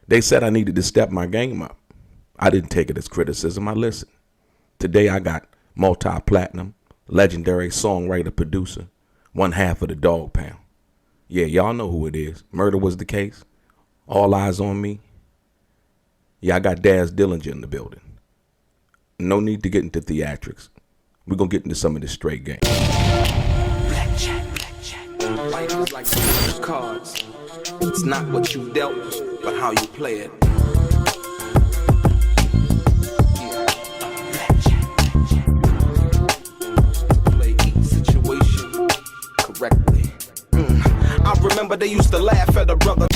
They said I needed to step my game up. I didn't take it as criticism. I listened. Today I got multi-platinum, legendary songwriter, producer, one half of the Dogg Pound. Yeah, y'all know who it is. Murder Was the Case. All Eyes on Me. Yeah, I got Daz Dillinger in the building. No need to get into theatrics. We're going to get into some of this straight game. Black chat. Life is like some cards. It's not what you dealt, but how you play it. Black chat. Play each situation correctly. I remember they used to laugh at a brother.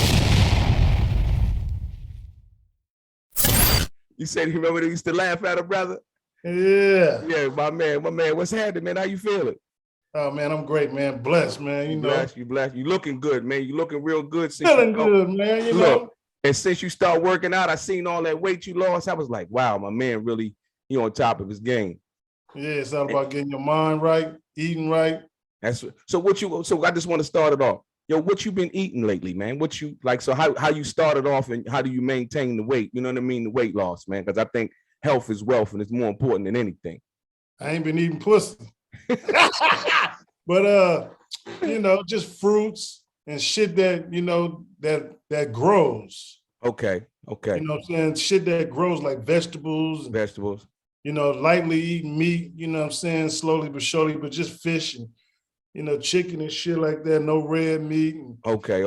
You said you remember they used to laugh at a brother? Yeah. Yeah, my man. What's happening, man? How you feeling? Oh, man, I'm great, man. Blessed, man. You know. Blessed. You looking good, man. You looking real good. Feeling good, man. You know. And since you start working out, I seen all that weight you lost. I was like, wow, my man really, he on top of his game. Yeah, it's all about getting your mind right, eating right. So I just want to start it off. Yo, what you been eating lately, man? What you like? So how you started off and how do you maintain the weight? You know what I mean? The weight loss, man. Because I think health is wealth and it's more important than anything. I ain't been eating pussy. But you know, just fruits and shit that, you know, that grows. Okay. You know what I'm saying? Shit that grows, like vegetables. You know, lightly eating meat, you know what I'm saying? Slowly but surely, but just fish and, you know, chicken and shit like that. No red meat. And, Okay.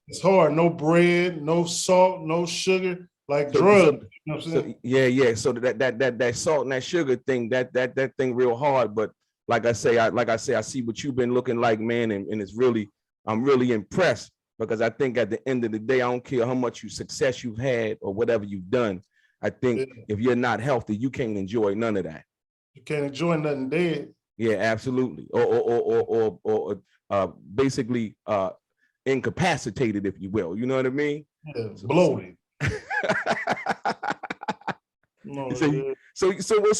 It's hard. No bread, no salt, no sugar, like drugs. You know what I'm saying? Yeah. So that salt and that sugar thing, that thing real hard. But like I say, I see what you've been looking like, man, and it's really, I'm really impressed because I think at the end of the day, I don't care how much success you've had or whatever you've done. I think if you're not healthy, you can't enjoy none of that. You can't enjoy nothing dead. Yeah, absolutely. Or basically incapacitated, if you will. You know what I mean? Yeah, bloated. So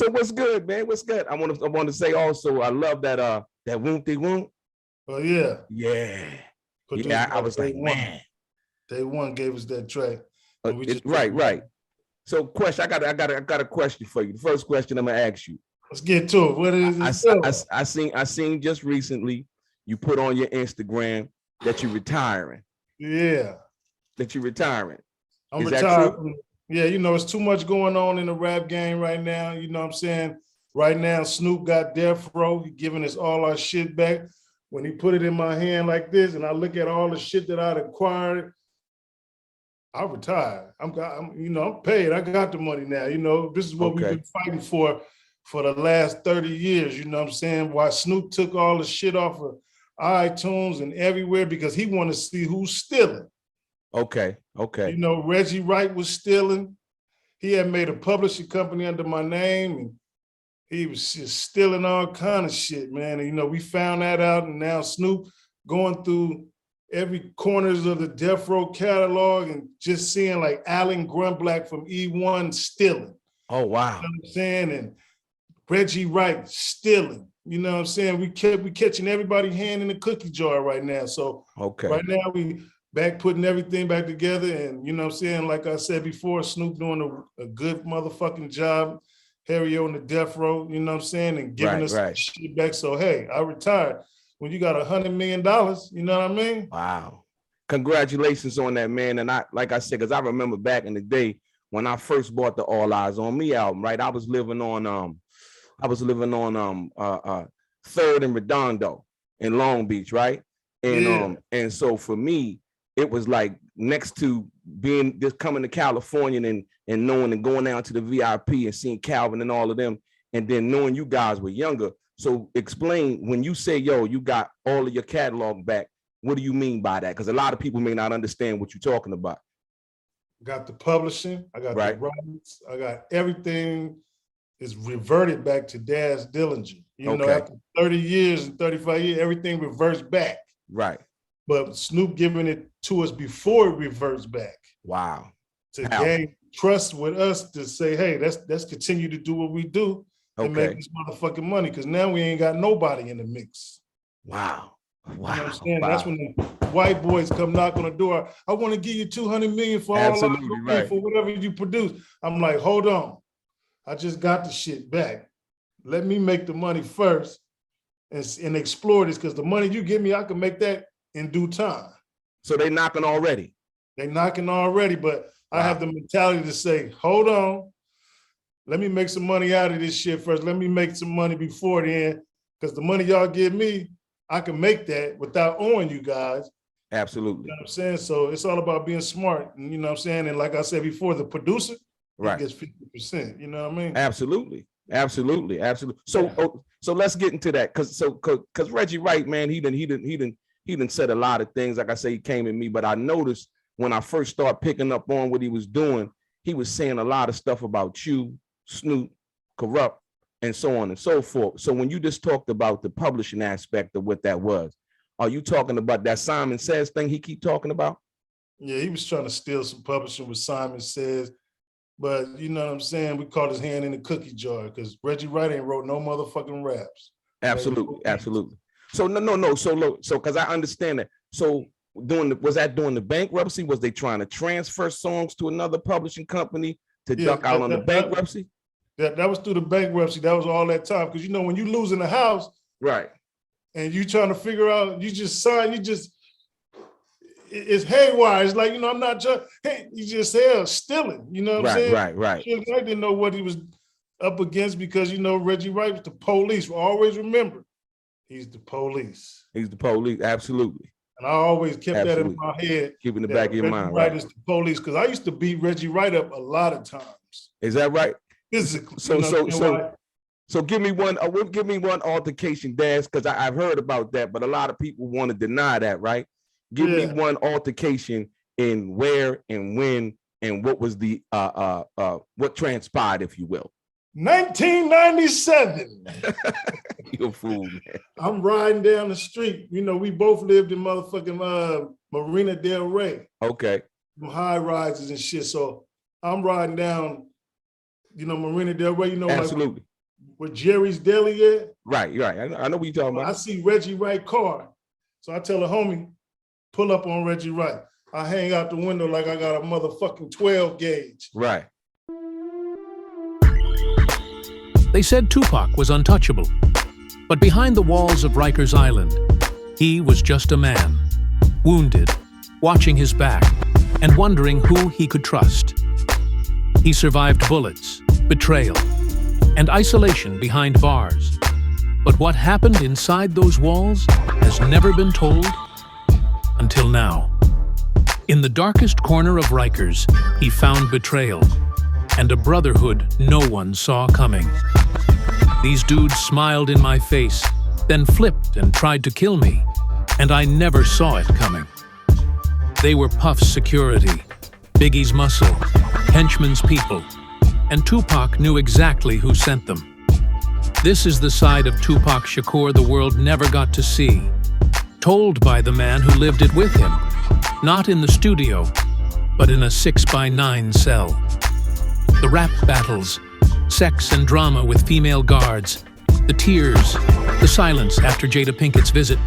what's good, man? What's good? I want to say also, I love that Won't They Won't. Oh yeah. Yeah. I was like, man. Day one gave us that track. Right. So question, I got a question for you. The first question I'm gonna ask you. Let's get to it. What is it? I seen just recently you put on your Instagram that you're retiring. Yeah. That you're retiring. I'm retired. Yeah, you know, it's too much going on in the rap game right now. You know what I'm saying? Right now, Snoop got death row. He giving us all our shit back. When he put it in my hand like this, and I look at all the shit that I'd acquired, I retired. I'm paid. I got the money now. You know, this is what we've been fighting for the last 30 years. You know what I'm saying? Why Snoop took all the shit off of iTunes and everywhere because he wanted to see who's stealing. Okay. You know, Reggie Wright was stealing. He had made a publishing company under my name, and he was just stealing all kind of shit, man. And, you know, we found that out, and now Snoop going through every corners of the Death Row catalog and just seeing like Alan Grunblack from E1 stealing. Oh, wow. You know what I'm saying? And Reggie Wright stealing. You know what I'm saying? We catching everybody hand in the cookie jar right now. So right now we putting everything back together. And you know what I'm saying? Like I said before, Snoop doing a good motherfucking job. Harry on the death row, you know what I'm saying? And giving us shit back. So, hey, I retired. When you got $100 million, you know what I mean? Wow. Congratulations on that, man. And like I said, because I remember back in the day when I first bought the All Eyes on Me album, right? I was living on 3rd and Redondo in Long Beach, right? And and so for me, it was like next to just coming to California and knowing and going down to the VIP and seeing Calvin and all of them, and then knowing you guys were younger. So explain, when you say, yo, you got all of your catalog back, what do you mean by that? Because a lot of people may not understand what you're talking about. Got the publishing, I got the rights, I got everything is reverted back to Daz Dillinger. You know, after 30 years and 35 years, everything reverts back. Right. But Snoop giving it to us before it reverts back. Wow. To gain trust with us to say, hey, let's continue to do what we do and make this motherfucking money. Because now we ain't got nobody in the mix. Wow. You know what I'm saying? That's when the white boys come knock on the door. I want to give you 200 million for for whatever you produce. I'm like, hold on. I just got the shit back. Let me make the money first and explore this, because the money you give me, I can make that in due time. So they knocking already? They knocking already, but I have the mentality to say, hold on. Let me make some money out of this shit first. Let me make some money before then, because the money y'all give me, I can make that without owing you guys. Absolutely. You know what I'm saying? So it's all about being smart. And, you know what I'm saying? And like I said before, the producer gets 50%. You know what I mean? Absolutely. So so let's get into that. Cause Reggie Wright, man, he done said a lot of things. Like I say, he came at me, but I noticed when I first started picking up on what he was doing, he was saying a lot of stuff about you, Snoop, Corrupt, and so on and so forth. So when you just talked about the publishing aspect of what that was, are you talking about that Simon Says thing he keep talking about? Yeah, he was trying to steal some publishing with Simon Says, but you know what I'm saying? We caught his hand in the cookie jar, because Reggie Wright ain't wrote no motherfucking raps. Absolutely. So no. So because I understand that. So was that during the bankruptcy? Was they trying to transfer songs to another publishing company to duck out on the bankruptcy? That was through the bankruptcy. That was all that time. Because, you know, when you losing the house, right, and you trying to figure out, it's haywire. It's like, you know, I'm not just, you just stealing. You know what I'm saying? Right. I didn't know what he was up against, because, you know, Reggie Wright was the police. We always remember, he's the police. He's the police, absolutely. And I always kept that in my head. Keep in the back of your mind, right? Is the police, because I used to beat Reggie Wright up a lot of times. Is that right? Physically. So give me one altercation, Daz, because I've heard about that, but a lot of people want to deny that, right? Give me one altercation in where and when and what was the what transpired, if you will. 1997. You a fool, man. I'm riding down the street. You know, we both lived in motherfucking Marina Del Rey. Okay. High rises and shit. So I'm riding down, you know, Marina Del Rey, you know, absolutely. Like where Jerry's Deli at. Right. I know what you're talking about. I see Reggie Wright car. So I tell a homie, pull up on Reggie Wright. I hang out the window like I got a motherfucking 12 gauge. Right. They said Tupac was untouchable, but behind the walls of Rikers Island, he was just a man, wounded, watching his back, and wondering who he could trust. He survived bullets, betrayal, and isolation behind bars. But what happened inside those walls has never been told until now. In the darkest corner of Rikers, he found betrayal and a brotherhood no one saw coming. These dudes smiled in my face, then flipped and tried to kill me, and I never saw it coming. They were Puff's security, Biggie's muscle, Henchman's people, and Tupac knew exactly who sent them. This is the side of Tupac Shakur the world never got to see, told by the man who lived it with him, not in the studio, but in a 6x9 cell. The rap battles, sex and drama with female guards, the tears, the silence after Jada Pinkett's visit,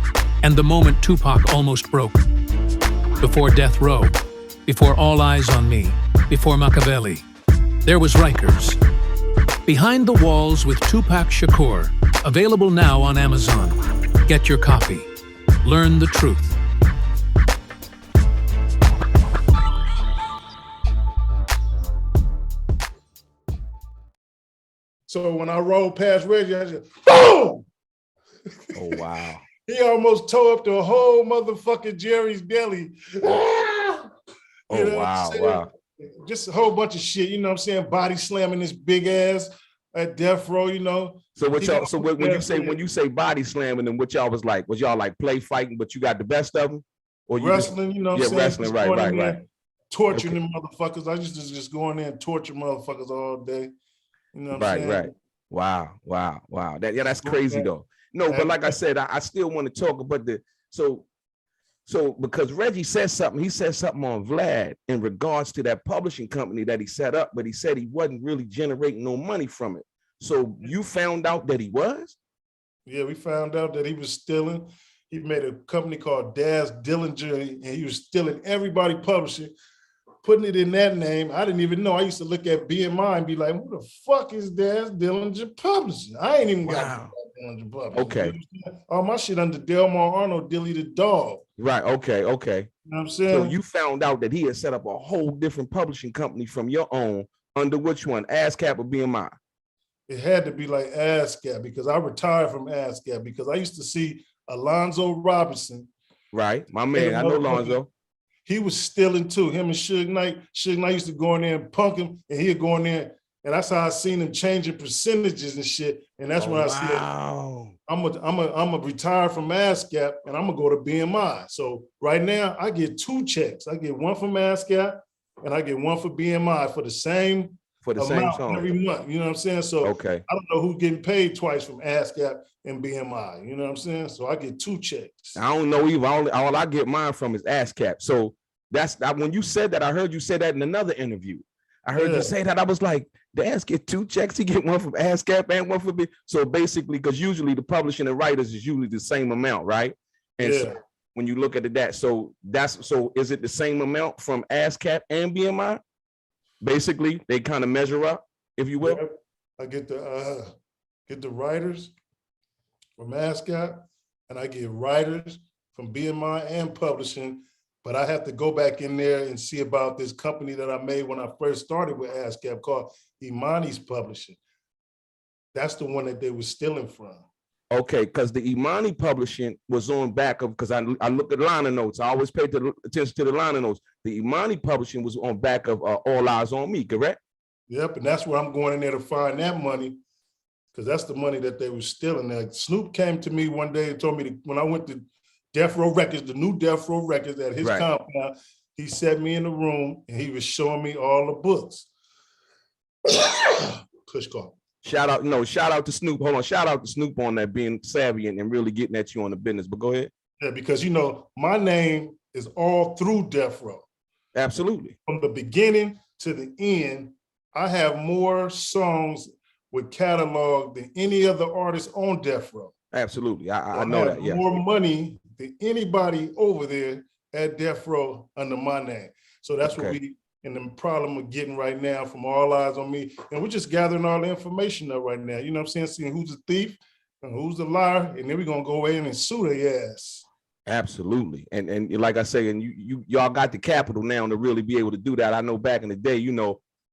and the moment Tupac almost broke. Before Death Row, before All Eyes on Me, before Machiavelli, there was Rikers. Behind the Walls with Tupac Shakur, available now on Amazon. Get your copy. Learn the truth. So when I rolled past Reggie, I just, boom! Oh, wow. He almost tore up the whole motherfucking Jerry's Deli. Oh, wow. Just a whole bunch of shit, you know what I'm saying? Body slamming this big ass at Death Row, you know? So when you say body slamming, and what y'all was y'all like play fighting, but you got the best of them? Or you wrestling, you know what I'm saying? Wrestling, right. Torturing them motherfuckers. I used to just go in there and torture motherfuckers all day. You know what I'm saying? Right. Wow. That's crazy though. No, but like I said, I still want to talk about so because Reggie said something, he said something on Vlad in regards to that publishing company that he set up, but he said he wasn't really generating no money from it. So you found out that he was? Yeah, we found out that he was stealing. he made a company called Daz Dillinger, and he was stealing everybody publishing, putting it in that name. I didn't even know. I used to look at BMI and be like, who the fuck is Daz Dillinger Publishing? I ain't even got Daz Dillinger Publishing. Okay. All my shit under Delmar Arnold, Dilly the Dog. Right. Okay. Okay. You know what I'm saying? So you found out that he had set up a whole different publishing company from your own under which one? ASCAP or BMI? It had to be like ASCAP because I retired from ASCAP because I used to see Alonzo Robinson. Right. My man, I know Alonzo. He was stealing too. Him and Suge Knight. Suge Knight used to go in there and punk him, and he'd go in there, and that's how I seen him changing percentages and shit. And that's when I said, I'm gonna retire from ASCAP and I'm gonna go to BMI. So right now I get 2 checks. I get one from ASCAP and I get one for BMI for the same song every month. You know what I'm saying? So okay. I don't know who's getting paid twice from ASCAP and BMI. You know what I'm saying? So I get 2 checks. I don't know either. All I get mine from is ASCAP. So that's when you said that. I heard you say that in another interview. I heard you say that. I was like, Daz get 2 checks. He get one from ASCAP and one from B. So basically, because usually the publishing and writers is usually the same amount, right? And so when you look at that, so is it the same amount from ASCAP and BMI? Basically, they kind of measure up, if you will. I get the writers from ASCAP, and I get writers from BMI and publishing. But I have to go back in there and see about this company that I made when I first started with ASCAP called Imani's Publishing. That's the one that they were stealing from. Okay, because the Imani Publishing was on back of, because I look at liner notes. I always pay attention to the liner notes. The Imani Publishing was on back of All Eyes on Me, correct? Yep, and that's where I'm going in there to find that money, because that's the money that they were stealing. Now, Snoop came to me one day and told me when I went to Death Row Records, the new Death Row Records at his compound, he set me in the room and he was showing me all the books. Push call. Shout out to Snoop. Hold on, shout out to Snoop on that, being savvy and really getting at you on the business. But go ahead. Yeah, because my name is all through Death Row. Absolutely. From the beginning to the end, I have more songs with catalog than any other artist on Death Row. Absolutely, I know that. Yeah, more money than anybody over there at Death Row under my name. So that's what we in the problem we're getting right now from All Eyes on Me, and we're just gathering all the information up right now. You know what I'm saying? Seeing who's the thief and who's the liar, and then we're gonna go in and sue their ass. Absolutely, and like I say, and y'all got the capital now to really be able to do that. I know back in the day,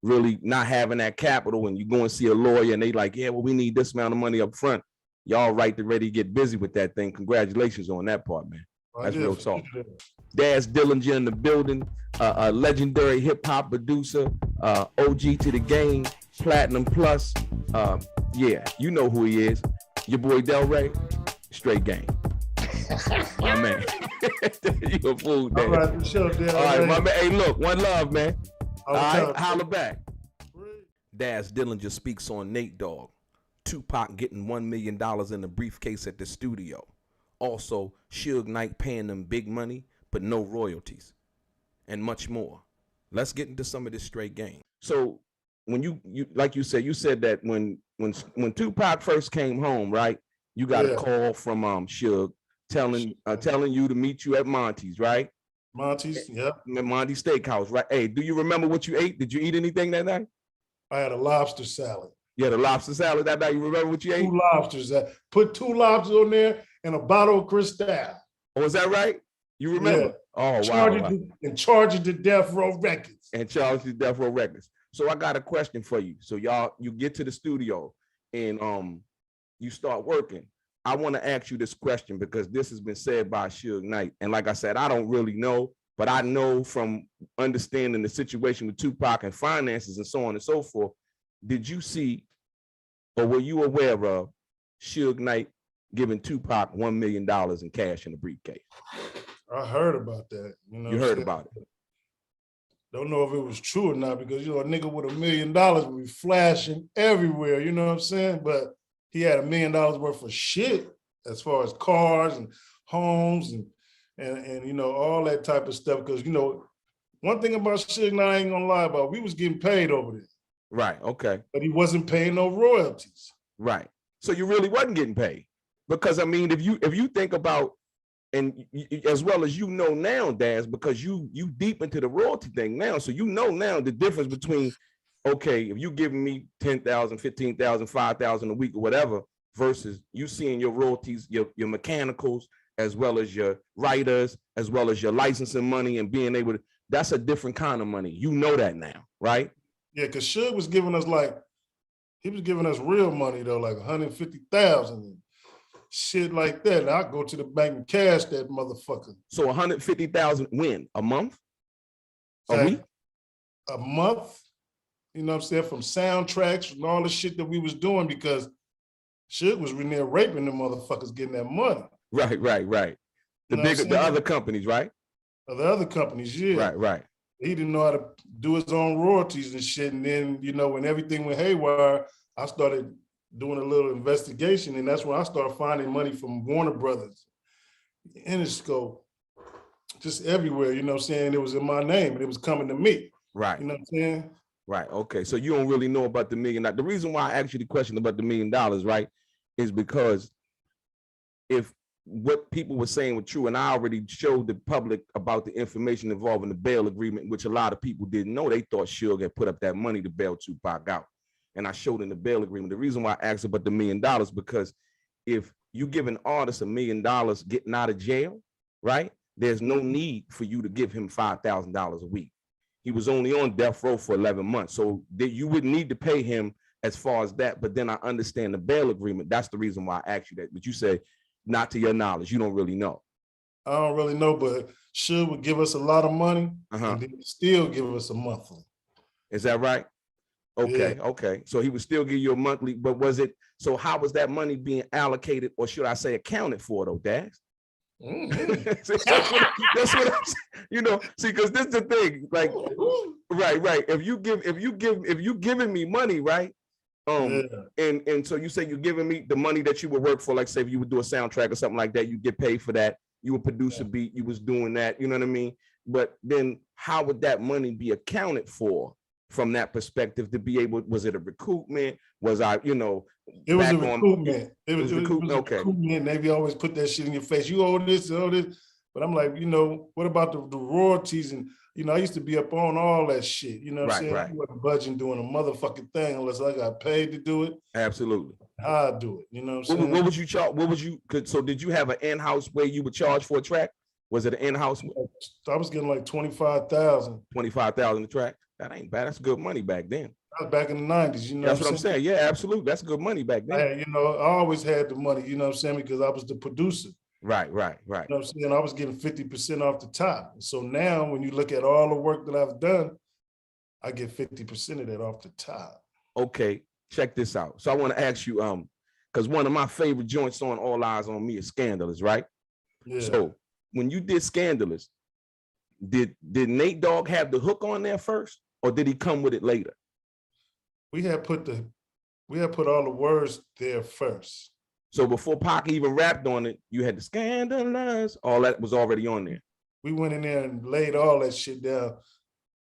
really not having that capital, and you go and see a lawyer, and they like, yeah, well, we need this amount of money up front. Y'all ready to get busy with that thing. Congratulations on that part, man. That's real talk. Daz Dillinger in the building, a legendary hip hop producer, OG to the game, Platinum Plus. Yeah, you know who he is. Your boy DELRAY, straight game. My man. You a fool, Daz. All right, for sure, Daz. All right, my man. Hey, look, one love, man. All right, holla back. Daz Dillinger speaks on Nate Dogg. Tupac getting $1 million in the briefcase at the studio. Also, Suge Knight paying them big money, but no royalties, and much more. Let's get into some of this straight game. So, when you like you said that when Tupac first came home, right? You got a call from Suge telling you to meet you at Monty's, right? Monty's, yep. Monty's Steakhouse, right? Hey, do you remember what you ate? Did you eat anything that night? I had a lobster salad. You had a lobster salad that night. You remember what you ate? 2 lobsters. Put 2 lobsters on there and a bottle of Cristal. Oh, is that right? You remember? Yeah. Oh, wow. And charge it to Death Row Records. And charge it to Death Row Records. So I got a question for you. So you get to the studio and you start working. I want to ask you this question because this has been said by Suge Knight. And like I said, I don't really know, but I know from understanding the situation with Tupac and finances and so on and so forth. Did you see, or were you aware of Suge Knight giving Tupac $1 million in cash in a briefcase? I heard about that. You heard about it. Don't know if it was true or not because, a nigga with $1 million would be flashing everywhere, you know what I'm saying? But he had $1 million worth of shit as far as cars and homes and all that type of stuff. Because, one thing about Suge Knight I ain't gonna lie about, we was getting paid over there. Right, okay. But he wasn't paying no royalties. Right. So you really wasn't getting paid. Because I mean, if you think about and as well as now, Daz, because you deep into the royalty thing now, so now the difference between, okay, if you giving me 10,000, 15,000, 5,000 a week or whatever, versus you seeing your royalties, your mechanicals, as well as your writers, as well as your licensing money, and being able to, that's a different kind of money. You know that now, right? Yeah, because Suge was giving us he was giving us real money though, like 150,000 and shit like that. And I go to the bank and cash that motherfucker. So 150,000 when? A month? A week? A month, you know what I'm saying, from soundtracks and all the shit that we was doing, because Suge was in there raping the motherfuckers getting that money. Right. The other companies, right? The other companies, yeah. Right. He didn't know how to do his own royalties and shit. And then, when everything went haywire, I started doing a little investigation, and that's when I started finding money from Warner Brothers, Interscope, just everywhere, you know what I'm saying? It was in my name and it was coming to me. Right. You know what I'm saying? Right. Okay. So you don't really know about the $1 million. The reason why I asked you the question about the $1 million, right, is because if what people were saying was true, and I already showed the public about the information involving the bail agreement, which a lot of people didn't know. They thought Suge had put up that money to bail Tupac out. And I showed in the bail agreement. The reason why I asked about the $1 million, because if you give an artist $1 million getting out of jail, right, there's no need for you to give him $5,000 a week. He was only on death row for 11 months. So you wouldn't need to pay him as far as that. But then I understand the bail agreement. That's the reason why I asked you that. But you say, not to your knowledge, you don't really know. I don't really know, but Suge would give us a lot of money and then still give us a monthly. Is that right? Okay, Yeah. okay. So he would still give you a monthly, but so how was that money being allocated, or should I say accounted for though, Daz? That's what I'm saying. See, because this is the thing, like, right. If you giving me money, right? And so you say you're giving me the money that you would work for, like say if you would do a soundtrack or something like that, you get paid for that. You would produce a beat, you was doing that, you know what I mean? But then how would that money be accounted for from that perspective to be able, was it a recoupment? Was I, it was a recoupment. It was recoupment. Okay. Recoupment. They always put that shit in your face. You owe this, you owe this. But I'm like, what about the royalties? And I used to be up on all that shit. You know what I'm saying? Right. I wasn't budging doing a motherfucking thing unless I got paid to do it. Absolutely. I do it. You know what I'm saying? What would you charge? So did you have an in-house where you would charge for a track? Was it an in-house? I was getting like 25,000. 25,000 a track? That ain't bad. That's good money back then. That was back in the 90s, That's what I'm saying. Yeah, absolutely. That's good money back then. I always had the money, you know what I'm saying, because I was the producer. Right. You know what I'm saying? I was getting 50% off the top. So now when you look at all the work that I've done, I get 50% of that off the top. Okay, check this out. So I want to ask you, because one of my favorite joints on All Eyes on Me is Scandalous, right? Yeah. So when you did Scandalous, did Nate Dogg have the hook on there first, or did he come with it later? We had put all the words there first. So before Pac even rapped on it, you had the Scandalous, all that was already on there. We went in there and laid all that shit down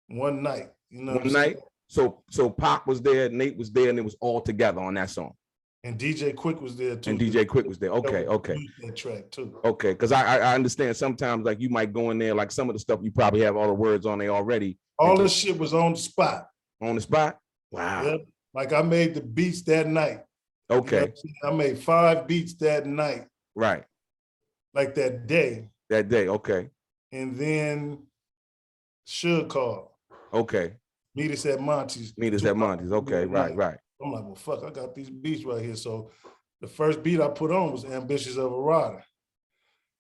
one night. One night. So Pac was there, Nate was there, and it was all together on that song. And DJ Quick was there too. Okay. That track too. Okay, because I understand sometimes like you might go in there, like some of the stuff you probably have all the words on there already. All this shit was on the spot. On the spot? Wow. Yep. Like I made the beats that night. Okay. I made 5 beats that night. Right. Like that day. Okay. And then Suge called. Okay. Meet us at Monty's. Okay, right. I'm like, well, fuck, I got these beats right here. So the first beat I put on was Ambitious of a Rider.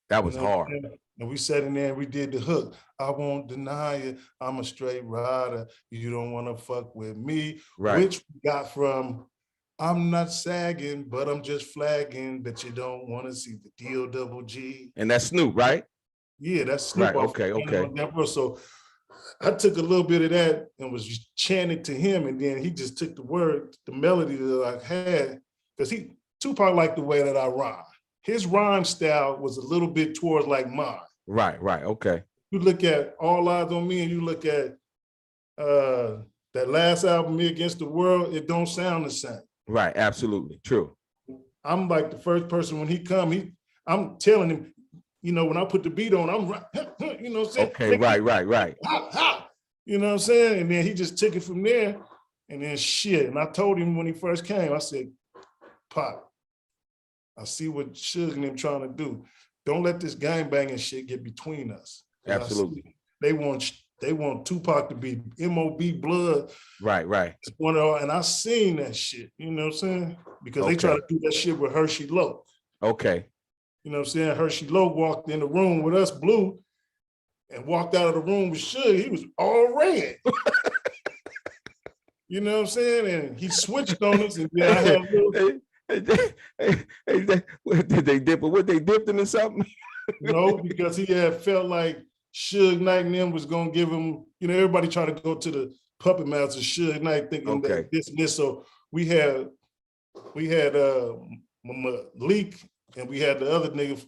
That was hard. And we sat in there and we did the hook. I won't deny it. I'm a straight rider. You don't want to fuck with me. Right. Which we got from, I'm not sagging, but I'm just flagging that you don't want to see the DOGG. And that's Snoop, right? Yeah, that's Snoop. Right, okay. So I took a little bit of that and was just chanting to him, and then he just took the melody that I had, because Tupac liked the way that I rhyme. His rhyme style was a little bit towards like mine. Right, okay. You look at All Eyes on Me and you look at that last album, Me Against the World, it don't sound the same. Right, absolutely, true. I'm like the first person when he come, I'm telling him, you know, when I put the beat on, I'm, you know what I'm saying? Okay, right. Ha, ha, you know what I'm saying? And then he just took it from there, and then shit. And I told him when he first came, I said, Pop, I see what Suge and them trying to do. Don't let this gang banging shit get between us. Absolutely. They want Tupac to be MOB blood. Right. And I seen that shit, you know what I'm saying? Because they try to do that shit with Hershey Lowe. Okay. You know what I'm saying? Hershey Lowe walked in the room with us, Blue, and walked out of the room with Suge. He was all red. You know what I'm saying? And he switched on us, and then I had a little... Did they dip? What they dipped him in something? No, because he had felt like Suge Knight and them was gonna give him, you know, everybody trying to go to the puppet master Suge Knight thinking that this and this. So we had Malik and we had the other nigga,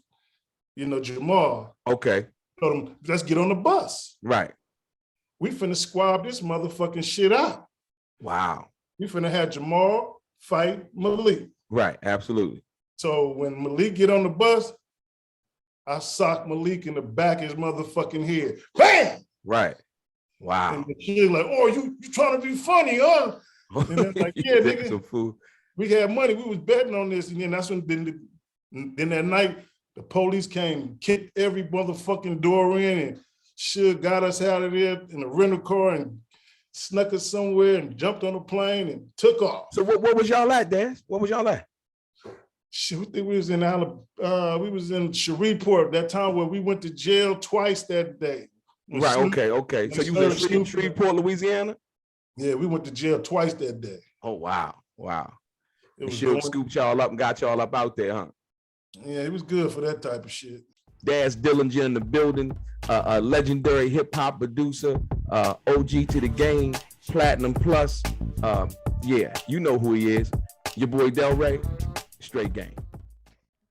you know, Jamal. Okay. Told him, let's get on the bus. Right. We finna squab this motherfucking shit out. Wow. We finna have Jamal fight Malik. Right, absolutely. So when Malik get on the bus, I sock Malik in the back of his motherfucking head. Bam! Right. Wow. And the kid like, oh, you trying to be funny, huh? And it's like, yeah, nigga, we had money. We was betting on this. And then that's when then that night, the police came, kicked every motherfucking door in, and Suge got us out of there in a rental car and snuck us somewhere and jumped on a plane and took off. So what was y'all at, Daz? What was y'all at? Shit, we think we was in Alabama. We was in Shreveport that time where we went to jail twice that day. Right, Snoop, okay. So you was in Shreveport, Louisiana? Yeah, we went to jail twice that day. Oh, wow. It was Suge scooped y'all up and got y'all up out there, huh? Yeah, it was good for that type of shit. Daz Dillinger in the building, a legendary hip hop producer, OG to the game, Platinum Plus. Yeah, you know who he is. Your boy DELRAY, straight game.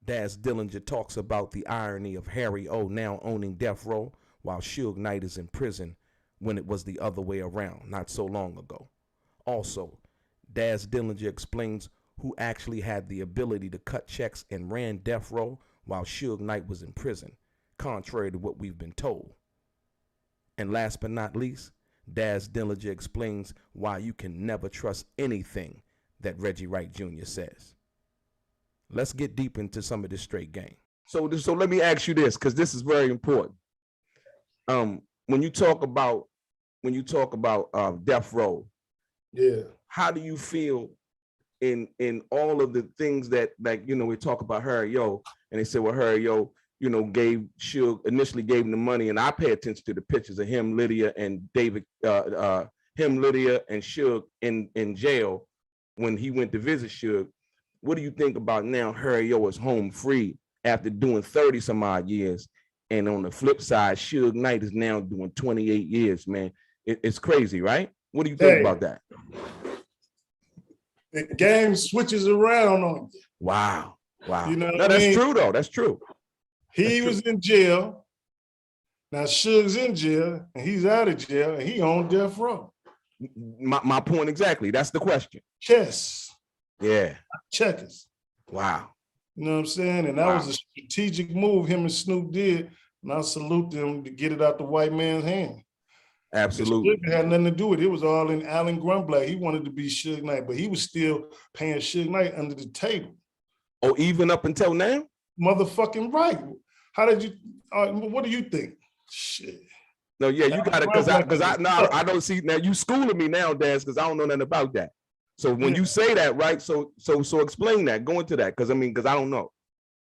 Daz Dillinger talks about the irony of Harry O now owning Death Row while Suge Knight is in prison when it was the other way around not so long ago. Also, Daz Dillinger explains who actually had the ability to cut checks and ran Death Row while Suge Knight was in prison, contrary to what we've been told. And last but not least, Daz Dillinger explains why you can never trust anything that Reggie Wright Jr. says. Let's get deep into some of this straight game. So let me ask you this, because this is very important. When you talk about Death Row, yeah, how do you feel in all of the things that, like, you know, we talk about Harry O, and they said, well, Harry O, you know, initially gave him the money, and I pay attention to the pictures of him, Lydia, and David, Lydia, and Suge in jail when he went to visit Suge. What do you think about now Harry O is home free after doing 30 some odd years? And on the flip side, Suge Knight is now doing 28 years, man. It's crazy, right? What do you think about that? The game switches around on you. Wow. You know no, that's true, though. That's true. He was in jail. Now Suge's in jail, and he's out of jail, and he on Death Row. My point exactly. That's the question. Chess. Yeah. Checkers. Wow. You know what I'm saying? And that was a strategic move him and Snoop did, and I salute them to get it out the white man's hand. Absolutely. It had nothing to do with it. It was all in Alan Grunblatt. He wanted to be Suge Knight, but he was still paying Suge Knight under the table. Oh, even up until now? Motherfucking right. How did you, what do you think? Shit. No, yeah, you got it, because I don't see, now you schooling me now, Daz, because I don't know nothing about that. So when you say that, right, so explain that, go into that, because I don't know.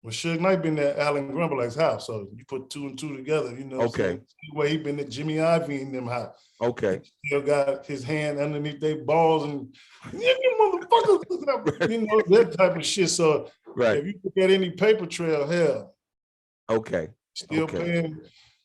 Well, Suge Knight been at Alan Grumblatt's house, so you put two and two together, you know. Okay. Where he been at Jimmy Ivy in them house. Okay. He still got his hand underneath their balls and you motherfuckers, you know, that type of shit. So if you look at any paper trail, hell. Okay. Still paying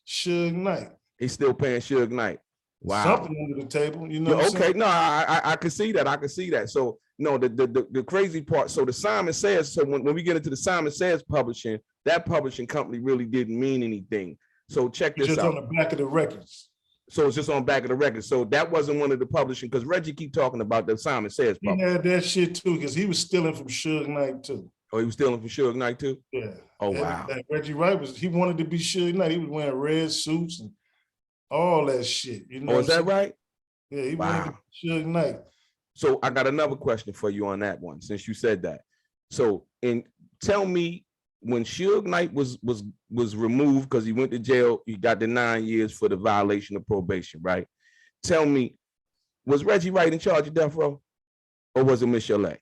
Suge Knight. He's still paying Suge Knight. Wow. Something under the table, you know. Okay, no, I can see that. I can see that. So no, the crazy part. So the Simon Says. So when we get into the Simon Says publishing, that publishing company really didn't mean anything. So check this out. Just on the back of the records. So it's just on the back of the records. So that wasn't one of the publishing, because Reggie keep talking about the Simon Says publishing. He had that shit too, because he was stealing from Suge Knight too. Oh, he was stealing from Suge Knight too? Yeah. Oh, wow. And Reggie Wright he wanted to be Suge Knight. He was wearing red suits and all that shit. You know Oh, is that right? Yeah, he wanted to be Suge Knight. So I got another question for you on that one, since you said that. So, tell me, when Suge Knight was removed because he went to jail, he got the 9 years for the violation of probation, right? Tell me, was Reggie Wright in charge of Death Row, or was it Miss Chalet?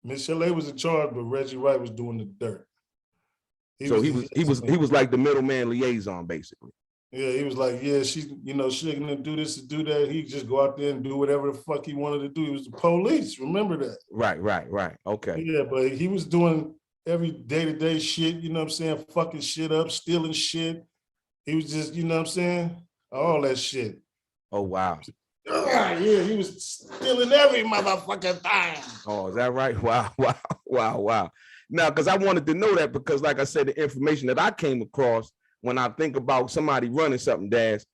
Miss Chalet was in charge, but Reggie Wright was doing the dirt. He was like the middleman liaison, basically. Yeah, he was like, yeah, she gonna do this and do that. He just go out there and do whatever the fuck he wanted to do. He was the police. Remember that? Right. Okay. Yeah, but he was doing every day-to-day shit, you know what I'm saying? Fucking shit up, stealing shit. He was just, you know what I'm saying? All that shit. Oh, wow. Yeah, he was stealing every motherfucking thing. Oh, is that right? Wow. Now, because I wanted to know that, because like I said, the information that I came across when I think about somebody running something, Daz,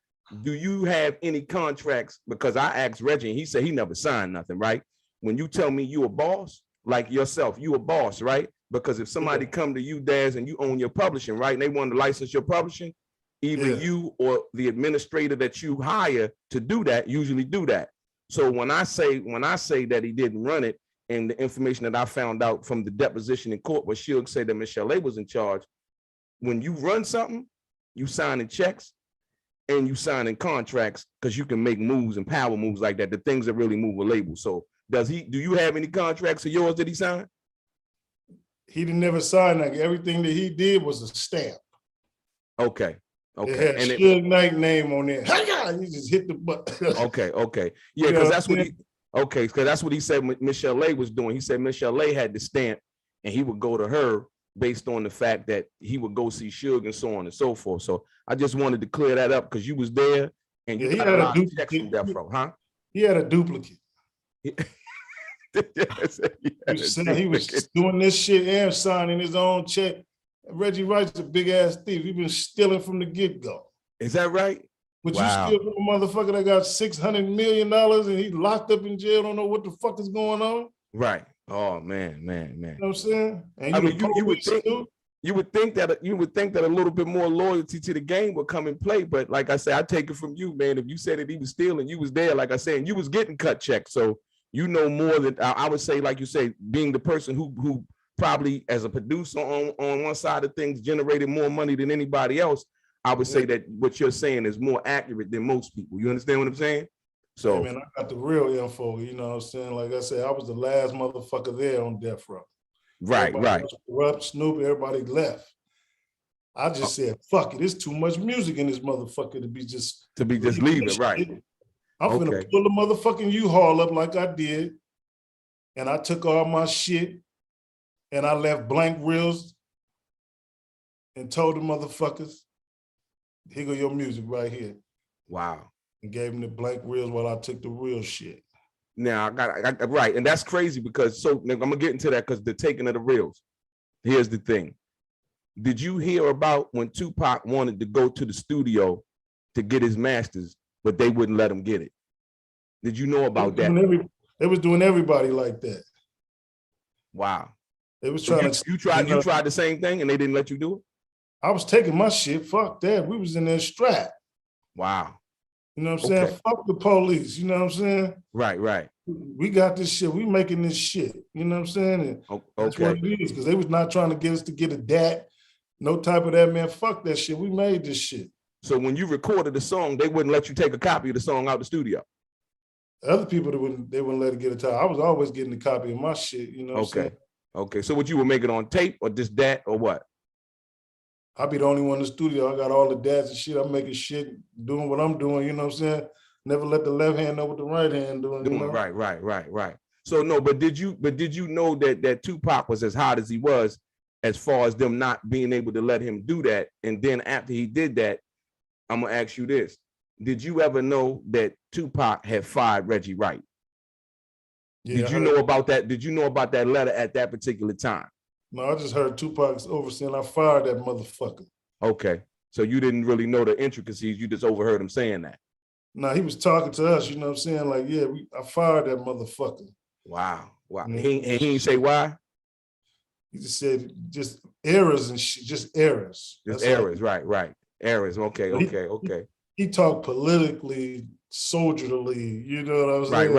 do you have any contracts? Because I asked Reggie and he said he never signed nothing, right? When you tell me you a boss, like yourself, you a boss, right? Because if somebody come to you, Daz, and you own your publishing, right? And they want to license your publishing, either you or the administrator that you hire to do that usually do that. So when I say that he didn't run it, and the information that I found out from the deposition in court where Suge said that Miss Chalet was in charge, when you run something, you signing checks and you signing contracts, because you can make moves and power moves like that, the things that really move a label. So do you have any contracts of yours that he signed? He didn't never sign that. Everything that he did was a stamp. Okay. It had Suge Knight name on there. You just hit the button. Okay. Yeah, because that's what he said Miss Chalet was doing. He said Miss Chalet had the stamp and he would go to her based on the fact that he would go see Suge and so on and so forth. So I just wanted to clear that up, because you was there and you got a lot of checks from Death Row, huh? He had a duplicate. He was doing this shit and signing his own check. Reggie Wright's a big ass thief. He's been stealing from the get-go. Is that right? But you steal from a motherfucker that got $600 million and he's locked up in jail, don't know what the fuck is going on. Right. Oh man. You know what I'm saying? And you would think that a little bit more loyalty to the game would come in play. But like I said, I take it from you, man. If you said that he was stealing, you was there, like I said, and you was getting cut checks. So you know more than I would say, like you say, being the person who probably as a producer on one side of things generated more money than anybody else. I would say that what you're saying is more accurate than most people. You understand what I'm saying? So, man, I got the real info. You know what I'm saying? Like I said, I was the last motherfucker there on Death Row. Right. Corrupt, Snoop, everybody left. I just said, fuck it. It's too much music in this motherfucker to be just leaving. Right. I'm gonna pull the motherfucking U-Haul up like I did, and I took all my shit, and I left blank reels, and told the motherfuckers, here go your music right here. Wow. And gave them the blank reels while I took the real shit. Now I got right, and that's crazy, because I'm gonna get into that, because the taking of the reels. Here's the thing. Did you hear about when Tupac wanted to go to the studio to get his masters, but they wouldn't let him get it? Did you know about that? They was doing everybody like that. Wow. They was trying to. You tried the same thing and they didn't let you do it? I was taking my shit. Fuck that. We was in there strapped. Wow. You know what I'm saying? Fuck the police. You know what I'm saying? Right. We got this shit. We making this shit. You know what I'm saying? And that's what it is, because they was not trying to get us to get a DAT. No type of that, man. Fuck that shit. We made this shit. So when you recorded the song, they wouldn't let you take a copy of the song out the studio? Other people, they wouldn't let it get a time. I was always getting a copy of my shit. You know what I'm saying? Okay. So what, you would make it on tape or just DAT or what? I'll be the only one in the studio. I got all the DATs and shit. I'm making shit, doing what I'm doing, you know what I'm saying? Never let the left hand know what the right hand doing. You know? Right. So no, but did you know that Tupac was as hot as he was, as far as them not being able to let him do that? And then after he did that, I'm gonna ask you this. Did you ever know that Tupac had fired Reggie Wright? Yeah, did you know about that? Did you know about that letter at that particular time? No, I just heard Tupac's overseeing, I fired that motherfucker. Okay. So you didn't really know the intricacies, you just overheard him saying that. No, he was talking to us, you know what I'm saying? Like, yeah, I fired that motherfucker. Wow. Mm-hmm. He didn't say why? He just said just errors and shit, just errors. Just errors, right. Errors. Okay. He talked politically, soldierly, you know what I'm saying?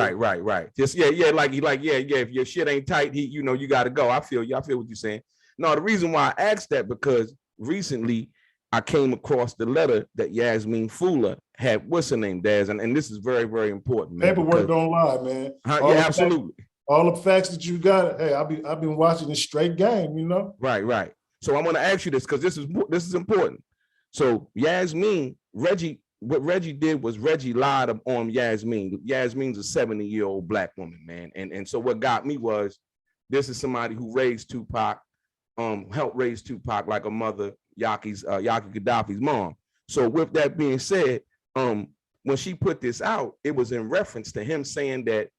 Right. Just like if your shit ain't tight, you got to go. I feel you. I feel what you're saying. No, the reason why I asked that because recently I came across the letter that Yasmin Fuller had. What's her name, Daz? And this is very, very important. Man, paperwork don't lie, man. Yeah, absolutely. All the facts that you got. Hey, I've been watching this straight game, you know. Right. So I'm gonna ask you this because this is important. So Yasmin, what Reggie did was Reggie lied on Yasmin. Yasmin's a 70-year-old black woman, man. And so what got me was this is somebody who raised Tupac, helped raise Tupac like a mother, Yaki Gaddafi's mom. So with that being said, when she put this out, it was in reference to him saying that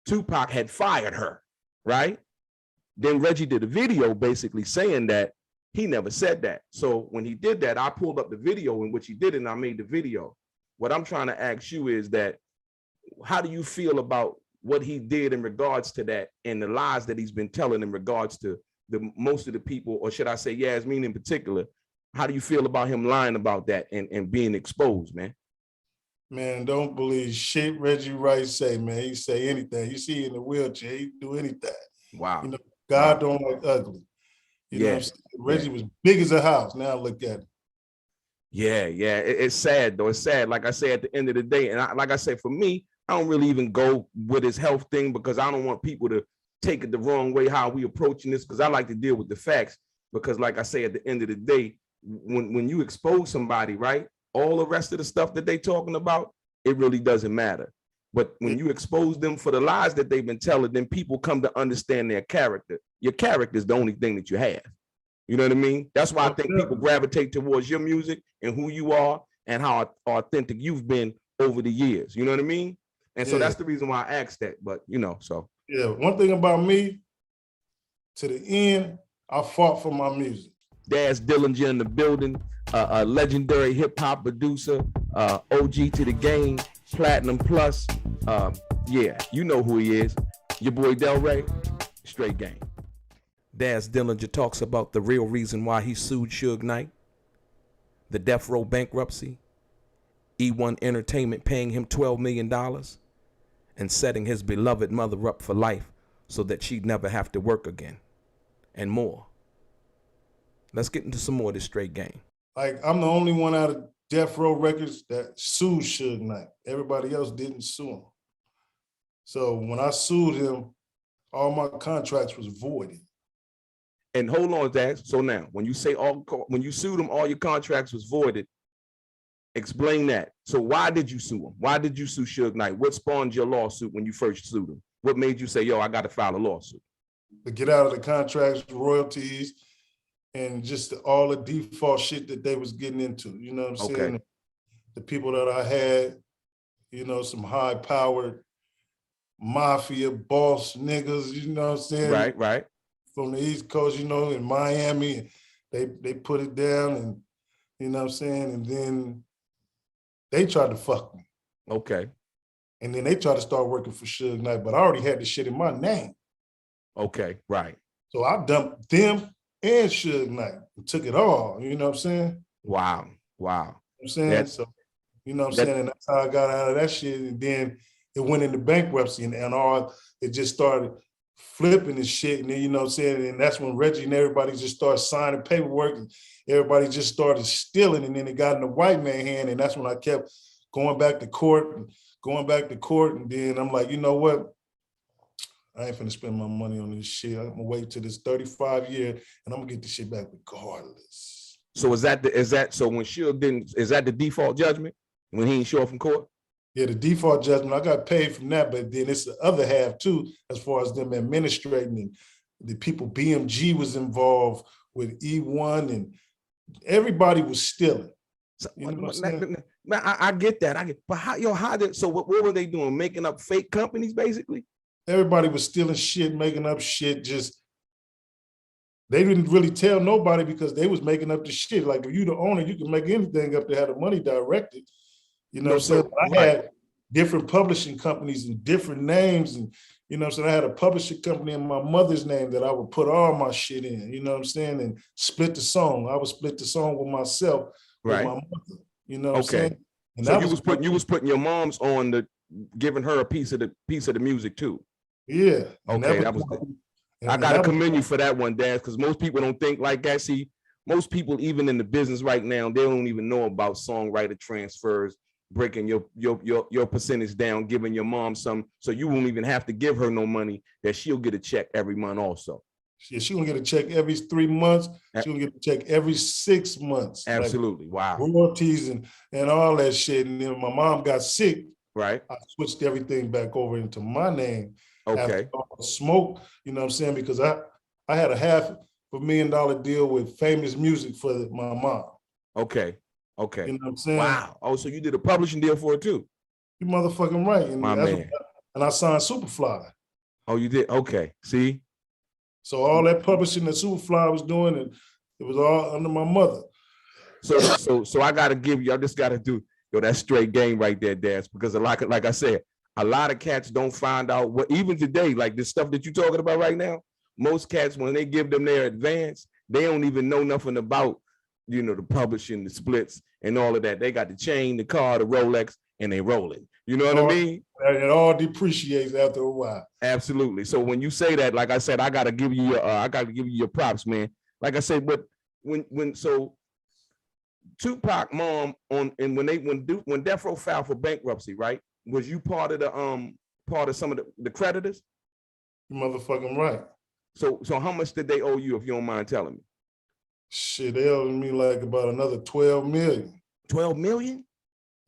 Tupac had fired her, right? Then Reggie did a video basically saying that he never said that. So when he did that, I pulled up the video in which he did it and I made the video. What I'm trying to ask you is that, how do you feel about what he did in regards to that and the lies that he's been telling in regards to most of the people, or should I say Yasmin in particular? How do you feel about him lying about that and being exposed, man? Man, don't believe shit Reggie Rice say, man. He say anything. You see in the wheelchair, he do anything. Wow. You know, God don't like ugly. You know what I'm saying? Reggie was big as a house. Now look at him. Yeah. It's sad though. It's sad. Like I say, at the end of the day, and like I said, for me, I don't really even go with his health thing because I don't want people to take it the wrong way how we approaching this, because I like to deal with the facts. Because like I say, at the end of the day, when you expose somebody, right, all the rest of the stuff that they talking about, it really doesn't matter. But when you expose them for the lies that they've been telling, then people come to understand their character. Your character is the only thing that you have. You know what I mean? That's why I think people gravitate towards your music and who you are and how authentic you've been over the years. You know what I mean? And so that's the reason why I asked that. But, so. Yeah, one thing about me, to the end, I fought for my music. Daz Dillinger in the building, a legendary hip hop producer, OG to the game, Platinum Plus. You know who he is. Your boy DELRAY, straight game. Daz Dillinger talks about the real reason why he sued Suge Knight, the Death Row bankruptcy, E1 Entertainment paying him $12 million, and setting his beloved mother up for life so that she'd never have to work again, and more. Let's get into some more of this straight game. Like, I'm the only one out of Death Row Records that sued Suge Knight. Everybody else didn't sue him. So when I sued him, all my contracts was voided. And hold on, Daz. So now, when you say when you sued him, all your contracts was voided, explain that. So why did you sue him? Why did you sue Suge Knight? What spawned your lawsuit when you first sued him? What made you say, yo, I got to file a lawsuit? To get out of the contracts, royalties, and just all the default shit that they was getting into. You know what I'm saying? The people that I had, some high-powered mafia boss niggas, you know what I'm saying? Right. From the East Coast, in Miami, they put it down, and you know what I'm saying? And then they tried to fuck me. Okay. And then they tried to start working for Suge Knight, but I already had the shit in my name. Okay, right. So I dumped them and Suge Knight and took it all, you know what I'm saying? Wow. You know what I'm saying? So, you know what I'm saying? And that's how I got out of that shit. And then it went into bankruptcy and it just started flipping and shit. And then, you know what I'm saying? And that's when Reggie and everybody just started signing paperwork and everybody just started stealing. And then it got in the white man hand. And that's when I kept going back to court. And then I'm like, you know what? I ain't finna spend my money on this shit. I'm gonna wait till this 35 year and I'm gonna get this shit back regardless. So so when Suge didn't, is that the default judgment when he ain't show up from court? Yeah, the default judgment, I got paid from that, but then it's the other half too, as far as them administrating and the people, BMG was involved with E1 and everybody was stealing. So, you know I get that. But so what were they doing? Making up fake companies, basically? Everybody was stealing shit, making up shit. Just they didn't really tell nobody because they was making up the shit. Like if you the owner, you can make anything up to have the money directed. You know what I'm saying? different publishing companies and different names. And, you know what I'm saying? I had a publishing company in my mother's name that I would put all my shit in, you know what I'm saying? And split the song. I would split the song with myself, with my mother, you know what I'm saying? And so you was putting your mom's on the, giving her a piece of the music too. Yeah. Okay, that was I gotta commend you for that one, Daz, because most people don't think like that. See, most people, even in the business right now, they don't even know about songwriter transfers, breaking your percentage down, giving your mom some, so you won't even have to give her no money, that she'll get a check every month also. Yeah, she gonna get a check every 3 months. She gonna get a check every 6 months. Absolutely. Like, wow. Royalties and all that shit. And then my mom got sick. Right. I switched everything back over into my name. Okay. After all the smoke, you know what I'm saying? Because I had a $500,000 deal with Famous Music for my mom. Okay. Okay. You know what I'm saying? Wow. Oh, so you did a publishing deal for it too? You motherfucking right. And my man. And I signed Superfly. Oh, you did? Okay. See? So all that publishing that Superfly was doing, and it was all under my mother. So I gotta give you, I just gotta do, that's straight game right there, Daz, because like I said, a lot of cats don't find out what, even today, like this stuff that you're talking about right now, most cats, when they give them their advance, they don't even know nothing about, you know, the publishing, the splits, and all of that. They got the chain, the car, the Rolex, and they rolling. You know what I mean? It all depreciates after a while. Absolutely. So when you say that, like I said, I gotta give you your props, man. Like I said, but when Tupac mom when Death Row filed for bankruptcy, right? Was you part of some of the creditors? You motherfucking right. So how much did they owe you, if you don't mind telling me? Shit, they owe me like about another 12 million. 12 million?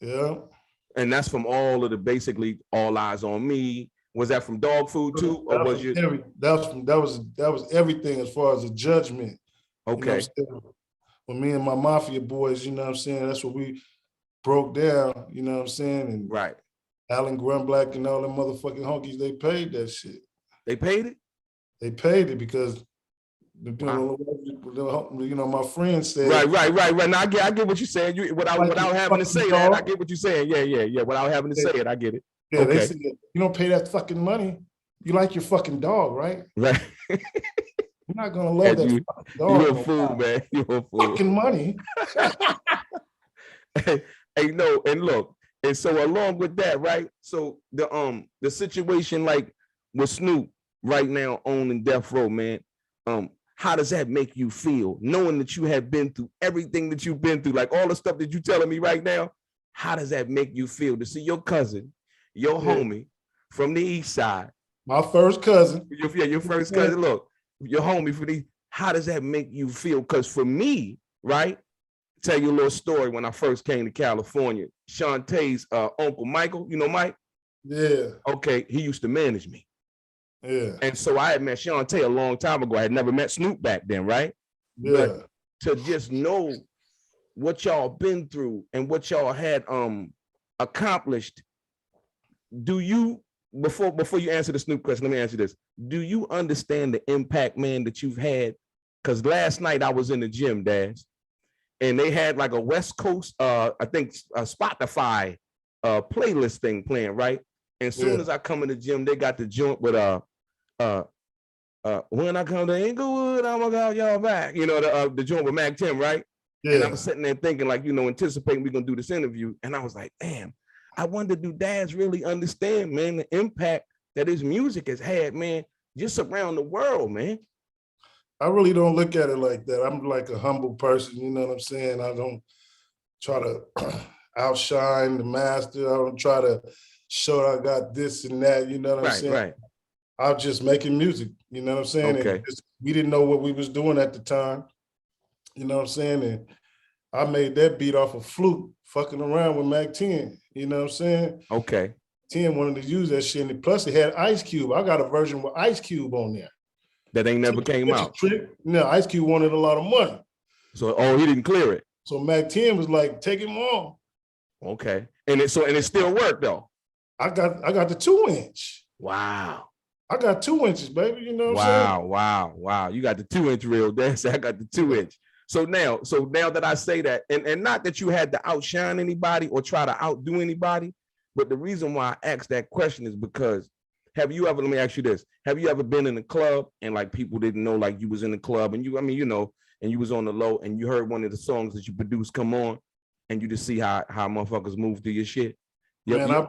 Yeah. And that's from all of the, basically All Eyes on Me. Was that from Dog Food too, or was you? That was everything as far as the judgment. Okay. You know, when me and my mafia boys, you know what I'm saying, that's what we broke down. You know what I'm saying, and right. Alan Grunblack and all them motherfucking honkies, they paid that shit. They paid it? They paid it because, you know, my friend said. Right. Now I get what you're saying. Without having to say that, I get what you're saying. Yeah. Without having to say it, I get it. Yeah, okay. They said, you don't pay that fucking money. You like your fucking dog, right? Right. You're not gonna love that fucking dog. You're a fool, man. You're a fool. Fucking money. Hey, no, and look, and so along with that, right? So the situation like with Snoop right now owning Death Row, man. How does that make you feel, knowing that you have been through everything that you've been through, like all the stuff that you're telling me right now? How does that make you feel to see your cousin, your homie from the East Side, my first cousin, your first cousin, look, your homie from the, how does that make you feel? Because for me, right, tell you a little story. When I first came to California, Shantae's uncle Michael, you know Mike? Yeah. Okay, he used to manage me. Yeah. And so I had met Shantae a long time ago. I had never met Snoop back then, right? Yeah. But to just know what y'all been through and what y'all had accomplished, do you, before you answer the Snoop question, let me answer this. Do you understand the impact, man, that you've had? Because last night I was in the gym, Daz, and they had like a West Coast, I think a Spotify playlist thing playing, right? And as soon as I come in the gym, they got the joint with when I come to Inglewood, I'm gonna call y'all back. You know, the joint with Mac 10, right? Yeah. And I was sitting there thinking, like, you know, anticipating we're gonna do this interview. And I was like, damn, I wonder, do Daz really understand, man, the impact that his music has had, man, just around the world, man? I really don't look at it like that. I'm like a humble person, you know what I'm saying? I don't try to outshine the master. I don't try to show I got this and that, you know what I'm saying? Right. I was just making music, you know what I'm saying? Okay. We didn't know what we was doing at the time, you know what I'm saying? And I made that beat off a flute, fucking around with Mac 10, you know what I'm saying? Okay. 10 wanted to use that shit, and plus it had Ice Cube. I got a version with Ice Cube on there. That ain't never came out. No, Ice Cube wanted a lot of money. So, he didn't clear it. So Mac 10 was like, take him on. Okay. And it still worked though. I got the 2-inch. Wow. I got 2 inches, baby. You know what I'm saying? Wow. You got the 2-inch reel. That's I got the 2-inch. So now that I say that, and not that you had to outshine anybody or try to outdo anybody, But the reason why I asked that question is because have you ever, let me ask you this, have you ever been in a club and like people didn't know like you was in the club and you, I mean, you know, and you was on the low and you heard one of the songs that you produced come on and you just see how motherfuckers move through your shit? Man,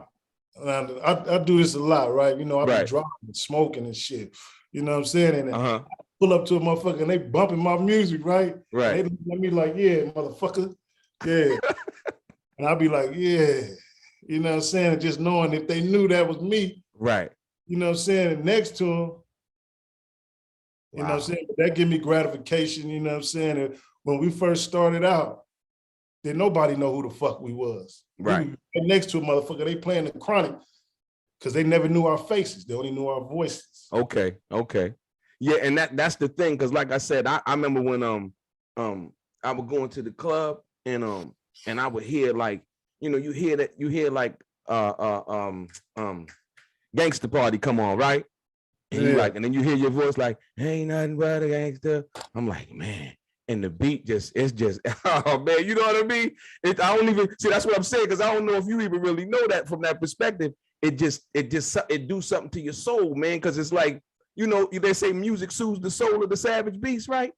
I do this a lot, right? You know, I've been driving and smoking and shit. You know what I'm saying? And I pull up to a motherfucker and they bumping my music, right? Right. And they look at me like, yeah, motherfucker. Yeah. And I'll be like, yeah. You know what I'm saying? And just knowing if they knew that was me. Right. You know what I'm saying? And next to them, you know what I'm saying? That give me gratification, you know what I'm saying? And when we first started out, then nobody know who the fuck we was. Right. We next to a motherfucker, they playing the Chronic because they never knew our faces. They only knew our voices. Okay. Yeah, and that's the thing, because like I said, I remember when I would go into the club and I would hear like, you know, you hear like Gangsta Party come on, right? And you like, and then you hear your voice like, ain't nothing but a gangster. I'm like, man. And the beat it's just, oh man, you know what I mean? I don't even see, that's what I'm saying, because I don't know if you even really know that from that perspective. It do something to your soul, man, because it's like, you know, they say music soothes the soul of the savage beast, right?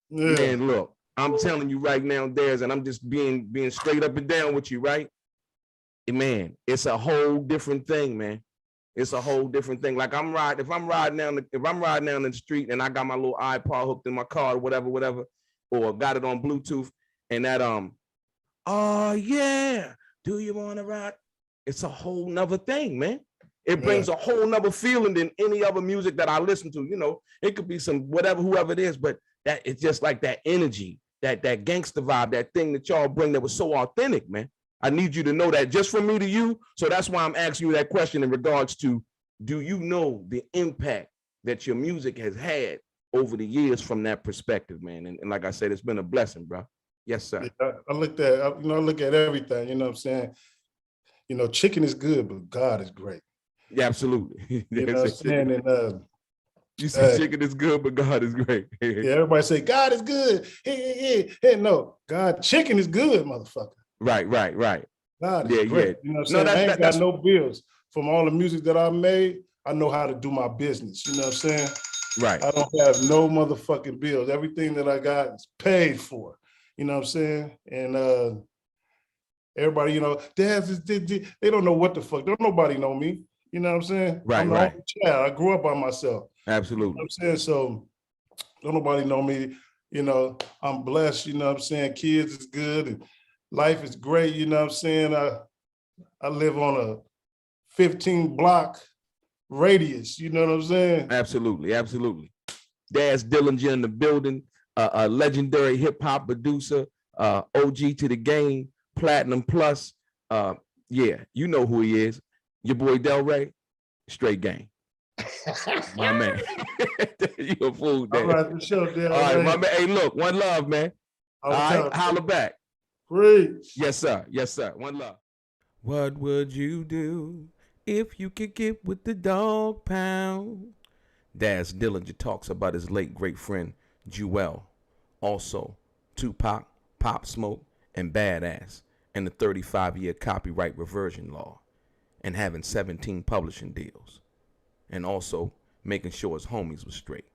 Yeah. Man, look, I'm telling you right now, Daz, and I'm just being straight up and down with you, right? Man, it's a whole different thing, man. It's a whole different thing. Like if I'm riding down the street and I got my little iPod hooked in my car or whatever, or got it on Bluetooth, and that oh yeah, do you want to ride? It's a whole nother thing, man. It brings a whole nother feeling than any other music that I listen to. You know, it could be some whoever it is, but that it's just like that energy, that gangster vibe, that thing that y'all bring that was so authentic, man. I need you to know that just from me to you. So that's why I'm asking you that question in regards to, do you know the impact that your music has had over the years from that perspective, man? And like I said, it's been a blessing, bro. Yes, sir. Yeah, I look at everything, you know what I'm saying? You know, chicken is good, but God is great. Yeah, absolutely. You know what I'm saying? And you say chicken is good, but God is great. Yeah, everybody say God is good. Hey, no, chicken is good, motherfucker. Right. God is great. You know what I'm saying? I ain't got no bills. From all the music that I made, I know how to do my business. You know what I'm saying? Right. I don't have no motherfucking bills. Everything that I got is paid for. You know what I'm saying? And everybody, you know, they don't know what the fuck. Don't nobody know me. You know what I'm saying? Right, I'm the only child. I grew up by myself. Absolutely. You know what I'm saying? So don't nobody know me. You know, I'm blessed. You know what I'm saying? Kids is good and life is great. You know what I'm saying? I live on a 15 block radius. You know what I'm saying? Absolutely. Daz Dillinger in the building, a legendary hip hop producer, OG to the game, Platinum Plus. Yeah, you know who he is. Your boy DELRAY, straight game. My man. You a fool, Daz. All right, for sure, DELRAY. All right, my man. Hey, look, one love, man. All right, holla back. Preach. Yes, sir. One love. What would you do if you could get with the dog pound? Daz Dillinger talks about his late great friend, Jewel. Also, Tupac, Pop Smoke, and Badass, and the 35-year copyright reversion law, and having 17 publishing deals, and also making sure his homies were straight.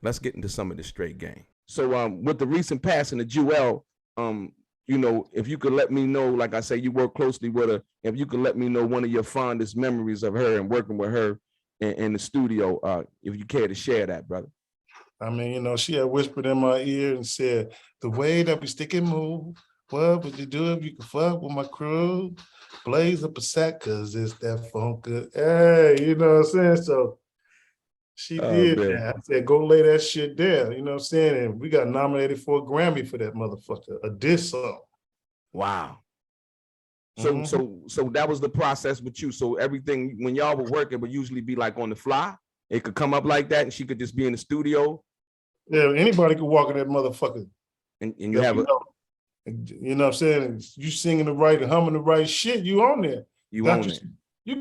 Let's get into some of this straight game. So with the recent passing of Jewel, you know, if you could let me know, like I say, you work closely with her, if you could let me know one of your fondest memories of her and working with her in the studio, if you care to share that, brother. I mean, you know, she had whispered in my ear and said, the way that we stick and move, what would you do if you could fuck with my crew? Blaze up a sack, cause it's that funk good. Hey, you know what I'm saying? So she did that. I said, go lay that shit down. You know what I'm saying? And we got nominated for a Grammy for that motherfucker, a diss song. Wow. So so that was the process with you. So everything, when y'all were working, would usually be like on the fly. It could come up like that and she could just be in the studio. Yeah, anybody could walk in that motherfucker. And you have you know what I'm saying? You singing the right and humming the right shit, you on there. You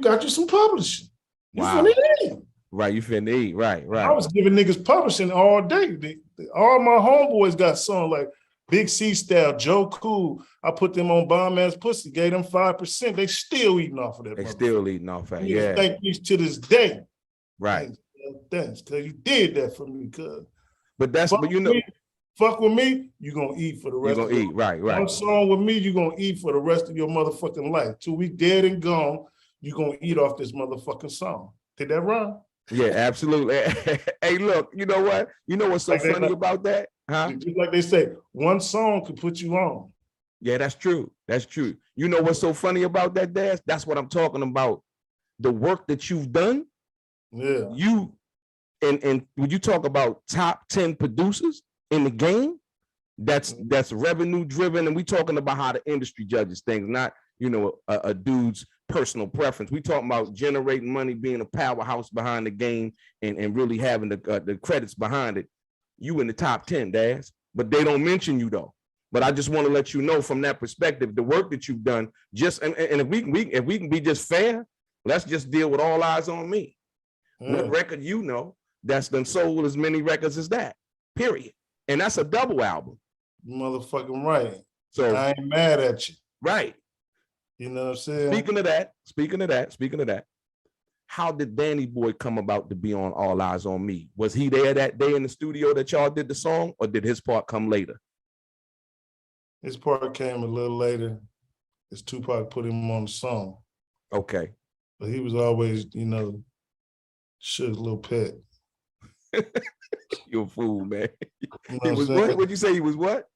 got you some publishing. Wow. You finna eat. Right, you finna eat. Right. I was giving niggas publishing all day. All my homeboys got songs like Big C Style, Joe Cool. I put them on Bomb Ass Pussy, gave them 5%. They still eating off of that. They still eating off of it. Yeah. Thank you to this day. Right. Thanks, because you did that for me, cuz. But that's, but you know. Fuck with me, you're going to eat for the rest of your life. Right. One song with me, you're going to eat for the rest of your motherfucking life. Till we dead and gone, you're going to eat off this motherfucking song. Did that rhyme? Yeah, absolutely. Hey, look, you know what? You know what's so funny about that? Huh? Just like they say, one song could put you on. Yeah, that's true. That's true. You know what's so funny about that, Daz? That's what I'm talking about. The work that you've done. Yeah. You, and when you talk about top 10 producers in the game, that's revenue driven, and we talking about how the industry judges things, not, you know, a dude's personal preference. We talking about generating money, being a powerhouse behind the game, and really having the credits behind it. You in the top 10, Daz, but they don't mention you though. But I just want to let you know from that perspective, the work that you've done. Just and if we can be just fair, let's just deal with All Eyes on Me. What record you know that's done sold as many records as that? Period. And that's a double album. Motherfucking right. So I ain't mad at you. Right. You know what I'm saying? Speaking of that, how did Danny Boy come about to be on All Eyes on Me? Was he there that day in the studio that y'all did the song, or did his part come later? His part came a little later. As Tupac put him on the song. Okay. But he was always, you know, Suge's little pet. You're a fool, man. You know He was what? What'd you say he was what?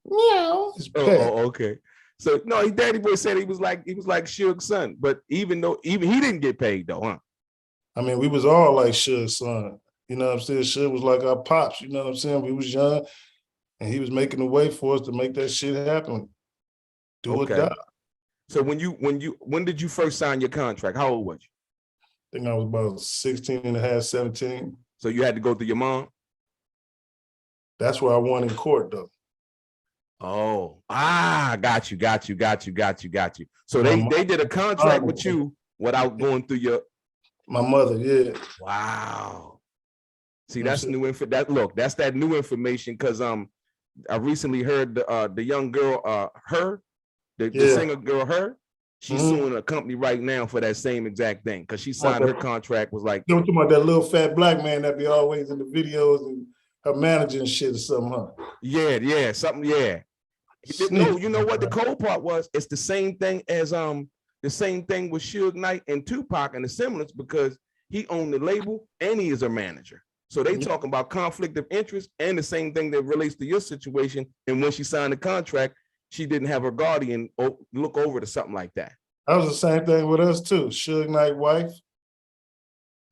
Meow. His pet. Oh, okay. So no, Danny Boy said he was like Suge's son, but even he didn't get paid though, huh? I mean, we was all like Suge's son. You know what I'm saying? Suge was like our pops. You know what I'm saying? We was young, and he was making a way for us to make that shit happen. Do or die. So when did you first sign your contract? How old was you? I think I was about 16 and a half, 17. So you had to go through your mom? That's where I won in court though. Oh, got you. So they did a contract with you without going through my mother, yeah. Wow. See, that's new info. That's that new information, because I recently heard the young girl, the singer girl, her. She's suing a company right now for that same exact thing, because she signed her contract, was like, you know, talking about that little fat black man that be always in the videos and her manager and shit or something, huh? Yeah, something, yeah. No, you know what the cold part was? It's the same thing as the same thing with Suge Knight and Tupac, and the semblance, because he owned the label and he is a manager. So they talking about conflict of interest, and the same thing that relates to your situation. And when she signed the contract, she didn't have her guardian look over to something like that. That was the same thing with us too. Suge Knight's wife.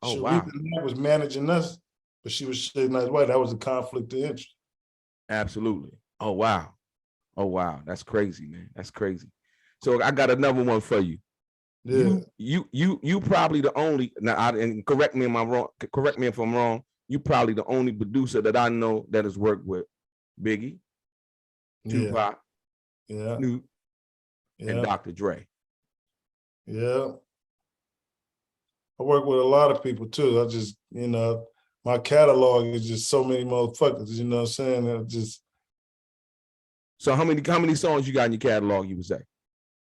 Oh, Sharita wow. Knight was managing us, but she was Suge Knight's wife. That was a conflict of interest. Absolutely. Oh, wow. That's crazy, man. That's crazy. So I got another one for you. Yeah. You probably the only, now, and correct me if I'm wrong, you probably the only producer that I know that has worked with Biggie, Tupac, Snoop, and Dr. Dre. Yeah. I work with a lot of people too. I just, you know, my catalog is just so many motherfuckers, you know what I'm saying? So how many songs you got in your catalog, you would say?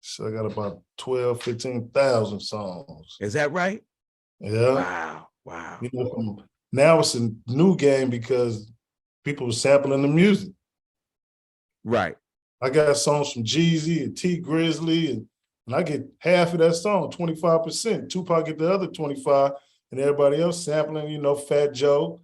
So I got about 12, 15,000 songs. Is that right? Yeah. Wow. You know, now it's a new game because people are sampling the music. Right. I got songs from Jeezy and T Grizzly, and I get half of that song, 25%. Tupac get the other 25, and everybody else sampling, you know, Fat Joe,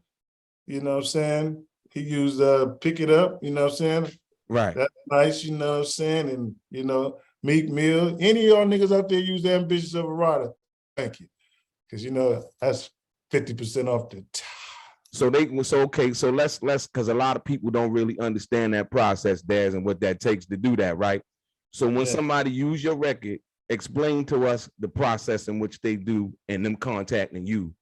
you know what I'm saying? He used Pick It Up, you know what I'm saying? Right. That's nice, you know what I'm saying? And, you know, Meek Mill, any of y'all niggas out there use the Ambitious of a Rider, thank you. Because, you know, that's 50% off the top. So let's, because a lot of people don't really understand that process, Daz, and what that takes to do that, right? So when somebody use your record, explain to us the process in which they do and them contacting you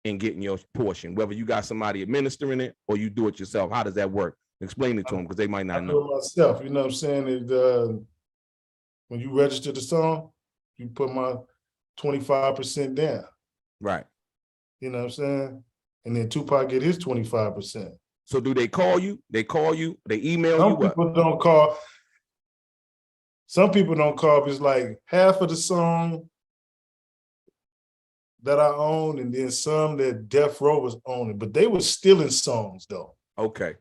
and getting your portion, whether you got somebody administering it or you do it yourself. How does that work? Explain it to them, because they might not know. I do it myself, you know what I'm saying? When you register the song, you put my 25% down. Right. You know what I'm saying? And then Tupac get his 25%. So do they call you? They call you? They email Some you? What? people don't call. Some people don't call. It's like half of the song that I own, and then some that Death Row was owning. But they were stealing songs though. Okay.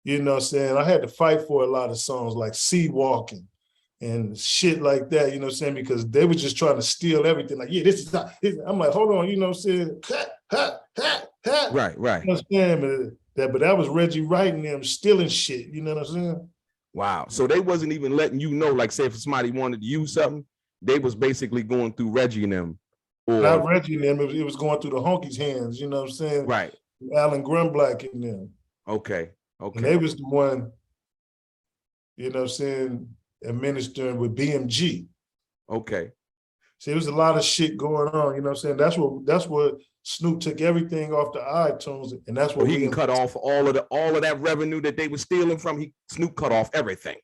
You know what I'm saying? I had to fight for a lot of songs like Seed Walking and shit like that, you know what I'm saying? Because they were just trying to steal everything. Like, yeah, this is not, I'm like, hold on, you know what I'm saying? Right. You know what I'm saying? But that was Reggie Wright and them stealing shit, you know what I'm saying? Wow. So they wasn't even letting you know, like say if somebody wanted to use something, they was basically going through Reggie and them. Or not Reggie and them, it was going through the honkies' hands, you know what I'm saying? Right. Alan Grimblack and them. Okay. And they was the one, you know what I'm saying, administering with BMG. Okay. See, there was a lot of shit going on, you know what I'm saying? That's what Snoop took everything off the iTunes, and that's what he can cut off all of that revenue that they were stealing from. Snoop cut off everything.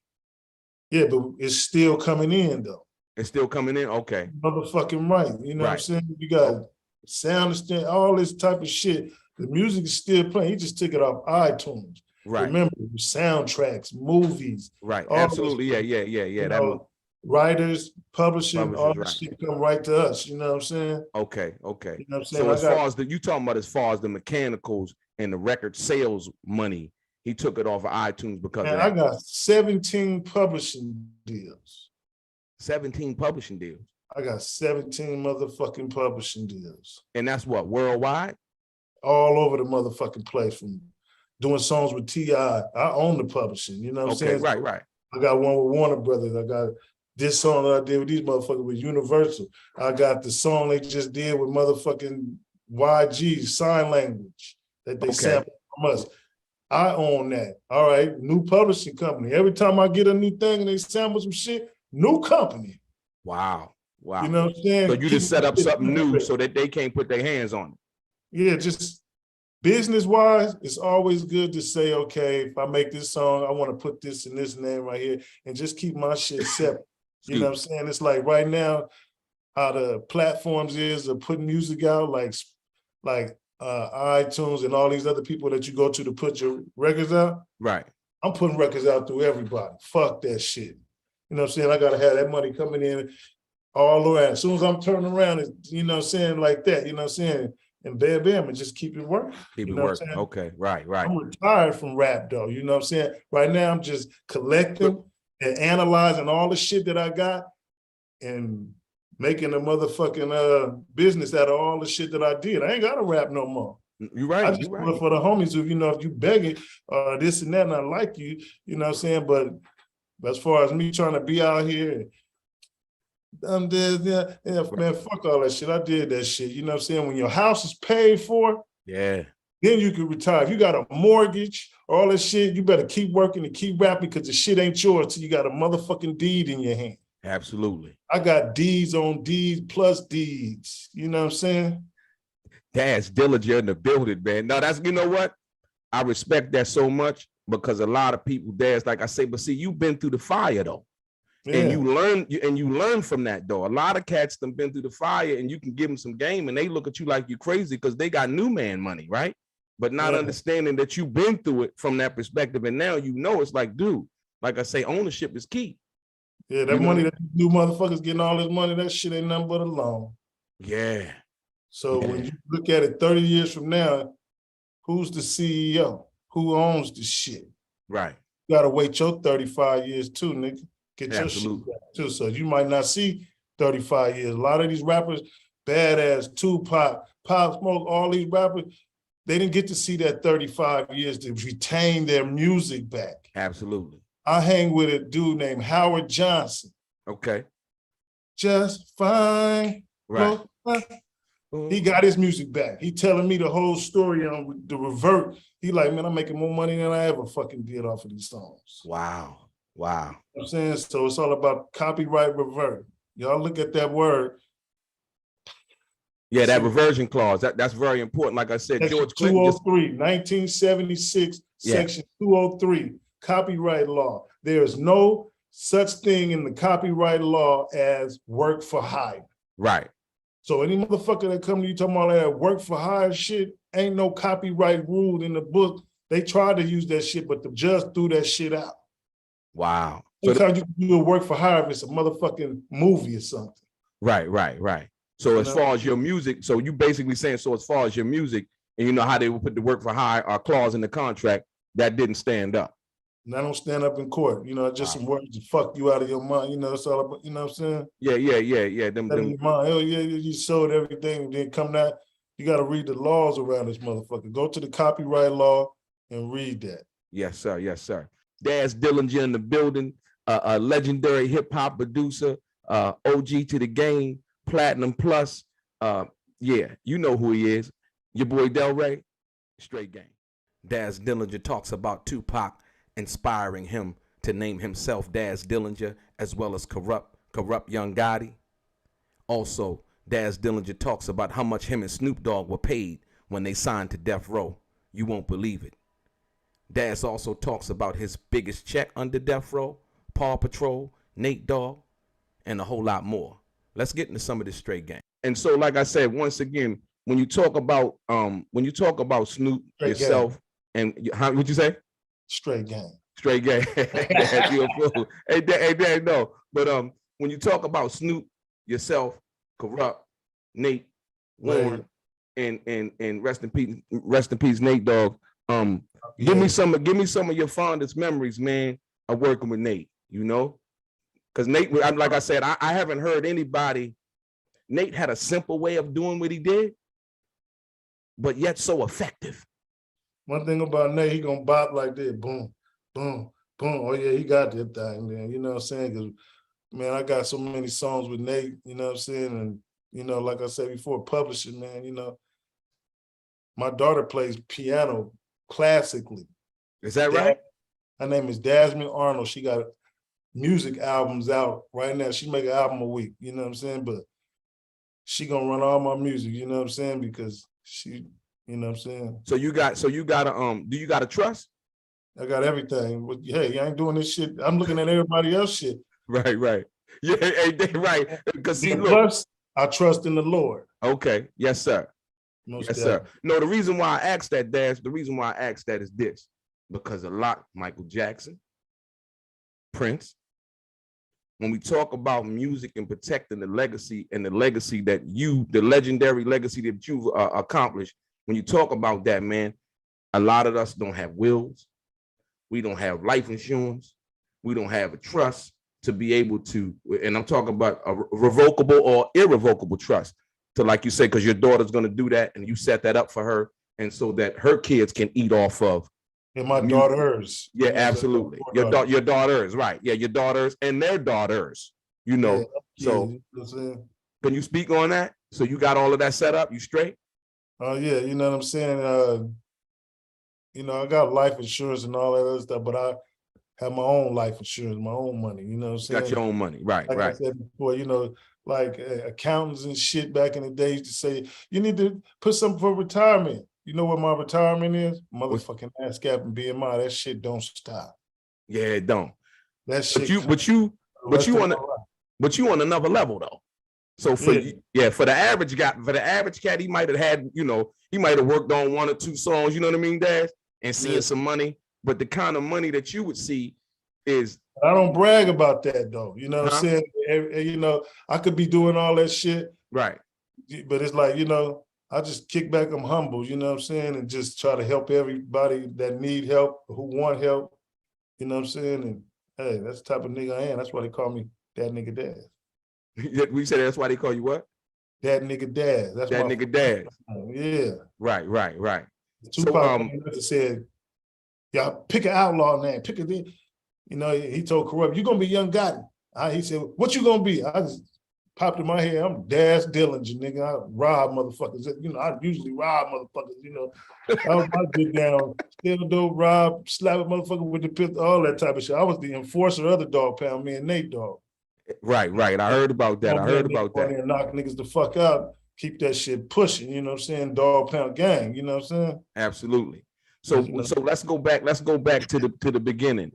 Yeah, but it's still coming in though. It's still coming in? Okay. Motherfucking right. You know what I'm saying? You got sound, all this type of shit. The music is still playing. He just took it off iTunes. Right. Remember, soundtracks, movies. Right. Absolutely. Yeah. Writers, publishing, all this shit come right to us. You know what I'm saying? Okay. You know what I'm saying? So as far as you talking about, as far as the mechanicals and the record sales money, he took it off of iTunes because I got 17 publishing deals. 17 publishing deals. I got 17 motherfucking publishing deals. And that's what, worldwide? All over the motherfucking place, from doing songs with T.I. I own the publishing, you know what I'm saying? Right. I got one with Warner Brothers. I got this song that I did with these motherfuckers with Universal. I got the song they just did with motherfucking YG, Sign Language, that they sampled from us. I own that. All right, new publishing company. Every time I get a new thing and they sample some shit, new company. Wow. You know what I'm saying? So you just set up something new so that they can't put their hands on it. Yeah, just business-wise, it's always good to say, okay, if I make this song, I want to put this in this name right here and just keep my shit separate. You know what I'm saying? It's like right now, how the platforms is of putting music out, like iTunes and all these other people that you go to put your records out. Right. I'm putting records out through everybody. Fuck that shit. You know what I'm saying? I got to have that money coming in all around. As soon as I'm turning around, you know what I'm saying, like that, you know what I'm saying? And bam, and just keep it working. Keep it working. Okay, right. I'm retired from rap though, you know what I'm saying? Right now, I'm just collecting and analyzing all the shit that I got and making a motherfucking business out of all the shit that I did. I ain't got to rap no more. You're right. I just do it for the homies who, you know, if you begging this and that and I like you, you know what I'm saying? But as far as me trying to be out here, man, fuck all that shit. I did that shit. You know what I'm saying? When your house is paid for, then you can retire. If you got a mortgage, all that shit, you better keep working and keep rapping because the shit ain't yours till you got a motherfucking deed in your hand. Absolutely. I got deeds on deeds plus deeds. You know what I'm saying? Daz Dillinger in the building, man. No, that's, you know what? I respect that so much because a lot of people, Daz, like I say, but see, you've been through the fire though. Yeah. And you learn from that though. A lot of cats done been through the fire and you can give them some game and they look at you like you crazy because they got new man money, right? But not understanding that you've been through it from that perspective. And now you know it's like, dude, like I say, ownership is key. Yeah, that money that you motherfuckers getting all this money, that shit ain't nothing but a loan. Yeah. So when you look at it 30 years from now, who's the CEO? Who owns the shit? Right. You gotta wait your 35 years too, nigga. Get your shit back too. So you might not see 35 years. A lot of these rappers, Badass, Tupac, Pop Smoke, all these rappers, they didn't get to see that 35 years to retain their music back. Absolutely. I hang with a dude named Howard Johnson. Okay. Just fine. Right. He got his music back. He telling me the whole story on the revert. He like, man, I'm making more money than I ever fucking did off of these songs. Wow. You know what I'm saying? So it's all about copyright revert. Y'all look at that word. Yeah, that reversion clause. That's very important. Like I said, Section George Clinton. 203, 1976, Section 203, copyright law. There is no such thing in the copyright law as work for hire. Right. So any motherfucker that come to you talking about that work for hire shit, ain't no copyright rule in the book They tried to use that shit, but the judge threw that shit out. Wow. Sometimes you do work for hire if it's a motherfucking movie or something. Right. So as far as your music, so you basically saying, so as far as your music, and you know how they would put the work for hire or clause in the contract, that didn't stand up. And I don't stand up in court. You know, just some words to fuck you out of your mind. You know, it's all about, you know what I'm saying? Yeah. Them. Hell yeah, you sold everything. Then come down, you got to read the laws around this motherfucker. Go to the copyright law and read that. Yes, sir. Daz Dillinger in the building, a legendary hip hop producer, OG to the game, Platinum Plus. Yeah, you know who he is. Your boy DELRAY, straight game. Daz Dillinger talks about Tupac inspiring him to name himself Daz Dillinger, as well as corrupt Young Gotti. Also, Daz Dillinger talks about how much him and Snoop Dogg were paid when they signed to Death Row. You won't believe it. Daz also talks about his biggest check under Death Row, Paw Patrol, Nate Dogg, and a whole lot more. Let's get into some of this straight game. And so, like I said, once again, when you talk about Snoop straight yourself, game. And how would you say? Straight game. Straight game. You're a fool. Hey, no. But when you talk about Snoop, yourself, Corrupt, Nate, Warren, and rest in peace, Nate Dogg. Give me some of your fondest memories, man, of working with Nate. You know, because Nate, like I said, I haven't heard anybody. Nate had a simple way of doing what he did, but yet so effective. One thing about Nate, he gonna bop like that, boom, boom, boom. Oh yeah, he got that thing, man. You know what I'm saying? Because man, I got so many songs with Nate. You know what I'm saying? And you know, like I said before, publishing, man. You know, my daughter plays piano classically. Is that right? Her name is Dasmine Arnold. She got music albums out right now. She make an album a week. You know what I'm saying? But she gonna run all my music. You know what I'm saying? Because she. You know what I'm saying? So you got do you got a trust? I got everything. But hey, I ain't doing this shit. I'm looking at everybody else shit. Right. Yeah, right. Because see, plus, I trust in the Lord. Okay. Yes, sir. Yes, sir. No, the reason why I asked that, Daz, is this. Because Michael Jackson, Prince, when we talk about music and protecting the legacy and the legendary legacy that you've accomplished, when you talk about that, man, a lot of us don't have wills. We don't have life insurance. We don't have a trust to be able to, and I'm talking about a revocable or irrevocable trust to, like you say, because your daughter's going to do that and you set that up for her. And so that her kids can eat off of. And my daughters. Yeah, absolutely. Your daughters, right. Yeah, your daughters and their daughters, you know. Yeah, so can you speak on that? So you got all of that set up? You straight? Oh, yeah, you know what I'm saying? You know, I got life insurance and all that other stuff, but I have my own life insurance, my own money, you know what I'm saying? Got your own money, right, like I said before, you know, like accountants and shit back in the day used to say, you need to put something for retirement. You know what my retirement is? Motherfucking ASCAP and BMI, that shit don't stop. Yeah, it don't. That shit. But you on another level though. So for for the average cat, he might have had, you know, he might have worked on 1 or 2 songs, you know what I mean, Daz, and seeing some money. But the kind of money that you would see is, I don't brag about that though. You know what I'm saying? You know, I could be doing all that shit. Right. But it's like, you know, I just kick back, I'm humble, you know what I'm saying? And just try to help everybody that need help, who want help, you know what I'm saying? And hey, that's the type of nigga I am. That's why they call me that nigga Daz. We said that's why they call you what? That nigga Daz. That's that nigga Daz. Yeah. Right. Tupac said, y'all pick an outlaw name, pick a, you know, he told Corrupt, you gonna be Young Gotti. He said, what you gonna be? I just popped in my head, I'm Daz Dillinger, nigga. I rob motherfuckers. You know, I usually rob motherfuckers, you know. I get down, steal dope, rob, slap a motherfucker with the pistol, all that type of shit. I was the enforcer of the Dog Pound, me and Nate Dogg. Right. I heard about that. And knock niggas the fuck out, keep that shit pushing, you know what I'm saying? Dog Pound gang, you know what I'm saying? Absolutely. So let's go back to the beginning.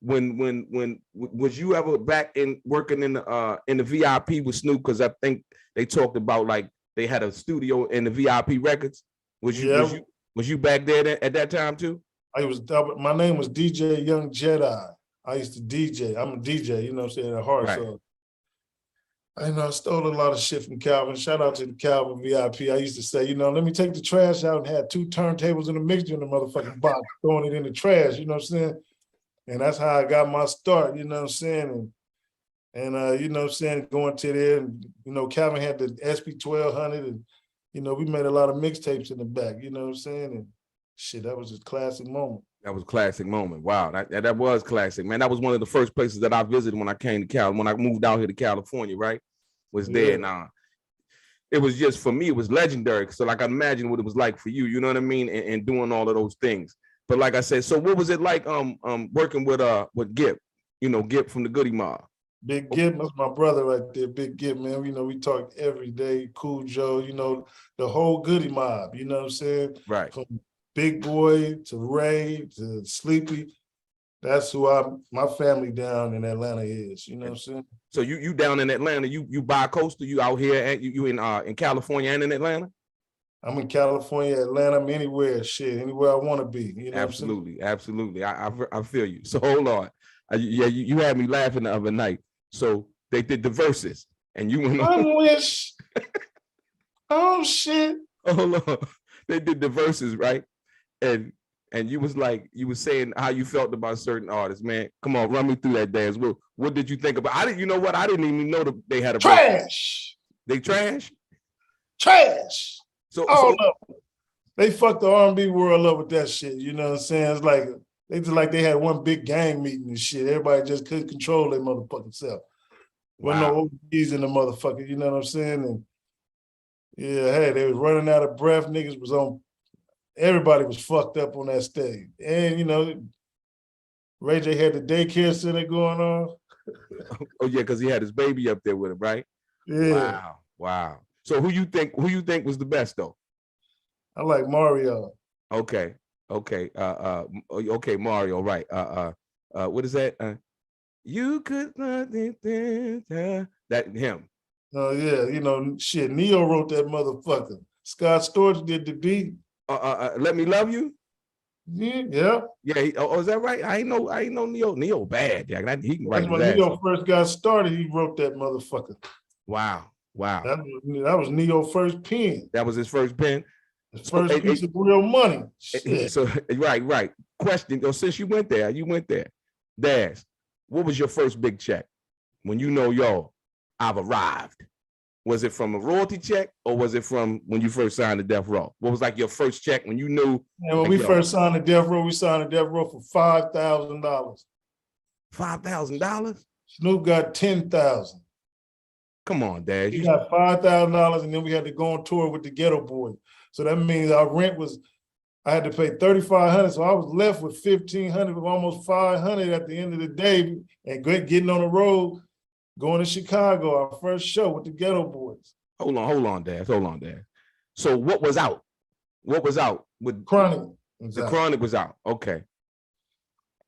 When was you ever back in working in the VIP with Snoop? Because I think they talked about like they had a studio in the VIP Records. Was you back there at that time too? My name was DJ Young Jedi. I used to DJ. I'm a DJ, you know what I'm saying, at heart. Right. So I stole a lot of shit from Calvin. Shout out to the Calvin VIP. I used to say, let me take the trash out and had 2 turntables and a mixture in the motherfucking box, throwing it in the trash, you know what I'm saying? And that's how I got my start, you know what I'm saying? And you know what I'm saying, going to there, and, Calvin had the SP 1200, and, we made a lot of mixtapes in the back, you know what I'm saying? And shit, that was a classic moment. That was a classic moment. Wow, that was classic, man. That was one of the first places that I visited when I came to Cal. When I moved out here to California, right, was there. Now, it was just, for me, it was legendary. So, like, I imagine what it was like for you. You know what I mean? And doing all of those things. But like I said, so what was it like working with Gip? Gip from the Goody Mob. Big Gip, that's my brother right there. Big Gip, man. We talk every day. Cool Joe, the whole Goody Mob. You know what I'm saying? Right. From Big Boy to Ray to Sleepy, that's who my family down in Atlanta is. You know what I'm saying? So you down in Atlanta? You bi-coastal? You out here? And you in California and in Atlanta? I'm in California, Atlanta. I'm anywhere. Shit, anywhere I want to be. You know? Absolutely, absolutely. I feel you. So hold on. You had me laughing the other night. So they did the verses, and you went on. I wish. Oh shit. Hold on. They did the verses, right? And you was saying how you felt about certain artists, man. Come on, run me through that, Daz. What did you think about? I didn't even know that they had a trash. They trash? Trash. So they fucked the R&B world up with that shit. You know what I'm saying? It's like they just like they had one big gang meeting and shit. Everybody just couldn't control their motherfucking self. Wow. Wasn't no OGs in the motherfucker. You know what I'm saying? And yeah, hey, they was running out of breath. Niggas was on. Everybody was fucked up on that stage. And, Ray J had the daycare center going on. Oh, yeah, because he had his baby up there with him, right? Yeah. Wow. So who you think was the best, though? I like Mario. Okay, Mario, right. What is that? You could that him. Oh, yeah, shit, Neo wrote that motherfucker. Scott Storch did the beat. Let Me Love You. Yeah. Is that right? I ain't know Neo. Neo bad. Yeah, he can write. That's when Neo first got started. He wrote that motherfucker. Wow. That was Neo's first pen. That was his first pen. His first piece of real money. So right. Question. Since you went there, Daz, what was your first big check when I've arrived? Was it from a royalty check or was it from when you first signed to Death Row? What was like your first check when you knew? And when we first signed to Death Row, we signed to Death Row for $5,000. $5,000? Snoop got $10,000. Come on, Dad. He got $5,000, and then we had to go on tour with the Ghetto Boys. So that means our rent I had to pay $3,500, so I was left with $1,500, almost $500 at the end of the day, and getting on the road. Going to Chicago, our first show with the Ghetto Boys. Hold on, Daz. So what was out? With Chronic? The Chronic was out. Okay.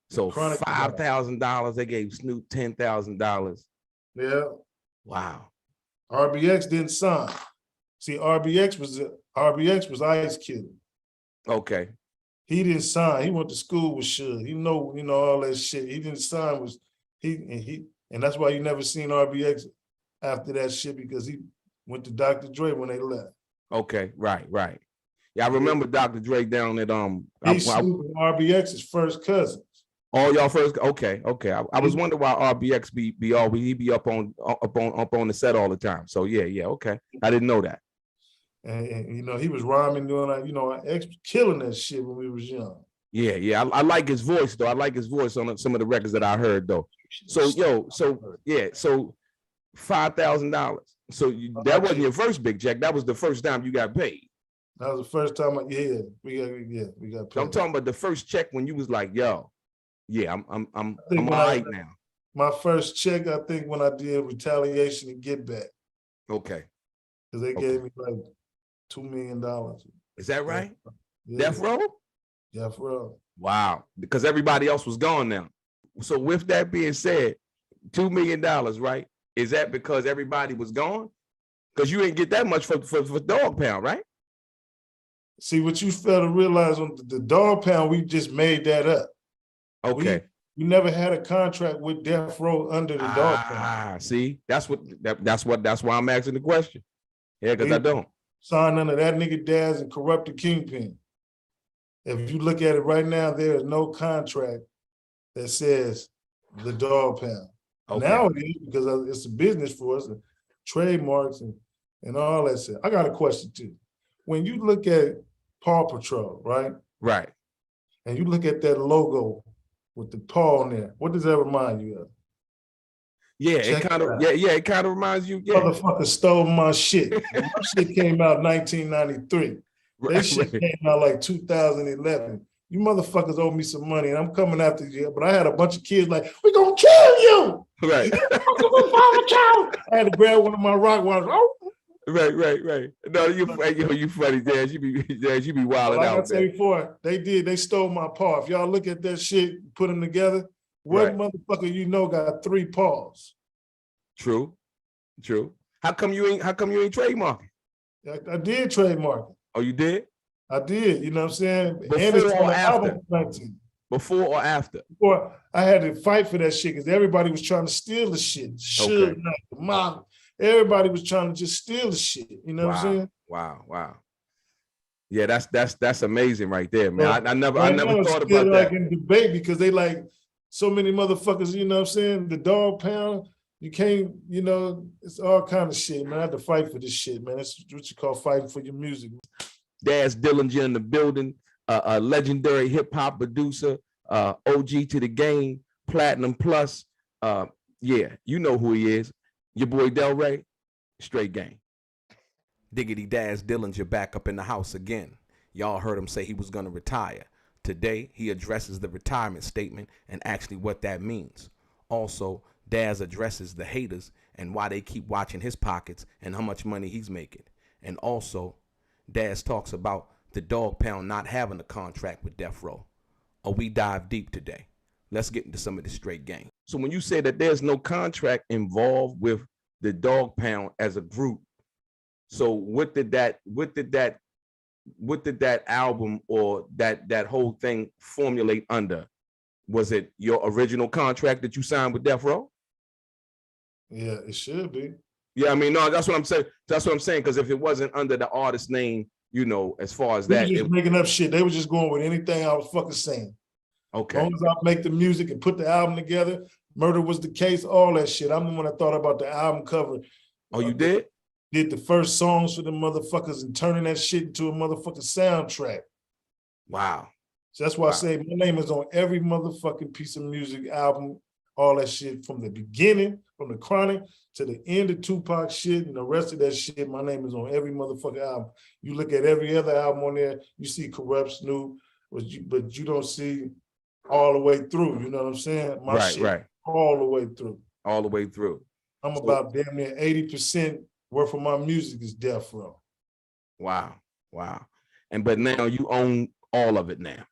So $5,000. They gave Snoop $10,000. Yeah. Wow. RBX didn't sign. See, RBX was Ice Cube. Okay. He didn't sign. He went to school with Suge. He know all that shit. He didn't sign. And that's why you never seen RBX after that shit, because he went to Dr. Dre when they left. Okay, right. Yeah, I remember Dr. Dre down at RBX's first cousins. All y'all first. Okay. I was wondering why RBX be up on the set all the time. So yeah. Okay, I didn't know that. And he was rhyming, doing killing that shit when we was young. Yeah. I like his voice though. I like his voice on some of the records that I heard though. So $5,000. So that wasn't your first big check. That was the first time you got paid. That was the first time. We got paid. I'm talking about the first check when you was like, I'm all right now. My first check, I think, when I did Retaliation and Get Back. Okay. Because they gave me like $2 million. Is that right? Yeah. Death Row? Death Row. Wow. Because everybody else was gone now. So with that being said, $2 million, right? Is that because everybody was gone? Because you didn't get that much for Dog Pound, right? See what you fail to realize on the Dogg Pound, we just made that up. Okay. We never had a contract with Death Row under the Dogg Pound. See, that's why I'm asking the question. Yeah, because I don't. Signed under that nigga Daz and Corrupted Kingpin. If you look at it right now, there is no contract that says the Dogg Pound. Okay. Now it is because it's a business for us, and trademarks and all that shit. I got a question too. When you look at Paw Patrol, right? Right. And you look at that logo with the paw on there, what does that remind you of? Yeah, it kind of reminds you. Yeah. Motherfucker stole my shit. My shit came out 1993. That shit came out like 2011. You motherfuckers owe me some money, and I'm coming after you. But I had a bunch of kids like, we gonna kill you. Right. I had to grab one of my rock waters. Oh. Right. No, you funny, Daz. You be wilding out. Like I said before, they stole my paw. If y'all look at that shit, put them together, what motherfucker you know got 3 paws? True. How come you ain't trademarking? I did trademark it. Oh, you did? I did, you know what I'm saying? Before or after? Before or after? Before, I had to fight for that shit because everybody was trying to steal the shit. Suge, the mom. Everybody was trying to just steal the shit. You know what I'm saying? Wow. Yeah, that's amazing right there, man. I never thought about that. Like in debate because they like so many motherfuckers, you know what I'm saying? The Dogg Pound, you can't, you know, it's all kind of shit, man. I had to fight for this shit, man. That's what you call fighting for your music. Daz Dillinger in the building, a legendary hip hop producer, OG to the game, Platinum Plus. Yeah, you know who he is. Your boy DELRAY, straight game. Diggity Daz Dillinger back up in the house again. Y'all heard him say he was going to retire. Today, he addresses the retirement statement and actually what that means. Also, Daz addresses the haters and why they keep watching his pockets and how much money he's making. And also, Daz talks about the Dogg Pound not having a contract with Death Row. We dive deep today. Let's get into some of the straight game. So when you say that there's no contract involved with the Dogg Pound as a group, so what did that album or that whole thing formulate under? Was it your original contract that you signed with Death Row? Yeah, it should be. Yeah, I mean, no, that's what I'm saying. That's what I'm saying. Because if it wasn't under the artist name, you know, as far as that, we just making up shit. They were just going with anything I was fucking saying. Okay. As long as I make the music and put the album together, Murder Was the Case, all that shit. I'm the one that thought about the album cover. Oh, you did? Did the first songs for the motherfuckers and turning that shit into a motherfucking soundtrack. Wow. So that's why I say my name is on every motherfucking piece of music, album, all that shit from the beginning, from the Chronic to the end of Tupac shit and the rest of that shit. My name is on every motherfucking album. You look at every other album on there, you see Corrupt, Snoop, but you don't see all the way through. You know what I'm saying? My shit, all the way through. All the way through. I'm about damn near 80% worth of my music is Death Row. Wow. But now you own all of it now.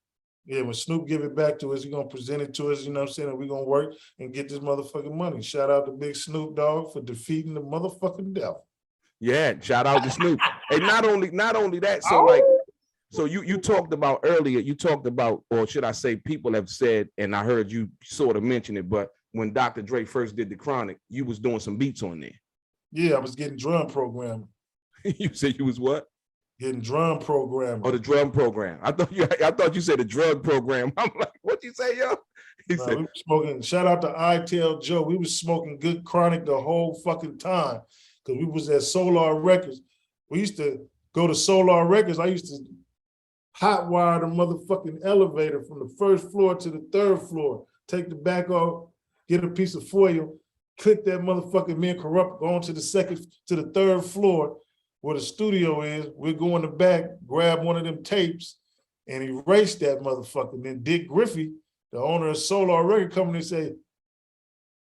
Yeah, when Snoop give it back to us, he's gonna present it to us, you know what I'm saying? And we're gonna work and get this motherfucking money. Shout out to Big Snoop Dogg for defeating the motherfucking devil. Yeah, shout out to Snoop. And not only that, so like, so you talked about earlier, or should I say people have said, and I heard you sort of mention it, but when Dr. Dre first did the Chronic, you was doing some beats on there. Yeah, I was getting drum programming. You said you was what? Getting drum programming. Oh, the drum program. I thought you said the drug program. I'm like, what'd you say, yo? He said, we were smoking, shout out to I Tell Joe. We was smoking good Chronic the whole fucking time. Cause we was at Solar Records. We used to go to Solar Records. I used to hotwire the motherfucking elevator from the first floor to the third floor. Take the back off, get a piece of foil, click that motherfucking me and Corrupt, go on to the third floor where the studio is. We're go in the back, grab one of them tapes and erase that motherfucker. And then Dick Griffey, the owner of Solar Record Company, say,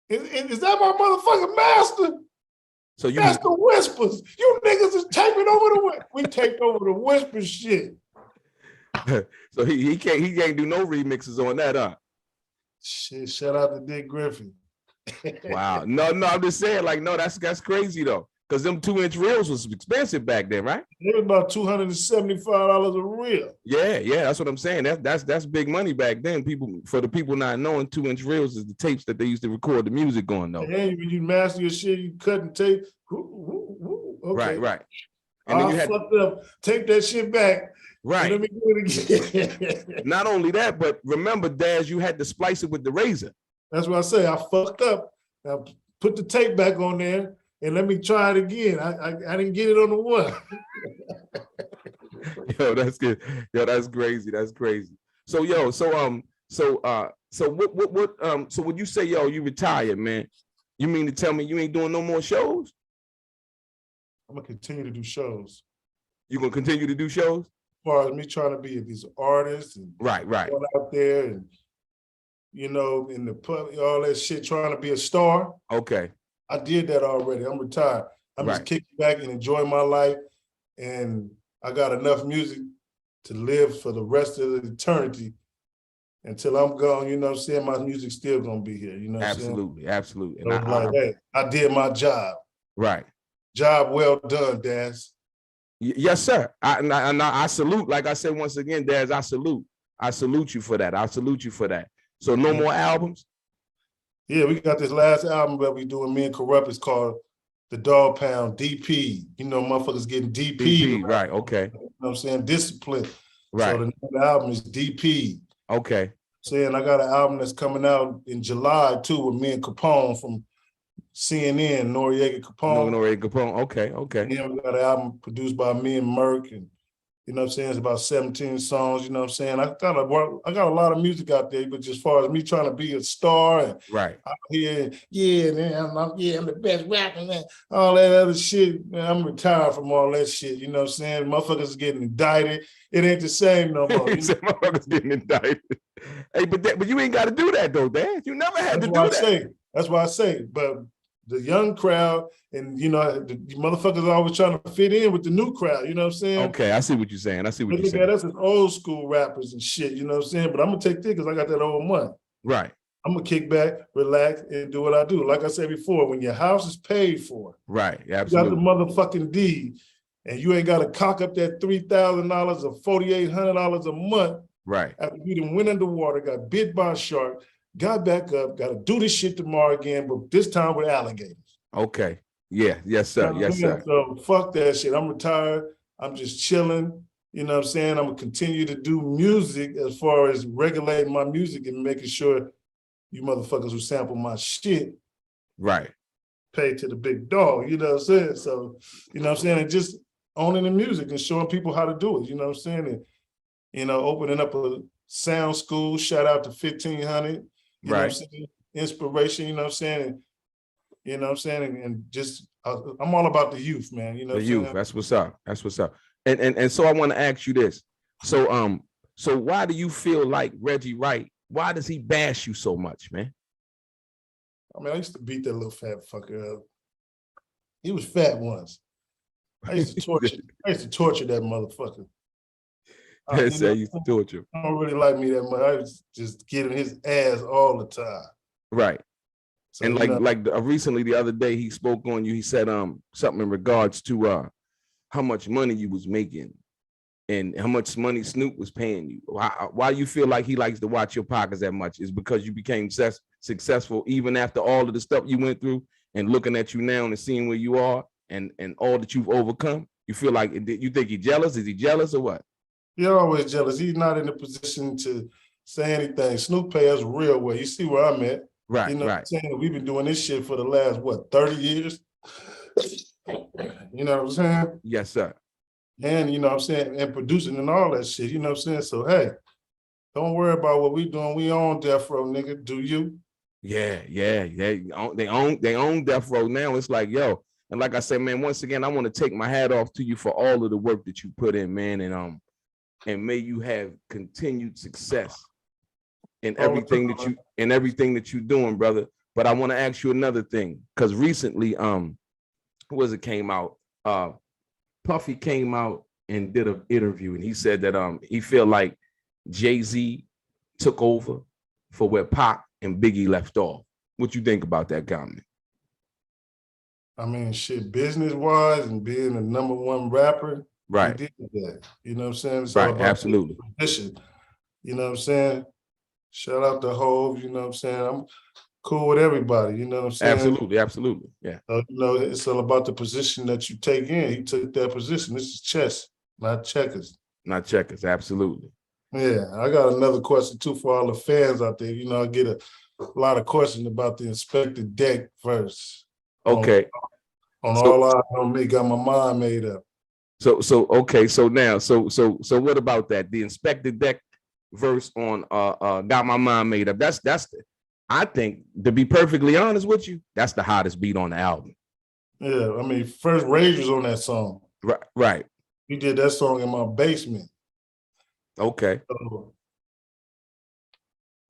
is that my motherfucking master? So that's the Whispers. You niggas is taping over the we taped over the Whispers shit. So he can't do no remixes on that, huh? Shit, shout out to Dick Griffey. Wow. No, I'm just saying, like, no, that's crazy though. Because them 2-inch reels was expensive back then, right? It was about $275 a reel. Yeah, that's what I'm saying. That's big money back then. For the people not knowing, 2-inch reels is the tapes that they used to record the music on, though. And when you master your shit, you cut and tape. Okay. Right. And then you had fucked up. Take that shit back. Right. Let me do it again. Not only that, but remember, Daz, you had to splice it with the razor. That's what I say. I fucked up. Now put the tape back on there and let me try it again. I didn't get it on the one. Yo, that's good. Yo, that's crazy. That's crazy. So when you say, yo, you retired, man, you mean to tell me you ain't doing no more shows? I'm gonna continue to do shows. You gonna continue to do shows? As far as me trying to be these artists and right going out there and in the public, all that shit, trying to be a star. Okay. I did that already. I'm retired. I'm just kicking back and enjoying my life. And I got enough music to live for the rest of the eternity until I'm gone. You know what I'm saying? My music's still gonna be here. You know what I'm saying? Absolutely. So hey, I did my job. Right. Job well done, Daz. Yes, sir. I salute, like I said once again, Daz, I salute you for that. I salute you for that. So no more albums? Yeah, we got this last album that we doing, me and Corrupt, is called The Dog Pound, DP. You know, motherfuckers getting DP. Right, okay. You know what I'm saying? Discipline. Right. So the new album is DP. Okay. Saying I got an album that's coming out in July too with me and Capone from CNN, Noriega Capone. Noriega Capone, okay. And then we got an album produced by me and Merck, and you know what I'm saying? It's about 17 songs, you know what I'm saying? I got a lot of music out there, but as far as me trying to be a star and right out here, I'm the best rapper, man, all that other shit, man, I'm retired from all that shit, you know what I'm saying? Motherfuckers is getting indicted. It ain't the same no more. Motherfuckers getting indicted. Hey, but you ain't got to do that though, Dad. You never had to do that. That's why I say, but the young crowd and, the motherfuckers are always trying to fit in with the new crowd, you know what I'm saying? Okay, I see what you're saying. That's old school rappers and shit, you know what I'm saying? But I'm going to take this because I got that old money. Right. I'm going to kick back, relax, and do what I do. Like I said before, when your house is paid for, right, absolutely. You got the motherfucking deed, and you ain't got to cock up that $3,000 or $4,800 a month. Right. After you done went underwater, got bit by a shark, got back up, got to do this shit tomorrow again, but this time with alligators. Okay. Yeah. Yes, sir. Yes, sir. So fuck that shit. I'm retired. I'm just chilling. You know what I'm saying? I'm going to continue to do music as far as regulating my music and making sure you motherfuckers who sample my shit right pay to the big dog. You know what I'm saying? So, you know what I'm saying? And just owning the music and showing people how to do it. You know what I'm saying? And, opening up a sound school. Shout out to 1500. You know what I'm saying? Inspiration, you know what I'm saying? And, you know what I'm saying? And just, I'm all about the youth, man. You know what I'm saying? That's what's up. That's what's up. And so I want to ask you this. So why do you feel like Reggie Wright, why does he bash you so much, man? I mean, I used to beat that little fat fucker up. He was fat once. I used to torture that motherfucker. I used to torture. I don't really like me that much. I was just getting his ass all the time. Right. So, and recently, the other day, he spoke on you. He said something in regards to how much money you was making and how much money Snoop was paying you. Why you feel like he likes to watch your pockets that much is because you became successful even after all of the stuff you went through, and looking at you now and seeing where you are and all that you've overcome. You feel like, you think he's jealous? Is he jealous or what? You're always jealous. He's not in a position to say anything. Snoop pay us real well. You see where I'm at. Right, you know right. What I'm saying? We've been doing this shit for the last, 30 years? You know what I'm saying? Yes, sir. And, you know what I'm saying, and producing and all that shit, you know what I'm saying? So, hey, don't worry about what we doing. We on death row, nigga. Do you? Yeah. They own death row now. It's like, yo. And like I said, man, once again, I want to take my hat off to you for all of the work that you put in, man. And may you have continued success in everything that you're doing, brother. But I want to ask you another thing, because recently, came out? Puffy came out and did an interview, and he said that he feel like Jay-Z took over for where Pac and Biggie left off. What you think about that comment? I mean, shit, business-wise and being the #1 rapper, Right. he did that. You know what I'm saying? It's all Right, about absolutely. position. You know what I'm saying? Shout out to Hove, you know what I'm saying? I'm cool with everybody, you know what I'm saying? Absolutely, absolutely. Yeah. You know, it's all about the position that you take in. He took that position. This is chess, not checkers. Not checkers, absolutely. Yeah, I got another question too for all the fans out there. You know, I get a lot of questions about the Inspector Deck verse. Okay. On All Eyes on Me, got my mind made up. So okay, so now so what about that? The Inspector Deck verse on Got My Mind Made Up. That's the, I think, to be perfectly honest with you, that's the hottest beat on the album. Yeah, I mean, first Rage was on that song. Right. He did that song in my basement. Okay. So,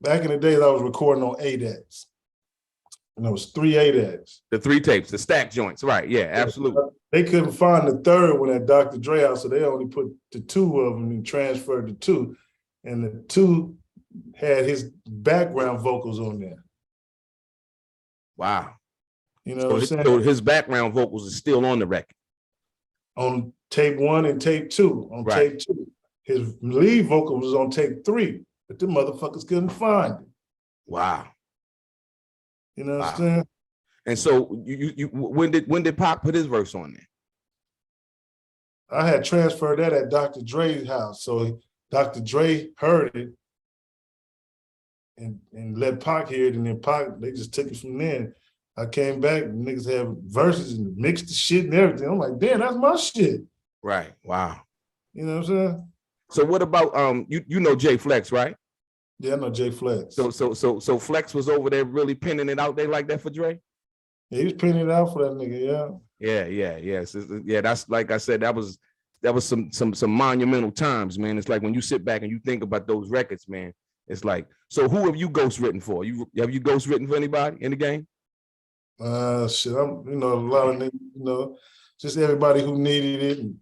back in the days, I was recording on 8X. And it was 3 8X. The 3 tapes, the stack joints. Right. Yeah, absolutely. They couldn't find the third one at Dr. Dre house, so they only put the 2 of them and transferred the 2. And the 2 had his background vocals on there. Wow. You know what I'm saying? So his background vocals is still on the record. On tape 1 and tape 2. On tape 2. His lead vocal was on tape 3, but the motherfuckers couldn't find it. Wow. You know what I'm saying? And so you when did Pac put his verse on there? I had transferred that at Dr. Dre's house. So Dr. Dre heard it and let Pac hear it, and then Pac, they just took it from there. I came back, and niggas have verses and mixed the shit and everything. I'm like, damn, that's my shit. Right. Wow. You know what I'm saying? So what about you know Jay Flex, right? Yeah, I know Jay Flex. So Flex was over there really pinning it out there like that for Dre? Yeah, he was pinning it out for that nigga, yeah. Yeah. Yeah, that's like I said, that was some monumental times, man. It's like when you sit back and you think about those records, man, it's like, so who have you ghostwritten for? Have you ghostwritten for anybody in the game? Shit, I'm, you know, a lot of niggas, you know, just everybody who needed it. And,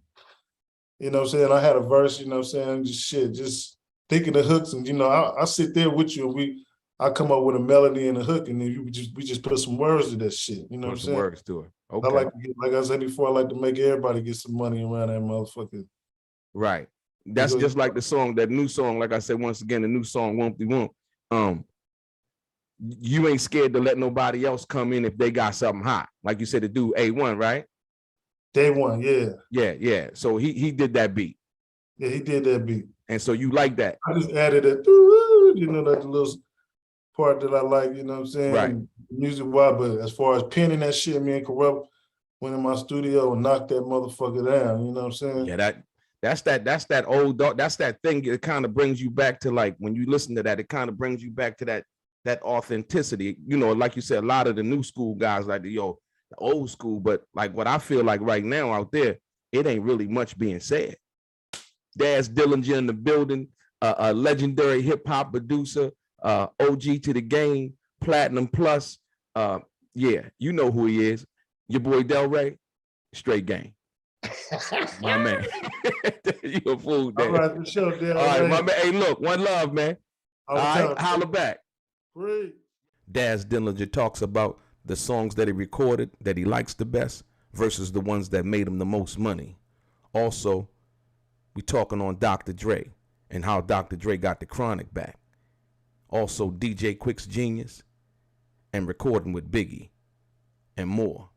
you know what I'm saying? I had a verse, you know what I'm saying? Just thinking of hooks, and, you know, I sit there with you and I come up with a melody and a hook, and then we just put some words to that shit. You know what I'm saying? Words to it. Okay. I like to get, like I said before, I like to make everybody get some money around that motherfucker. Right. That's just like the song, that new song. Like I said, once again, the new song, Won't Be Won't. You ain't scared to let nobody else come in if they got something hot. Like you said, to do A1, right? Day One, yeah. Yeah. So he did that beat. Yeah, he did that beat. And so you like that. I just added a, you know, that little part that I like, you know what I'm saying? Right. Music-wise, but as far as penning that shit, me and Corrupt went in my studio and knocked that motherfucker down, you know what I'm saying? Yeah, that's that old dog. That's that thing. It kind of brings you back to, like, when you listen to that, it kind of brings you back to that authenticity. You know, like you said, a lot of the new school guys like the old school, but like what I feel like right now out there, it ain't really much being said. Daz Dillinger in the building, a legendary hip hop producer, OG to the game, Platinum Plus. Yeah, you know who he is. Your boy DELRAY, straight game. My man. You a fool, Dan. All right, for sure, DELRAY. All right, my man. Hey, look, one love, man. All right, holla back. Great. Daz Dillinger talks about the songs that he recorded that he likes the best versus the ones that made him the most money. Also, we talking on Dr. Dre and how Dr. Dre got the Chronic back. Also, DJ Quick's genius and recording with Biggie and more.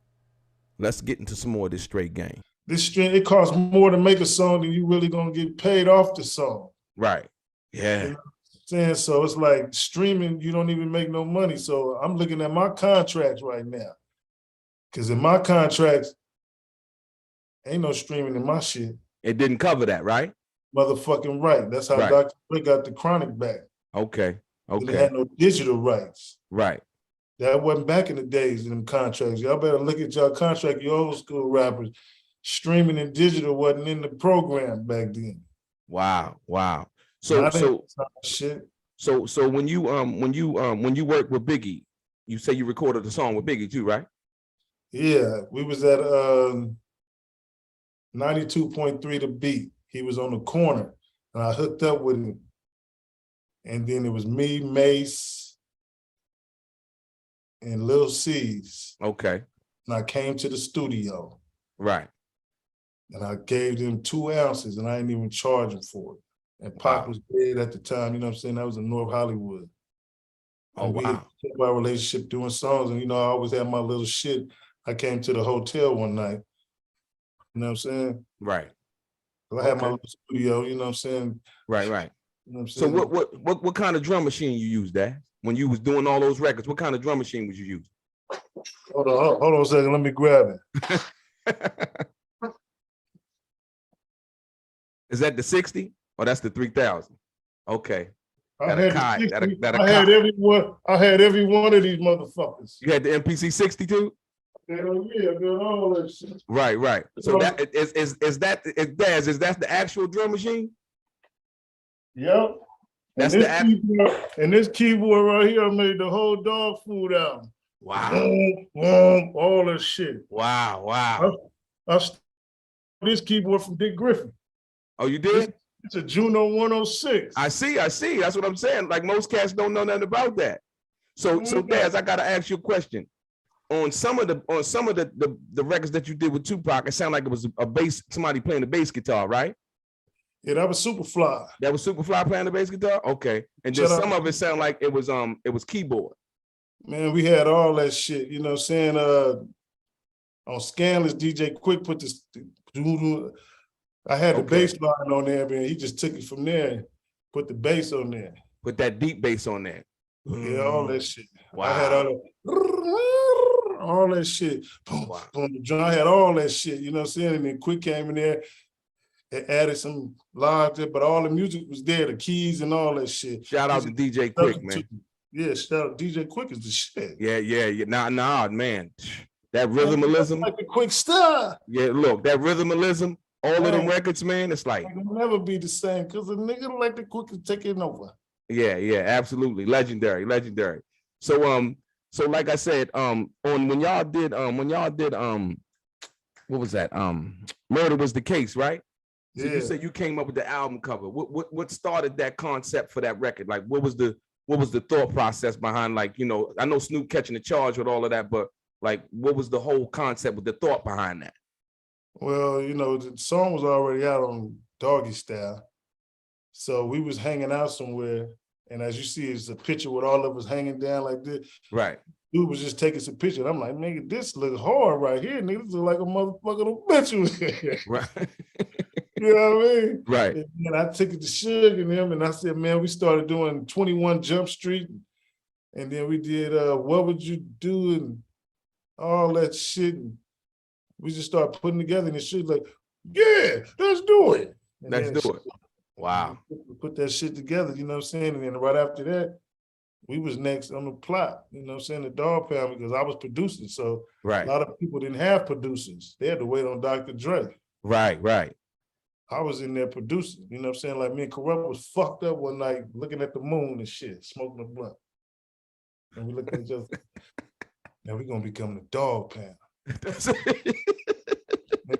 Let's get into some more of this straight game. It costs more to make a song than you really gonna get paid off the song. Right. Yeah. You know what I'm saying? So it's like streaming, you don't even make no money. So I'm looking at my contracts right now. Because in my contracts, ain't no streaming in my shit. It didn't cover that, right? Motherfucking right. That's how Dr. Dre got the Chronic back. Okay. They had no digital rights. Right. That wasn't back in the days in them contracts. Y'all better look at y'all contract, you old school rappers. Streaming and digital wasn't in the program back then. Wow. So when you work with Biggie, you say you recorded the song with Biggie too, right? Yeah, we was at 92.3 The Beat. He was on the corner, and I hooked up with him. And then it was me, Mace, and Lil C's. Okay. and I came to the studio. Right. And I gave them 2 ounces, and I didn't even charge them for it. And Pac was dead at the time, you know what I'm saying? That was in North Hollywood. Oh, and we wow. kept our relationship doing songs, and, you know, I always had my little shit. I came to the hotel one night, you know what I'm saying? Right. I had my little studio, you know what I'm saying? Right, right. You know what I'm So saying? what kind of drum machine you used, Dad? When you was doing all those records, what kind of drum machine was you using? Hold on a second, let me grab it. Is that the 60 or that's the 3000? Okay. I had every one of these motherfuckers. You had the MPC 62? Hell yeah, doing all that shit. Right, right. So that is that the actual drum machine? Yep. That's and this keyboard right here made the whole dog food album. Wow. All that shit. Wow, wow. I stole this keyboard from Dick Griffin. Oh, you did? It's a Juno 106. I see. That's what I'm saying. Like most cats don't know nothing about that. So Daz, I gotta ask you a question. On some of the records that you did with Tupac, it sounded like it was a bass, somebody playing the bass guitar, right? Yeah, that was Superfly. That was Superfly playing the bass guitar? Okay. And then some of it sounded like it was keyboard. Man, we had all that shit, you know what I'm saying? On Scandalous, DJ Quick put this, I had the bass line on there, man. He just took it from there and put the bass on there. Put that deep bass on there. Yeah, all that shit. Wow. I had all that shit. Boom, wow. Boom. I had all that shit, you know what I'm saying? And then Quick came in there and added some live there, but all the music was there, the keys and all that shit. Shout out to DJ Quick, man. Yeah, shout out. DJ Quick is the shit. Yeah. Nah, man. That rhythmalism. Like the Quick star. Yeah, look, that rhythmalism, all of them records, man, it's like. It'll never be the same because a nigga like the Quick is taking over. Yeah, absolutely. Legendary. So like I said, when y'all did what was that? Murder Was the Case, right? So you said you came up with the album cover. What started that concept for that record? Like what was the thought process behind, like, you know, I know Snoop catching the charge with all of that, but like what was the whole concept with the thought behind that? Well, you know, the song was already out on Doggy Style. So we was hanging out somewhere, and as you see, it's a picture with all of us hanging down like this. Right. Dude was just taking some pictures. I'm like, nigga, this looks hard right here. Nigga, this look like a motherfucking obituary. Right. You know what I mean? Right. And I took it to Suge and him, and I said, man, we started doing 21 Jump Street, and then we did What Would You Do and all that shit. And we just started putting together, and shit like, yeah, let's do it. Let's do it. Wow. Put that shit together, you know what I'm saying? And then right after that, we was next on the plot, you know what I'm saying, the Dogg Pound, because I was producing. So right. A lot of people didn't have producers. They had to wait on Dr. Dre. Right. I was in there producing, you know what I'm saying? Like me and Corrupt was fucked up one night looking at the moon and shit, smoking a blunt. And we looked at each other, now we're gonna become the Dogg Pound.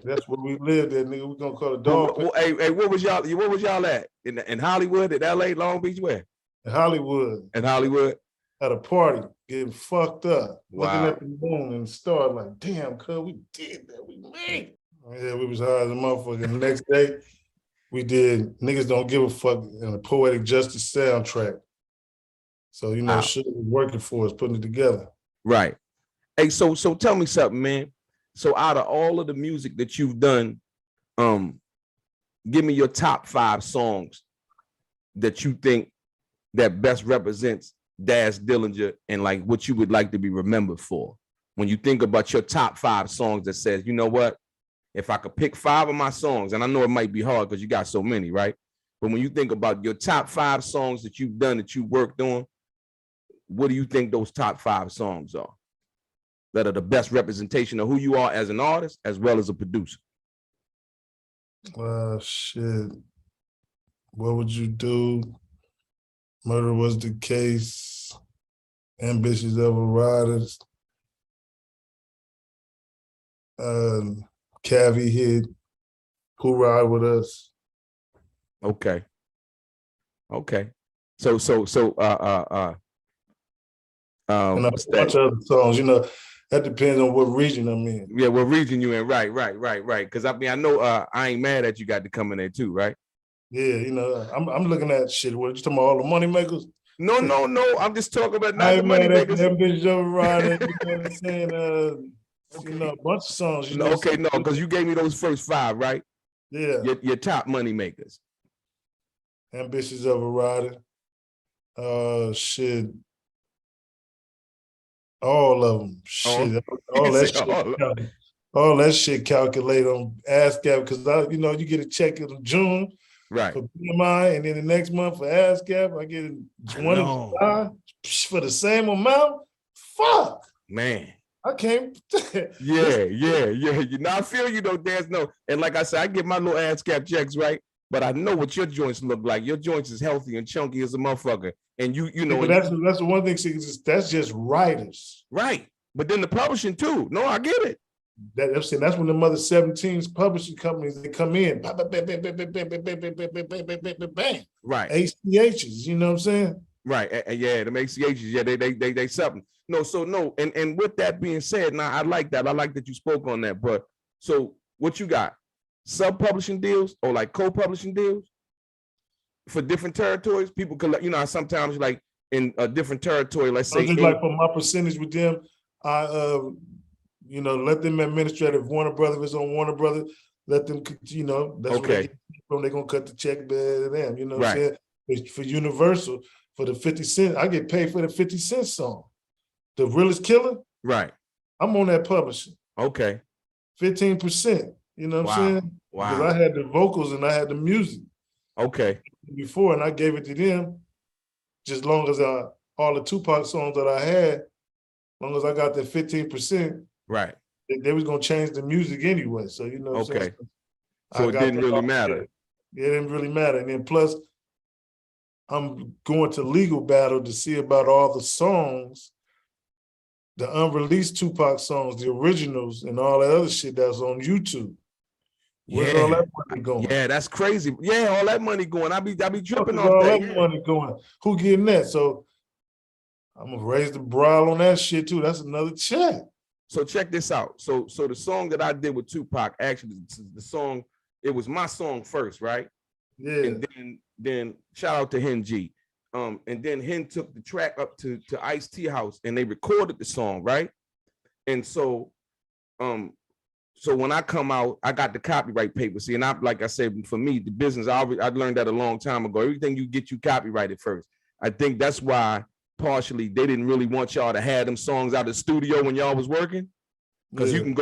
That's where we lived at, nigga. We're gonna call it Dogg Pound. Hey, where was y'all at? In Hollywood, in LA, Long Beach, where? In Hollywood. In Hollywood? At a party, getting fucked up, wow. Looking at the moon and the stars like, damn, cuz we did that, we made it. Yeah, we was high as a motherfucker. The next day, we did Niggas Don't Give a Fuck in a Poetic Justice soundtrack. So, you know, shit was working for us, putting it together. Right. Hey, so tell me something, man. So out of all of the music that you've done, give me your top 5 songs that you think that best represents Daz Dillinger and like what you would like to be remembered for. When you think about your top 5 songs that says, you know what, if I could pick 5 of my songs, and I know it might be hard because you got so many, right? But when you think about your top 5 songs that you've done, that you worked on, what do you think those top 5 songs are that are the best representation of who you are as an artist as well as a producer? Shit. What Would You Do? Murder Was the Case. Ambitious Ever Riders. Cavi Hit. Who Ride With Us? Okay. So and a bunch of other songs, you know. That depends on what region I'm in. Yeah, what region you in? Right. Because I mean, I know I ain't mad at you got to come in there too, right? Yeah, you know, I'm looking at shit. What you talking about? All the money makers? No. I'm just talking about not I the ain't money mad at makers. them bitches over riding. You know what I'm saying? Okay. You know, a bunch of songs. You know, okay, no, because you gave me those first 5, right? Yeah. Your top money makers. Ambitious of a rider. Shit. All of them. Shit. All that shit calculate on ASCAP because you get a check in June right for BMI, and then the next month for ASCAP, I get one in July for the same amount. Fuck. Man. I can't. yeah. You know, I feel you though, Daz. No, and like I said, I get my little ASCAP checks, right? But I know what your joints look like. Your joints is healthy and chunky as a motherfucker. And you know. But that's the one thing. That's just writers, right? But then the publishing too. No, I get it. That's when the Mother 17s publishing companies they come in, bang, right? ACHs, you know what I'm saying? Right, yeah, the ACHs, yeah, they something. No, and with that being said, now I like that. I like that you spoke on that. But so what you got? Sub-publishing deals or like co-publishing deals for different territories? People could, sometimes like in a different territory, let's say. Just like for my percentage with them, I let them administrate. If Warner Brothers is on Warner Brothers, let them, that's okay. What they're going to cut the check better than them, you know what right. I'm saying? For Universal, for the 50 Cent, I get paid for the 50 Cent song. The Realest Killer, right? I'm on that publishing. Okay. 15%, you know what I'm saying? Wow. Because I had the vocals and I had the music. Okay. Before, and I gave it to them, just long as all the Tupac songs that I had, as long as I got that 15%, right? They was gonna change the music anyway. So okay. So it didn't really matter. It didn't really matter. And then plus, I'm going to legal battle to see about all the songs, the unreleased Tupac songs, the originals, and all that other shit that's on YouTube. Where's all that money going? Yeah, that's crazy. Yeah, all that money going. I be tripping off all that. That money going. Who getting that? So I'm gonna raise the brow on that shit too. That's another check. So check this out. So the song that I did with Tupac, actually the song, it was my song first, right? Yeah. And then shout out to Hen G. And then Hen took the track up to Ice-T house and they recorded the song, right? And so when I come out, I got the copyright paper. See, and like I said, for me, the business, I learned that a long time ago. Everything you get, you copyrighted first. I think that's why partially they didn't really want y'all to have them songs out of the studio when y'all was working. Because you can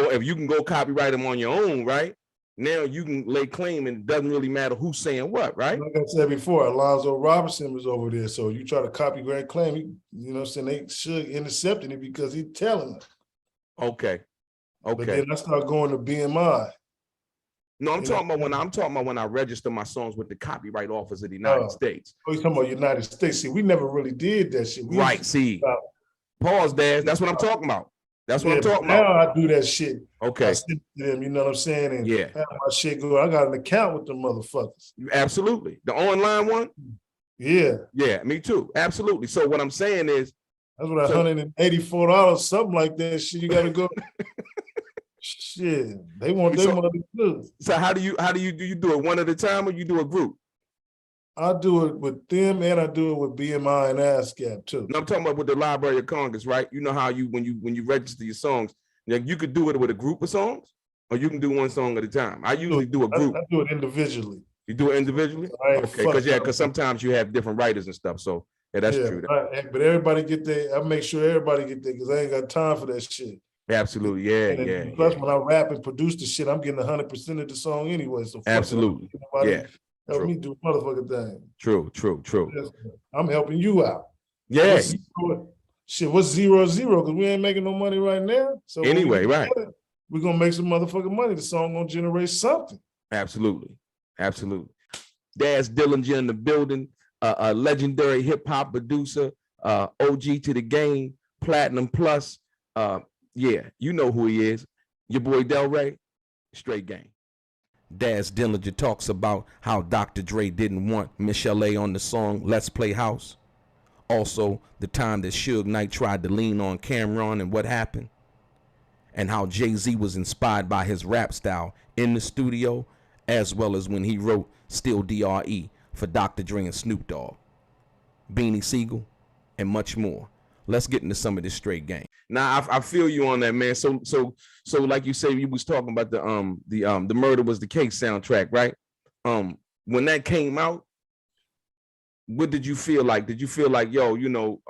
go copyright them on your own, right? Now you can lay claim and it doesn't really matter who's saying what, right? Like I said before, Alonzo Robinson was over there. So you try to copyright claim, you know what I'm saying? They should intercepting it because he's telling them. Okay. But then I start going to BMI. No, I'm talking about when I register my songs with the Copyright Office of the United States. Oh, you're talking about United States. See, we never really did that shit. Right, see. Pause, Daz. That's what I'm talking about. That's what I'm talking about. Now I do that shit. Okay. I send to them, you know what I'm saying? And yeah. have my shit go. I got an account with them motherfuckers. Absolutely. The online one? Yeah. Yeah, me too. Absolutely. So what I'm saying is, that's what $184, something like that shit. You gotta go. Shit, they want their money too. So how do you do it one at a time or you do a group? I do it with them and I do it with BMI and ASCAP too. No, I'm talking about with the Library of Congress, right? You know how when you register your songs, you could do it with a group of songs, or you can do one song at a time. I usually do a group. I do it individually. You do it individually? Okay, because sometimes you have different writers and stuff. So that's true. But everybody get there. I make sure everybody get there because I ain't got time for that shit. Absolutely, yeah. Plus, when I rap and produce the shit, I'm getting 100% of the song anyway. So absolutely, help me do a motherfucking thing. True. I'm helping you out. Yeah. What's 0-0? Because we ain't making no money right now. So anyway, right. We're gonna make some motherfucking money. The song gonna generate something. Absolutely. Daz Dillinger in the building, a legendary hip hop producer, OG to the game, Platinum Plus. Yeah, you know who he is. Your boy DELRAY, straight game. Daz Dillinger talks about how Dr. Dre didn't want Michelle A on the song Let's Play House. Also, the time that Suge Knight tried to lean on Cameron and what happened. and how Jay-Z was inspired by his rap style in the studio, as well as when he wrote Still DRE for Dr. Dre and Snoop Dogg, Beanie Siegel, and much more. Let's get into some of this straight game. Now, I feel you on that, man. So like you say, you was talking about the Murder Was the Case soundtrack, right? When that came out, what did you feel like? Did you feel like, yo, you know,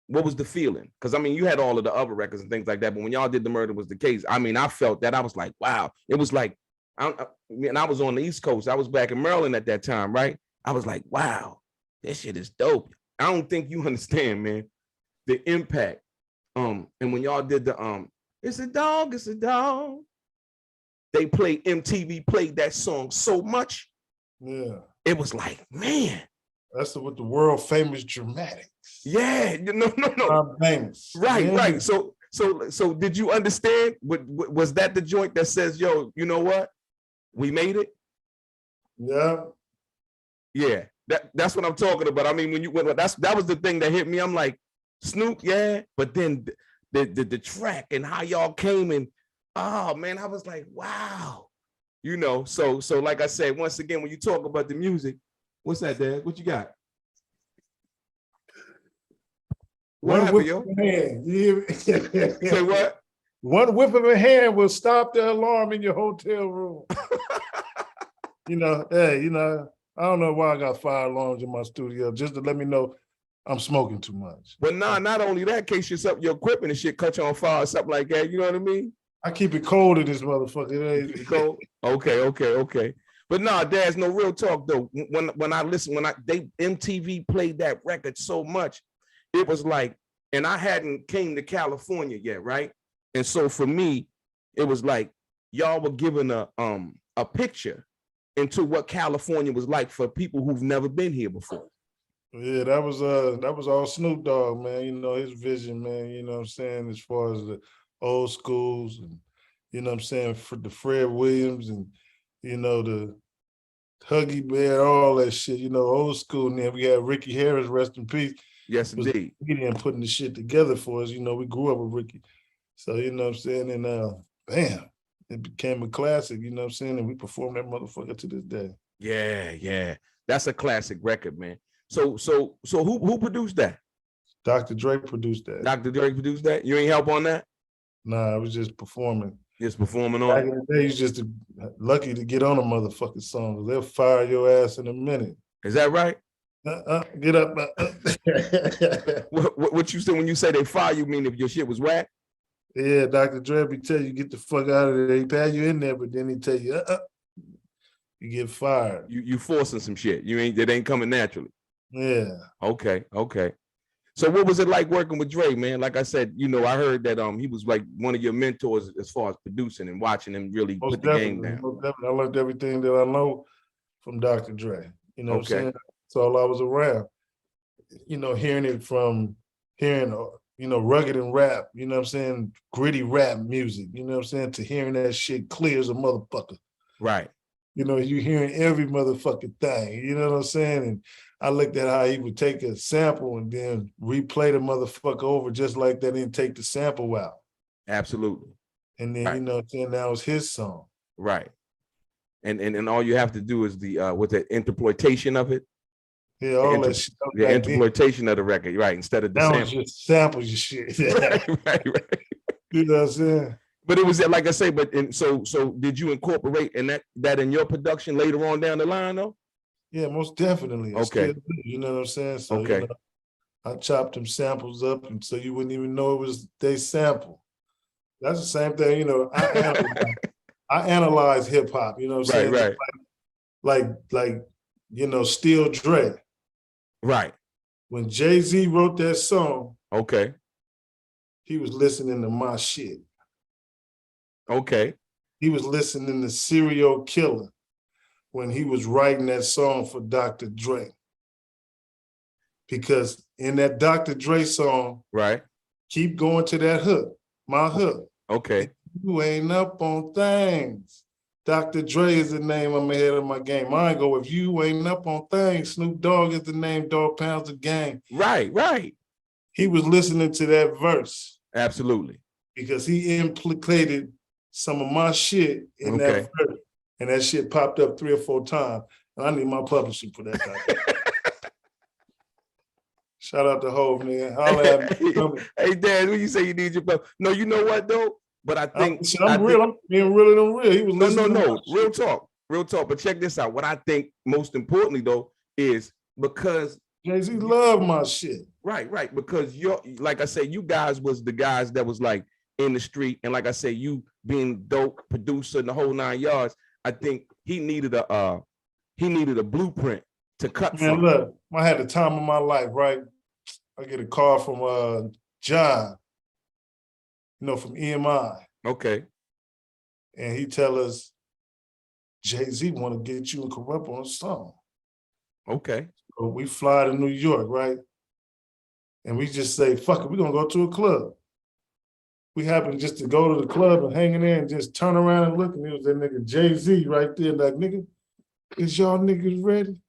what was the feeling? Because I mean, you had all of the other records and things like that, but when y'all did The Murder Was the Case, I mean, I felt that. I was like, wow. It was like, and I was on the East Coast. I was back in Maryland at that time, right? I was like, wow, this shit is dope. I don't think you understand, man, the impact. And when y'all did the it's a dog, it's a dog. They played, MTV played that song so much. Yeah. It was like, man. That's with the world famous Dramatics. Yeah, no. Famous. Right, yeah. right. So did you understand? Was that the joint that says, yo, you know what? We made it? Yeah. Yeah. That's what I'm talking about. I mean, that was the thing that hit me. I'm like, Snoop, yeah, but then the track and how y'all came and, oh man, I was like, wow. You know, so like I said, once again, when you talk about the music, what's that, Dad? What you got? What happened, yo? Say what? One whip of a hand will stop the alarm in your hotel room. You know, hey, you know, I don't know why I got fire alarms in my studio, just to let me know I'm smoking too much. But nah, not only that, in case your equipment and shit catch on fire or something like that, you know what I mean? I keep it cold in this motherfucker. Keep it cold? Okay. But nah, Daz, no real talk though. When MTV played that record so much, it was like, and I hadn't came to California yet, right? And so for me, it was like y'all were giving a picture into what California was like for people who've never been here before. Yeah, that was all Snoop Dogg, man. You know, his vision, man, you know what I'm saying, as far as the old schools and, you know what I'm saying, for the Fred Williams and, you know, the Huggy Bear, all that shit, you know, old school. And then we had Ricky Harris, rest in peace. Yes, indeed. He didn't putting the shit together for us. You know, we grew up with Ricky. So, you know what I'm saying? And bam, it became a classic, you know what I'm saying? And we perform that motherfucker to this day. Yeah. That's a classic record, man. So who produced that? Dr. Dre produced that. Dr. Dre produced that? You ain't help on that? Nah, I was just performing. Just performing on Back in the day, you just lucky to get on a motherfucking song. They'll fire your ass in a minute. Is that right? Get up. What you say when you say they fire you, mean if your shit was whack? Yeah, Dr. Dre be tell you get the fuck out of there. He pat you in there, but then he tell you, you get fired. You forcing some shit. It ain't coming naturally. Yeah. Okay. So what was it like working with Dre, man? Like I said, you know, I heard that he was like one of your mentors as far as producing and watching him really put the game down. Most definitely. I learned everything that I know from Dr. Dre. You know what I'm saying? That's all I was around. You know, hearing, you know, rugged and rap, you know what I'm saying? Gritty rap music, you know what I'm saying? To hearing that shit clear as a motherfucker. Right. You know, you hearing every motherfucking thing, you know what I'm saying? And I looked at how he would take a sample and then replay the motherfucker over just like that and take the sample out. Absolutely. And then, you know what I'm saying, that was his song. Right. And all you have to do is the with the interpolation of it. Yeah, all that shit. The interpolation of the record, right? Instead of the samples. Just samples your shit. right. You know what I'm saying? But it was like I say, so did you incorporate that in your production later on down the line though? Yeah, most definitely. Okay. You know what I'm saying? So, okay. You know, I chopped them samples up and so you wouldn't even know it was they sample. That's the same thing, you know. I analyze hip hop, you know what I'm saying? Right. Like, you know, Still Dre. Right. When Jay-Z wrote that song, okay, he was listening to my shit. Okay. He was listening to Serial Killer when he was writing that song for Dr. Dre. Because in that Dr. Dre song, right, keep going to that hook, my hook. Okay. You ain't up on things. Dr. Dre is the name I'm ahead of my game. Mine go, if you ain't up on things, Snoop Dogg is the name, Dog Pound's the game. Right. He was listening to that verse. Absolutely. because he implicated some of my shit in that verse, and that shit popped up 3 or 4 times. And I need my publishing for that guy. Shout out to Hov, man. Hey, Dad, when you say you need your publishing, no, you know what though? But I think I'm being real and real. He was listening. No, real talk. But check this out. What I think most importantly though is because Jay-Z loved my shit. Right. Because like I said, you guys was the guys that was like in the street, and like I said, you being dope producer and the whole 9 yards. I think he needed a blueprint to cut from. Look, I had the time of my life, right? I get a call from John, from EMI. Okay. And he tell us, Jay-Z want to get you and Corrupt on a song. Okay. So we fly to New York, right? And we just say, fuck it, we're going to go to a club. We happen just to go to the club and hang in there and just turn around and look, and it was that nigga Jay-Z right there, like, nigga, is y'all niggas ready?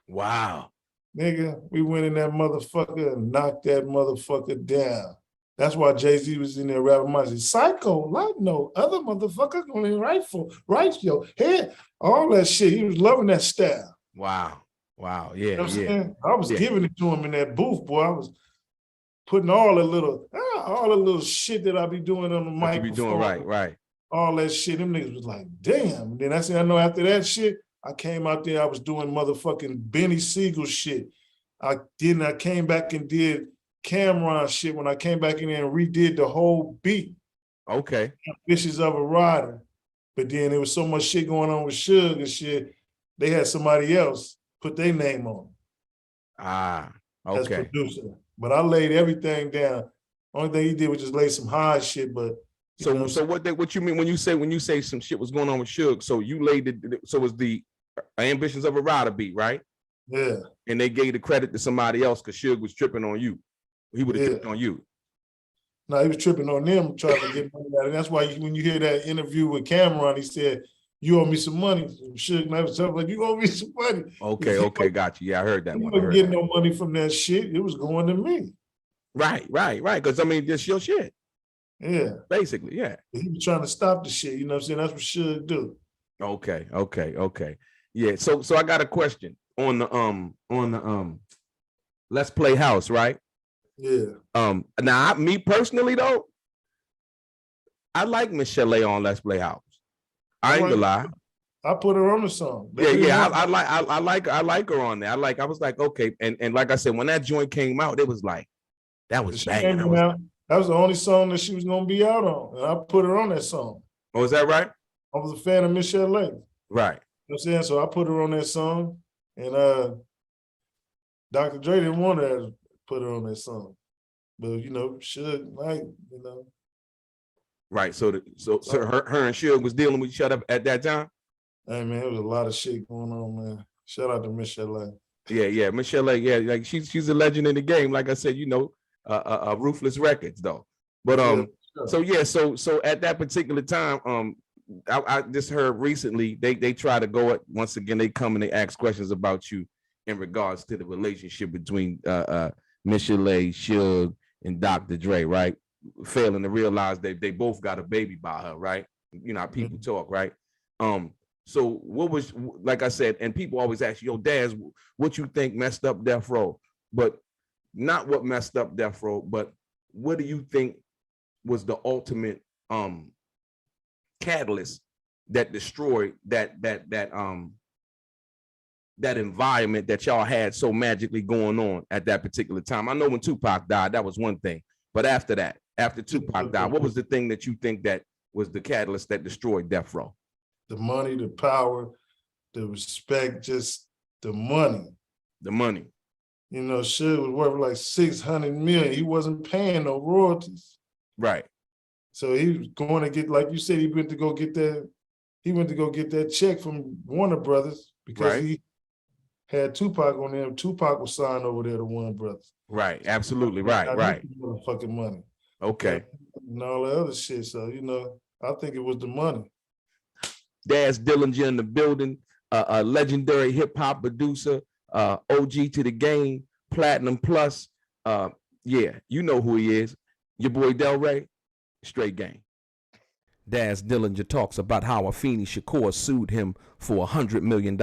Wow. Nigga, we went in that motherfucker and knocked that motherfucker down. That's why Jay-Z was in there rapping my shit. Psycho, like no other motherfucker gonna right your head, all that shit. He was loving that style. Wow. Yeah. You know what I'm saying? I was giving it to him in that booth, boy. I was putting all the little shit that I be doing on the mic. You be doing right. All that shit. Them niggas was like, damn. And then I know after that shit, I came out there, I was doing motherfucking Benny Siegel shit. I came back and did Cameron shit when I came back in there and redid the whole beat. Okay. Vicious of a Rider. But then there was so much shit going on with Suge and shit, they had somebody else put their name on it. Okay. As producer. But I laid everything down. Only thing he did was just lay some high shit, but so what you mean when you say some shit was going on with Suge? So you laid it, so it was the Ambitions of a Rider beat, right? Yeah. And they gave the credit to somebody else because Suge was tripping on you. He would have tripped on you. No, he was tripping on them, trying to get money out. And that's why when you hear that interview with Cameron, he said, you owe me some money. Suge never told like, you owe me some money. Okay, got you. Yeah, I heard that one. You wasn't getting no money from that shit. It was going to me. Right. Because, I mean, that's your shit. Yeah. Basically, yeah. He was trying to stop the shit, you know what I'm saying? That's what Suge do. Okay. Yeah, so I got a question on the Let's Play House, right? Yeah. Now, me personally, though, I like Michelle on Let's Play House. I ain't gonna lie. I put her on the song. I like her on there. I was like, okay, and like I said, when that joint came out, it was like, that was banging. That was the only song that she was gonna be out on, and I put her on that song. Oh, is that right? I was a fan of Michelle Lake. Right. You know what I'm saying? So I put her on that song, and Dr. Dre didn't want to put her on that song, but Suge, like, Right. So her and Suge was dealing with each other at that time. Hey man, there was a lot of shit going on, man. Shout out to Michelle Lake. Yeah, Michelle Lake. Yeah, like she's a legend in the game. Like I said, Ruthless Records though. But so at that particular time, I just heard recently they try to go at once again. They come and they ask questions about you in regards to the relationship between Michelle Lake, Suge, and Dr. Dre, right? Failing to realize they both got a baby by her, right? You know how people talk, right? So what was, like I said, and people always ask you, yo, Daz, what you think messed up Death Row? But not what messed up Death Row, but what do you think was the ultimate catalyst that destroyed that environment that y'all had so magically going on at that particular time? I know when Tupac died, that was one thing, but after that, after Tupac died, what was the thing that you think that was the catalyst that destroyed Death Row? The money, the power, the respect, just the money. The money. Suge was worth like $600 million. He wasn't paying no royalties. Right. So he was going to get, like you said, he went to go get that check from Warner Brothers because he had Tupac on there. Tupac was signed over there to Warner Brothers. Right. Absolutely. Right. Motherfucking money. Okay. And all the other shit. So, I think it was the money. Daz Dillinger in the building, a legendary hip hop producer, OG to the game, Platinum Plus. Yeah, you know who he is. Your boy DELRAY. Straight game. Daz Dillinger talks about how Afeni Shakur sued him for $100 million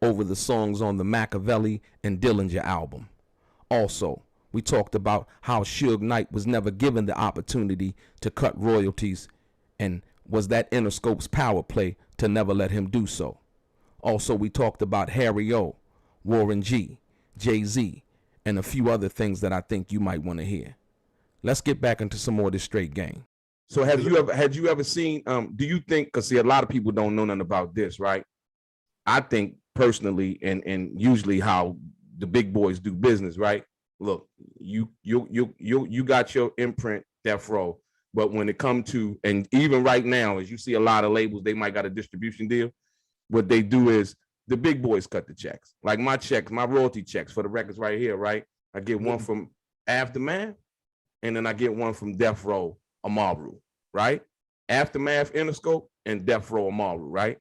over the songs on the Machiavelli and Dillinger album. Also, we talked about how Suge Knight was never given the opportunity to cut royalties, and was that Interscope's power play to never let him do so. Also, we talked about Harry O, Warren G, Jay-Z, and a few other things that I think you might want to hear. Let's get back into some more of this straight game. So had you ever seen, do you think, because see, a lot of people don't know nothing about this, right? I think personally, and usually how the big boys do business, right? Look, you got your imprint, Death Row, but when it comes to, and even right now, as you see a lot of labels, they might got a distribution deal. What they do is the big boys cut the checks. Like my checks, my royalty checks for the records right here, right? I get one from Aftermath, and then I get one from Death Row, Amaru, right? Aftermath, Interscope, and Death Row, Amaru, right?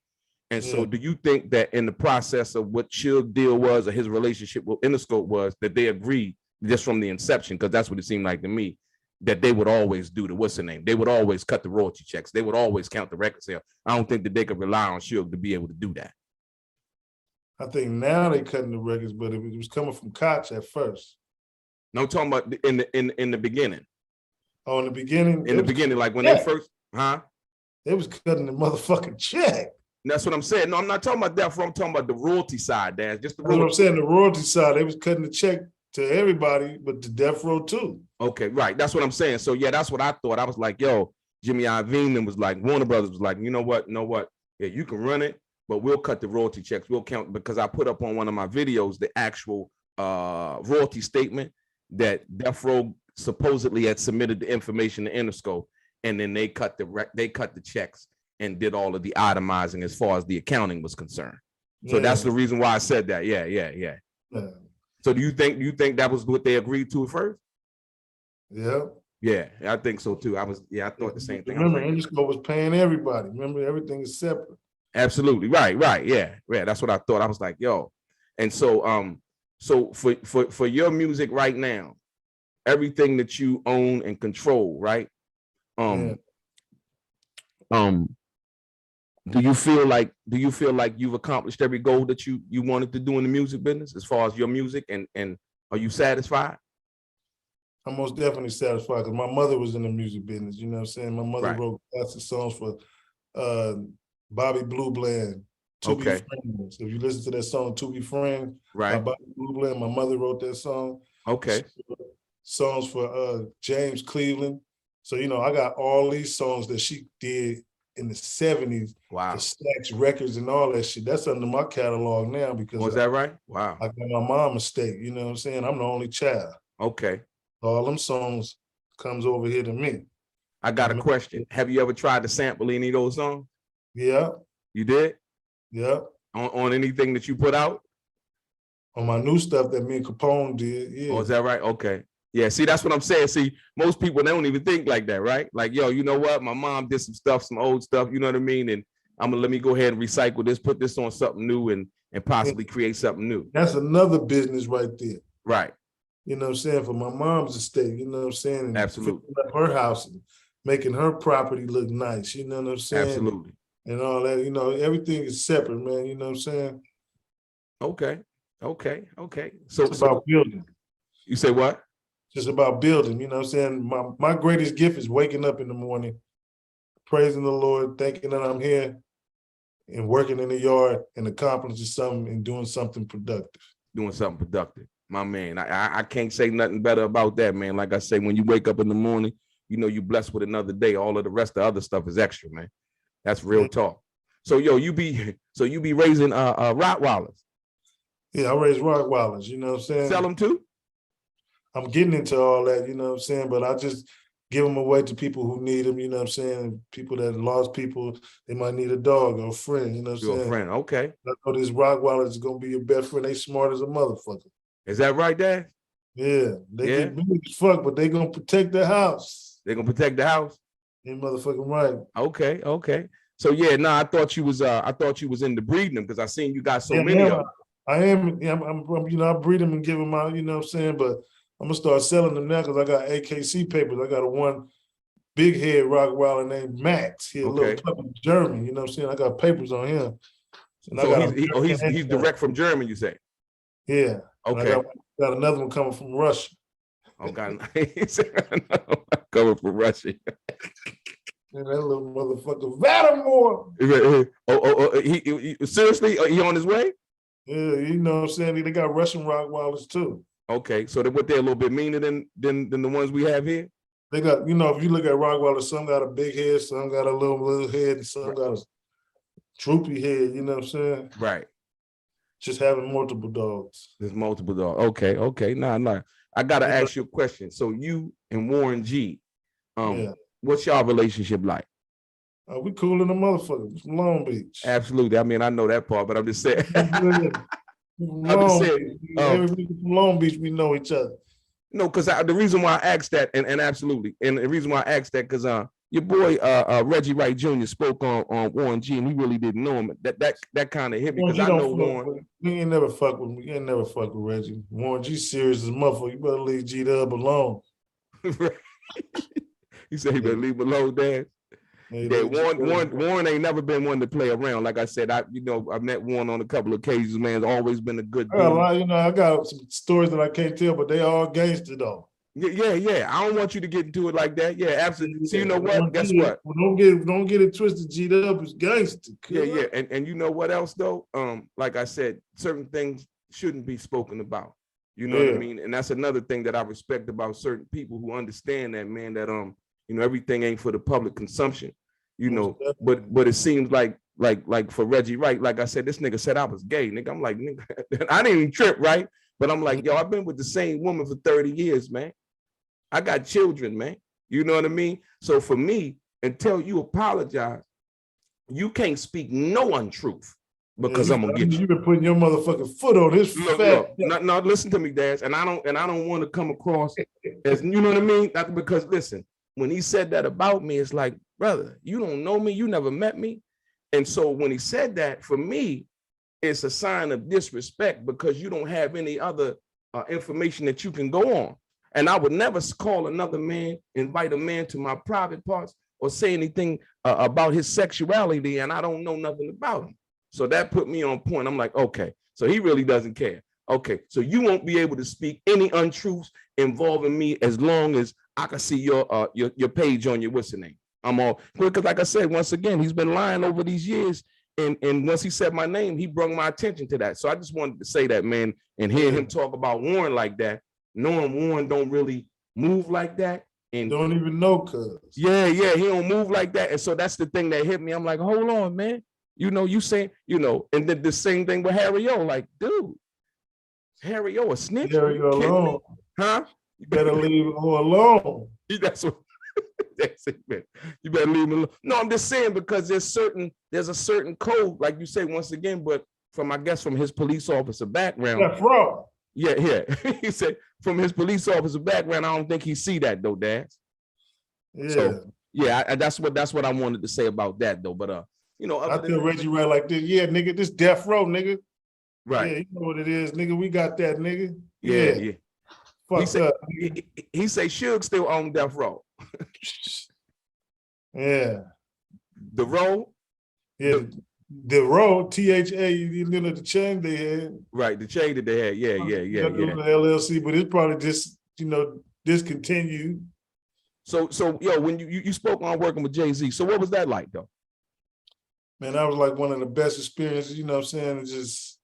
And so do you think that in the process of what Suge deal was, or his relationship with Interscope was, that they agreed just from the inception, because that's what it seemed like to me, that they would always do the, what's the name? They would always cut the royalty checks. They would always count the record sale. I don't think that they could rely on Suge to be able to do that. I think now they cutting the records, but it was coming from Koch at first. No, I'm talking about in the beginning. Oh, in the beginning? In the beginning, like when they first, They was cutting the motherfucking check. That's what I'm saying. No, I'm not talking about that. I'm talking about the royalty side, Dad. Just the royalty. What I'm saying, the royalty side, they was cutting the check to everybody, but the Death Row too. Okay, right. That's what I'm saying. So yeah, that's what I thought. I was like, yo, Jimmy Iovine was like, Warner Brothers was like, you know what? Yeah, you can run it, but we'll cut the royalty checks. We'll count, because I put up on one of my videos the actual royalty statement that Death Row supposedly had submitted the information to Interscope, and then they cut the checks and did all of the itemizing as far as the accounting was concerned. So that's the reason why I said that. Yeah. So do you think that was what they agreed to at first? Yeah, I think so too. I thought the same thing. Remember, Interscope was paying everybody. Remember, everything is separate. Absolutely. Right. Yeah. That's what I thought. I was like, yo. And so so for your music right now, everything that you own and control, right? Do you feel like you've accomplished every goal that you wanted to do in the music business as far as your music, and are you satisfied? I'm most definitely satisfied, because my mother was in the music business. You know what I'm saying? My mother wrote lots of songs for Bobby Blue Bland, To Be Friends. If you listen to that song, To Be Friends, by Bobby Blue Bland, my mother wrote that song. Okay. Songs for James Cleveland. So, you know, I got all these songs that she did in the 70s. Wow. For Stax Records and all that shit. That's under my catalog now, because was that right? Wow. I got my mama's estate, you know what I'm saying? I'm the only child. Okay. All them songs comes over here to me. I got a question. Have you ever tried to sample any of those songs? Yeah. You did? Yeah. On anything that you put out? On my new stuff that me and Capone did, yeah. Oh, is that right? Okay. Yeah, see, that's what I'm saying. See, most people, they don't even think like that, right? Like, yo, you know what? My mom did some stuff, some old stuff, you know what I mean? And let me go ahead and recycle this, put this on something new, and possibly create something new. That's another business right there. Right. You know what I'm saying? For my mom's estate, you know what I'm saying? And absolutely. Her house and making her property look nice, you know what I'm saying? Absolutely. And all that, you know, everything is separate, man, you know what I'm saying? Okay. So it's about building. You say what? Just about building, you know what I'm saying? My greatest gift is waking up in the morning, praising the Lord, thinking that I'm here and working in the yard and accomplishing something and doing something productive. Doing something productive. My man, I can't say nothing better about that, man. Like I say, when you wake up in the morning, you know you're blessed with another day. All of the rest of the other stuff is extra, man. That's real talk. So yo, you be raising Rottweilers. Yeah, I raise Rottweilers, you know what I'm saying? Sell them too? I'm getting into all that, you know what I'm saying? But I just give them away to people who need them, you know what I'm saying? People that lost people, they might need a dog or a friend, you know what I'm saying? A friend, okay. I know this Rottweiler is gonna be your best friend. They smart as a motherfucker. Is that right, Dad? Yeah, they get big as fuck, but they gonna protect the house. They gonna protect the house? You motherfucking right. Okay. So yeah, I thought you was into breeding them, because I seen you got so many of them. I am, I'm you know, I breed them and give them out, you know what I'm saying? But I'm gonna start selling them now, because I got AKC papers. I got a big head Rottweiler named Max. He a little puppy German. You know what I'm saying? I got papers on him. And so he's direct from Germany, you say? Yeah. Okay. I got another one coming from Russia. Oh God, coming from Russia. And that little motherfucker, Vatamore. He seriously, he on his way? Yeah, you know what I'm saying? They got Russian Rottweilers too. Okay, so they're a little bit meaner than the ones we have here? They got, you know, if you look at Rottweilers, some got a big head, some got a little head, and some got a droopy head, you know what I'm saying? Right. Just having multiple dogs. There's multiple dogs. Okay. Nah. I gotta ask you a question. So you and Warren G, what's y'all relationship like? We cool in the motherfucker from Long Beach. Absolutely. I mean, I know that part, but I'm just saying. From Long Beach, we know each other. No, because the reason why I asked that, and absolutely, and the reason why I asked that, because your boy Reggie Wright Jr. spoke on Warren G, and he really didn't know him. That kind of hit me because I know Warren. He ain't never fuck with me. He ain't never fuck with Reggie. Warren G serious as a motherfucker. You better leave G Dub alone. He said he better leave him alone, Dad. Yeah, Warren ain't never been one to play around. Like I said, I've met Warren on a couple of occasions, man. It's always been a good dude. I got some stories that I can't tell, but they all gangster though. Yeah. I don't want you to get into it like that. Yeah, absolutely. So you know what? Guess what? Don't get it twisted. G-Dub is gangster. Yeah. And you know what else though? Like I said, certain things shouldn't be spoken about. You know what I mean? And that's another thing that I respect about certain people who understand that, man, that everything ain't for the public consumption, but it seems like for Reggie Wright, like I said, this nigga said I was gay, nigga. I'm like, nigga, I didn't even trip, right? But I'm like, yo, I've been with the same woman for 30 years, man. I got children, man. You know what I mean? So for me, until you apologize, you can't speak no untruth because I'm gonna get you. You've been putting your motherfucking foot on his fat. No, listen to me, Daz, and I don't want to come across as, you know what I mean? Because listen, when he said that about me, it's like, brother, you don't know me, you never met me. And so when he said that, for me, it's a sign of disrespect because you don't have any other information that you can go on. And I would never call another man, invite a man to my private parts or say anything about his sexuality, and I don't know nothing about him. So that put me on point. I'm like, okay, so he really doesn't care. Okay, so you won't be able to speak any untruths involving me as long as I can see your page on your what's the name. I'm all because, like I said, once again, he's been lying over these years, and once he said my name, he brought my attention to that. So I just wanted to say that, man, and hearing him talk about Warren like that, knowing Warren don't really move like that, and don't even know, cuz. Yeah, he don't move like that, and so that's the thing that hit me. I'm like, hold on, man, you saying, and then the same thing with Harry O, like, dude, Harry O a snitch? Harry O alone, huh? You better leave him alone. That's what. That's it, man. You better leave him alone. No, I'm just saying because there's a certain code, like you say once again, but from his police officer background. That's wrong. Yeah. He said from his police officer background, I don't think he see that though, Daz. Yeah. So, yeah, that's what I wanted to say about that though. But I tell Reggie Wright like this, yeah, nigga, this death row, nigga. Right. Yeah, you know what it is, nigga. We got that, nigga. Yeah. Fucked up. He say Suge still on death row. Yeah. The row? Yeah. The row, THA, you know the chain they had. Right, the chain that they had. Yeah. The LLC, but it's probably just, discontinued. So yo, when you spoke on working with Jay-Z, so what was that like though? Man, that was like one of the best experiences, you know what I'm saying? It just,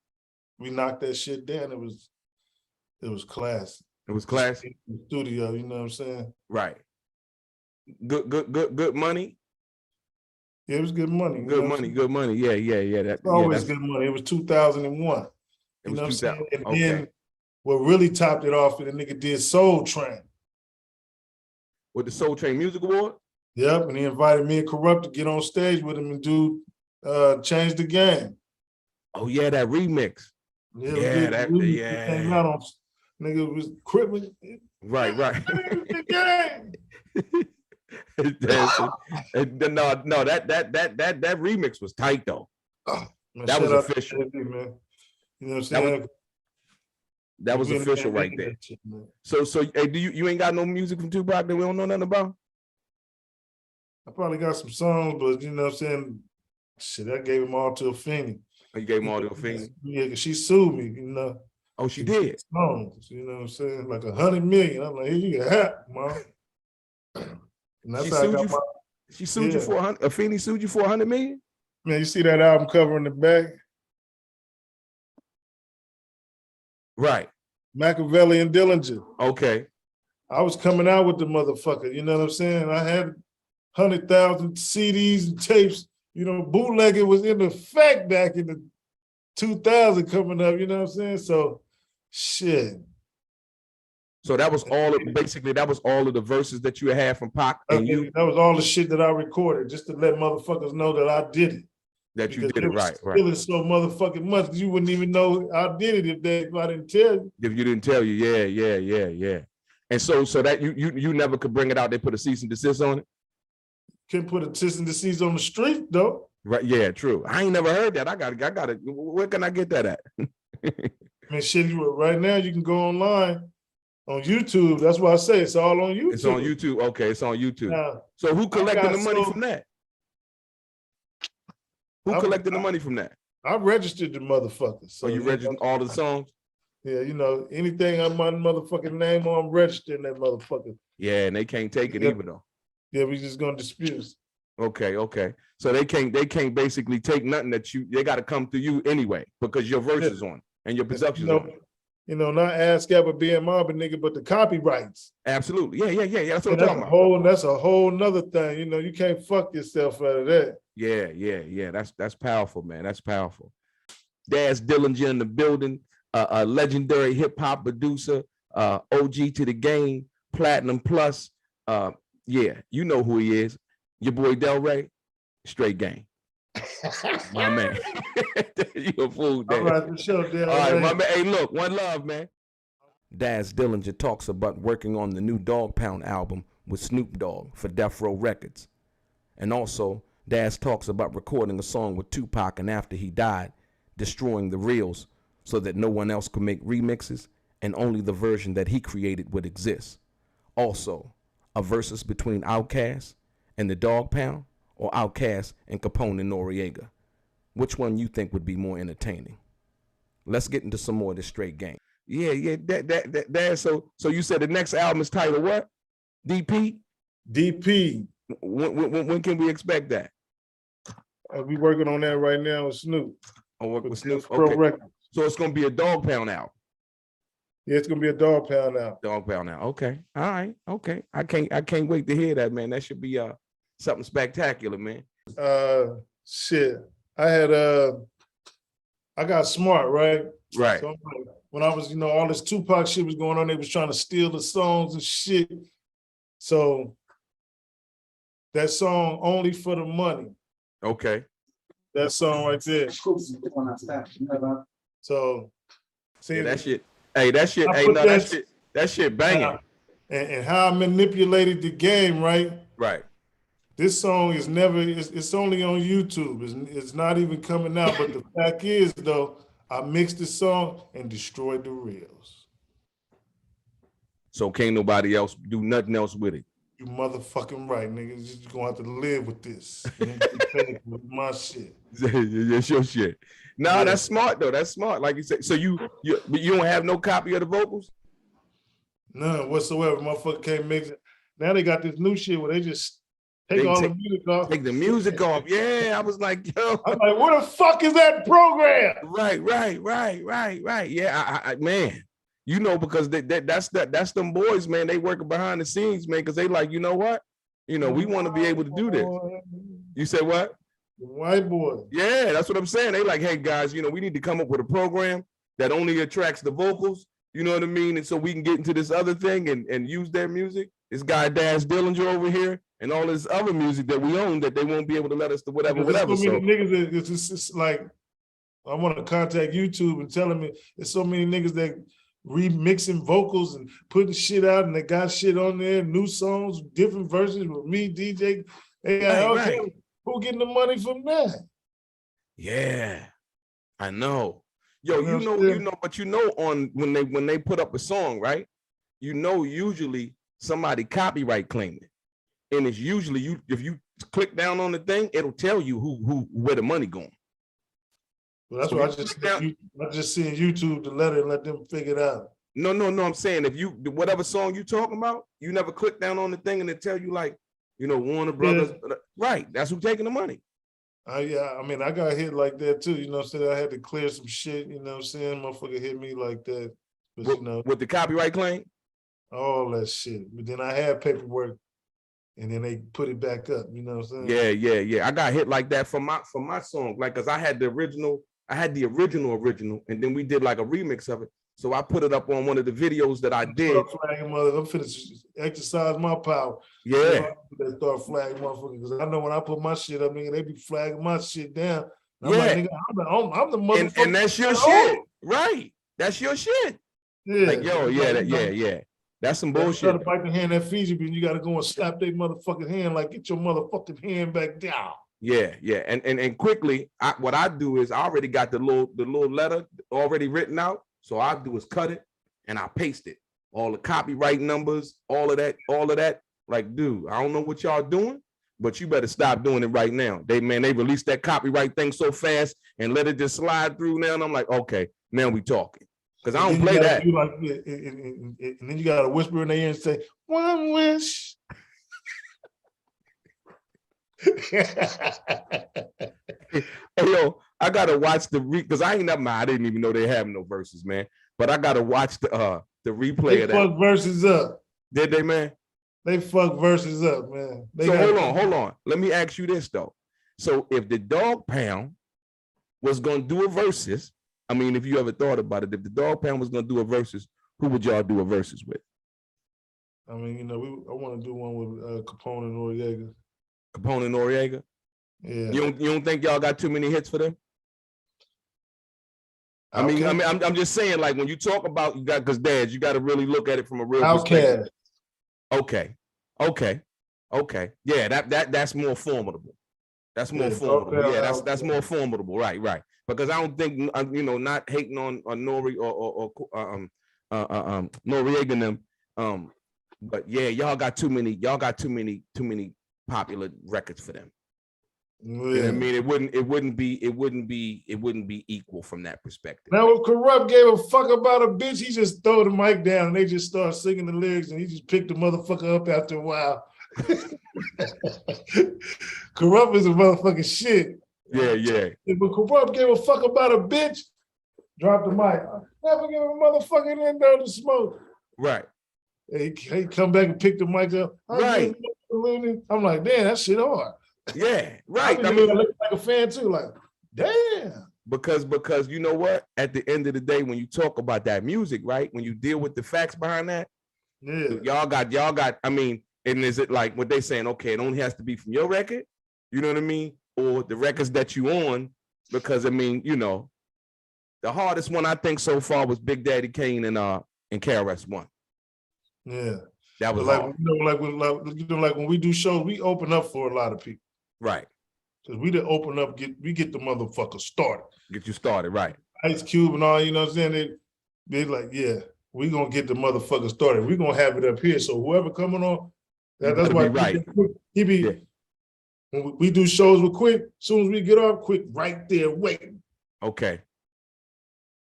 we knocked that shit down. It was classic. It was classic. In the studio, you know what I'm saying? Right. Good money. Yeah, it was good money. Good money. Yeah. That's always good money. It was 2001. You know what I'm saying? And then what really topped it off, the nigga did Soul Train. With the Soul Train Music Award? Yep, and he invited me and Corrupt to get on stage with him and do Change the Game. Oh yeah, that remix. Yeah. Came out on, nigga, was equipment. Right. The game. No, that remix was tight though. That was official. Man. You know what I'm saying? That was official right there. So hey, you ain't got no music from Tupac that we don't know nothing about? I probably got some songs, but you know what I'm saying? Shit, I gave them all to Afeni. Oh, you gave them all to Afeni? Yeah, because she sued me, you know. Oh, she did? Songs, you know what I'm saying? Like 100 million. I'm like, here you got, mom. And that's She how I sued got you. She sued you for 100. Afeni sued you for 100 million? Man, you see that album cover in the back? Right. Machiavelli and Dillinger. Okay. I was coming out with the motherfucker, you know what I'm saying? I had 100,000 CDs and tapes, you know, bootlegging was in effect back in the 2000 coming up, you know what I'm saying? So, shit. So that was all of, basically, that was all of the verses that you had from Pac and you? That was all the shit that I recorded, just to let motherfuckers know that I did it. That you did it, right. Feeling so motherfucking much, you wouldn't even know I did it if I didn't tell you. If you didn't tell you, yeah. And so that you never could bring it out. They put a cease and desist on it. Can't put a cease and desist on the street though. Right? Yeah, true. I ain't never heard that. I got it. Where can I get that at? Man, shit, right now you can go online on YouTube. That's why I say it's all on YouTube. It's on YouTube. Okay, it's on YouTube. Now, so who collected the money from that? Who collected the money from that? I registered the motherfuckers. So you registered all the songs? Yeah, you know, anything on my motherfucking name on, I'm registering that motherfucker. Yeah, and they can't take it either though. Yeah, we just gonna dispute. Okay. So they can't basically take nothing that they gotta come through you anyway, because your verse is on and your production's on it. You know, not ASCAP or BMR, but nigga, but the copyrights. Absolutely. Yeah. That's what I'm talking about. That's a whole nother thing. You know, you can't fuck yourself out of that. Yeah. That's powerful, man. That's powerful. Daz Dillinger in the building, a legendary hip hop producer, OG to the game, Platinum Plus. Yeah, you know who he is. Your boy DELRAY, straight game. My man. You a fool, Daz. All right, for sure, DELRAY. All right, my man. Hey, look, one love, man. Daz Dillinger talks about working on the new Dogg Pound album with Snoop Dogg for Death Row Records. And also, Daz talks about recording a song with Tupac, and after he died, destroying the reels so that no one else could make remixes and only the version that he created would exist. Also, a versus between Outkast and the Dogg Pound, or Outkast and Capone and Noriega. Which one you think would be more entertaining? Let's get into some more of this straight game. Yeah. That. So you said the next album is titled what? DP. DP. When can we expect that? We working on that right now with Snoop. Oh, with Snoop. Okay. Records. So it's gonna be a Dogg Pound album. Yeah, it's gonna be a Dogg Pound now. Dogg Pound now. Okay. All right. Okay. I can't wait to hear that, man. That should be something spectacular, man. Shit. I got smart, right? Right. So when I was, you know, all this Tupac shit was going on, they was trying to steal the songs and shit. So that song, Only for the Money. Okay. That song right there. So see, yeah, that shit. Hey, that shit. Hey, no, that shit banging. And how I manipulated the game, right? Right. This song is it's only on YouTube. It's not even coming out. But the fact is, though, I mixed the song and destroyed the reels. So can't nobody else do nothing else with it. You motherfucking right, nigga. You're gonna have to live with this. With my shit. That's your shit. No, yeah. That's smart though. That's smart. Like you said. So you don't have no copy of the vocals? None whatsoever. Motherfucker can't mix it. Now they got this new shit where they just take all the music off. Take the music off. Yeah, I was like, yo. I'm like, where the fuck is that program? Right. Yeah, I man. You know, because that's them boys, man. They working behind the scenes, man, because they like, you know what? You know, we want to be able to do this. You said what? White boy. Yeah, that's what I'm saying. They like, hey guys, you know, we need to come up with a program that only attracts the vocals. You know what I mean? And so we can get into this other thing and use their music. This guy Daz Dillinger over here and all this other music that we own that they won't be able to let us do whatever. So many niggas, it's just like, I want to contact YouTube and tell them there's so many niggas that remixing vocals and putting shit out, and they got shit on there, new songs, different versions with me, DJ. Right. Who getting the money from that? Yeah, I know. Yo, you know, but you know, on when they put up a song, right? You know, usually somebody copyright claim it, and it's usually if you click down on the thing, it'll tell you where the money going. Well, that's why I just seen YouTube the letter and let them figure it out. No. I'm saying if you whatever song you talking about, you never click down on the thing and it tell you like, Warner Brothers, right? That's who's taking the money. Yeah, I mean, I got hit like that too. You know what I'm saying? I had to clear some shit. You know what I'm saying? Motherfucker hit me like that. But, with the copyright claim, all that shit. But then I had paperwork, and then they put it back up. You know what I'm saying? Yeah. I got hit like that for my song, like because I had the original, and then we did like a remix of it. So I put it up on one of the videos that I did. I'm finna exercise my power. Yeah. They start flagging motherfuckers because I know when I put my shit up, nigga, they be flagging my shit down. I'm like, nigga, I'm the motherfucker. And that's your shit, right? That's your shit. Yeah. Like, yeah. That's some bullshit. You gotta bite the hand that feeds you, but you gotta go and slap their motherfucking hand, like, get your motherfucking hand back down. Yeah. And quickly, what I do is I already got the little letter already written out. So all I do is cut it and I paste it. All the copyright numbers, all of that. Like, dude, I don't know what y'all doing, but you better stop doing it right now. They released that copyright thing so fast and let it just slide through now. And I'm like, okay, now we talking. Because I don't play that. And then you got to whisper in their ear and say, one wish. Hey, yo, I gotta watch because I didn't even know they have no verses, man. But I gotta watch the replay of that. They fuck verses up. Did they, man? They fuck verses up, man. Hold on. Let me ask you this though. So if the Dogg Pound was gonna do a verses, I mean, if you ever thought about it, if the Dogg Pound was gonna do a verses, who would y'all do a verses with? I mean, I want to do one with Capone and Noriega. Capone and Noriega? Yeah. You don't think y'all got too many hits for them? I mean, I'm just saying, like, when you talk about because Daz, you got to really look at it from a real perspective. Okay. Yeah, that's more formidable. That's more formidable. Yeah, that's more formidable. Right. Because I don't think not hating on Nori or Noriega and them. But yeah, y'all got too many popular records for them. Yeah. You know what I mean, it wouldn't be equal from that perspective. Now, if Corrupt gave a fuck about a bitch, he just throw the mic down and they just start singing the lyrics and he just picked the motherfucker up after a while. Corrupt is a motherfucking shit. Yeah. If Corrupt gave a fuck about a bitch, drop the mic. Never give a motherfucking window to smoke. Right. He come back and pick the mic up. Right. I'm like, damn, that shit hard. Yeah, right. I mean, I look like a fan too, like, damn. Because you know what? At the end of the day, when you talk about that music, right? When you deal with the facts behind that, y'all got, I mean, and is it like what they saying, okay, it only has to be from your record, you know what I mean? Or the records that you on, because I mean, the hardest one I think so far was Big Daddy Kane and KRS-One. Yeah. That was like when we do shows, we open up for a lot of people. Right. Because we didn't open up, we get the motherfucker started. Get you started, right. Ice Cube and all, you know what I'm saying? They like, yeah, we gonna get the motherfucker started. We gonna have it up here. So whoever coming on, that's why he be when we do shows with Quick, as soon as we get off, Quick right there waiting. Okay.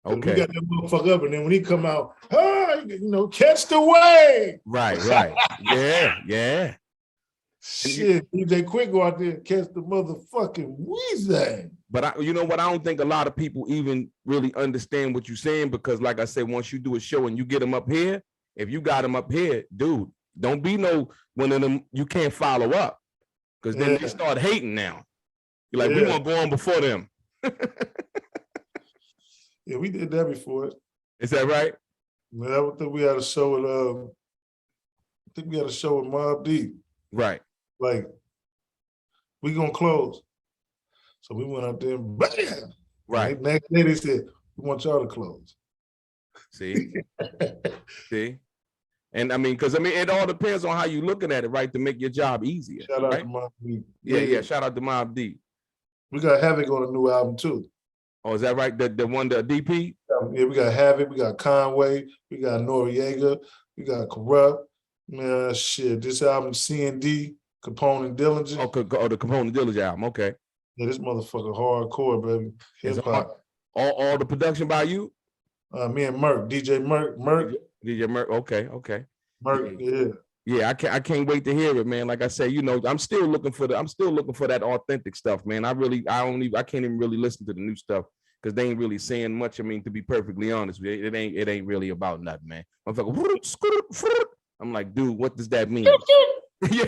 We got that motherfucker up, and then when he come out, catch the wave. Right. Yeah. Shit, DJ Quick go out there and catch the motherfucking Weezy. But you know what? I don't think a lot of people even really understand what you're saying, because like I said, once you do a show and you get them up here, if you got them up here, dude, don't be no one of them you can't follow up, because then they start hating now. You're like, we want to go on before them. Yeah, we did that before. Is that right? Man, I think we had a show with Mobb Deep. Right. Like, we gonna close. So we went out there and bam! Right. Next day they said, we want y'all to close. See? And I mean, because it all depends on how you looking at it, right? To make your job easier. Shout out to Mobb Deep. Yeah. Shout out to Mobb Deep. We got Havoc on a new album too. Oh, is that right? The one, the DP? Yeah, we got Havoc, we got Conway, we got Noriega, we got Corrupt. Man, shit, this album, C&D, Capone and Dillinger. Oh, the Capone and Dillinger album. Okay. Yeah, this motherfucker hardcore, baby. Hip hop. All the production by you? Me and Merk, DJ Merk. DJ Merk. Okay. Merk, yeah. Yeah, I can't wait to hear it, man. Like I said, you know, I'm still looking for that authentic stuff, man. I can't even really listen to the new stuff because they ain't really saying much. I mean, to be perfectly honest, it ain't really about nothing, man. I'm like, dude, what does that mean? yeah,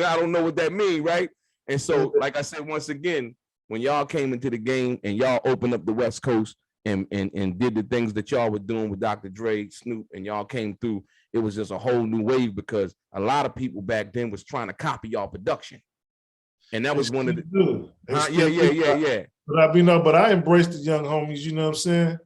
I don't know what that means, right? And so, like I said, once again, when y'all came into the game and y'all opened up the West Coast and did the things that y'all were doing with Dr. Dre, Snoop, and y'all came through, it was just a whole new wave because a lot of people back then was trying to copy y'all production. And that was one of the yeah. But I embraced the young homies, you know what I'm saying?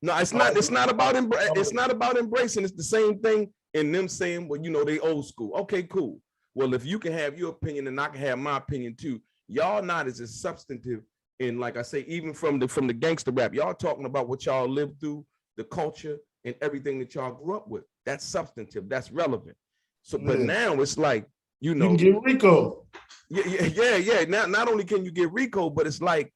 No, it's not about embracing. It's the same thing in them saying, well, you know, they old school. Okay, cool. Well, if you can have your opinion and I can have my opinion too, y'all not as substantive in, like I say, even from the gangster rap, y'all talking about what y'all lived through, the culture and everything that y'all grew up with. That's substantive, that's relevant. So, but now it's like, you know, you can get Rico. Yeah. Not only can you get Rico, but it's like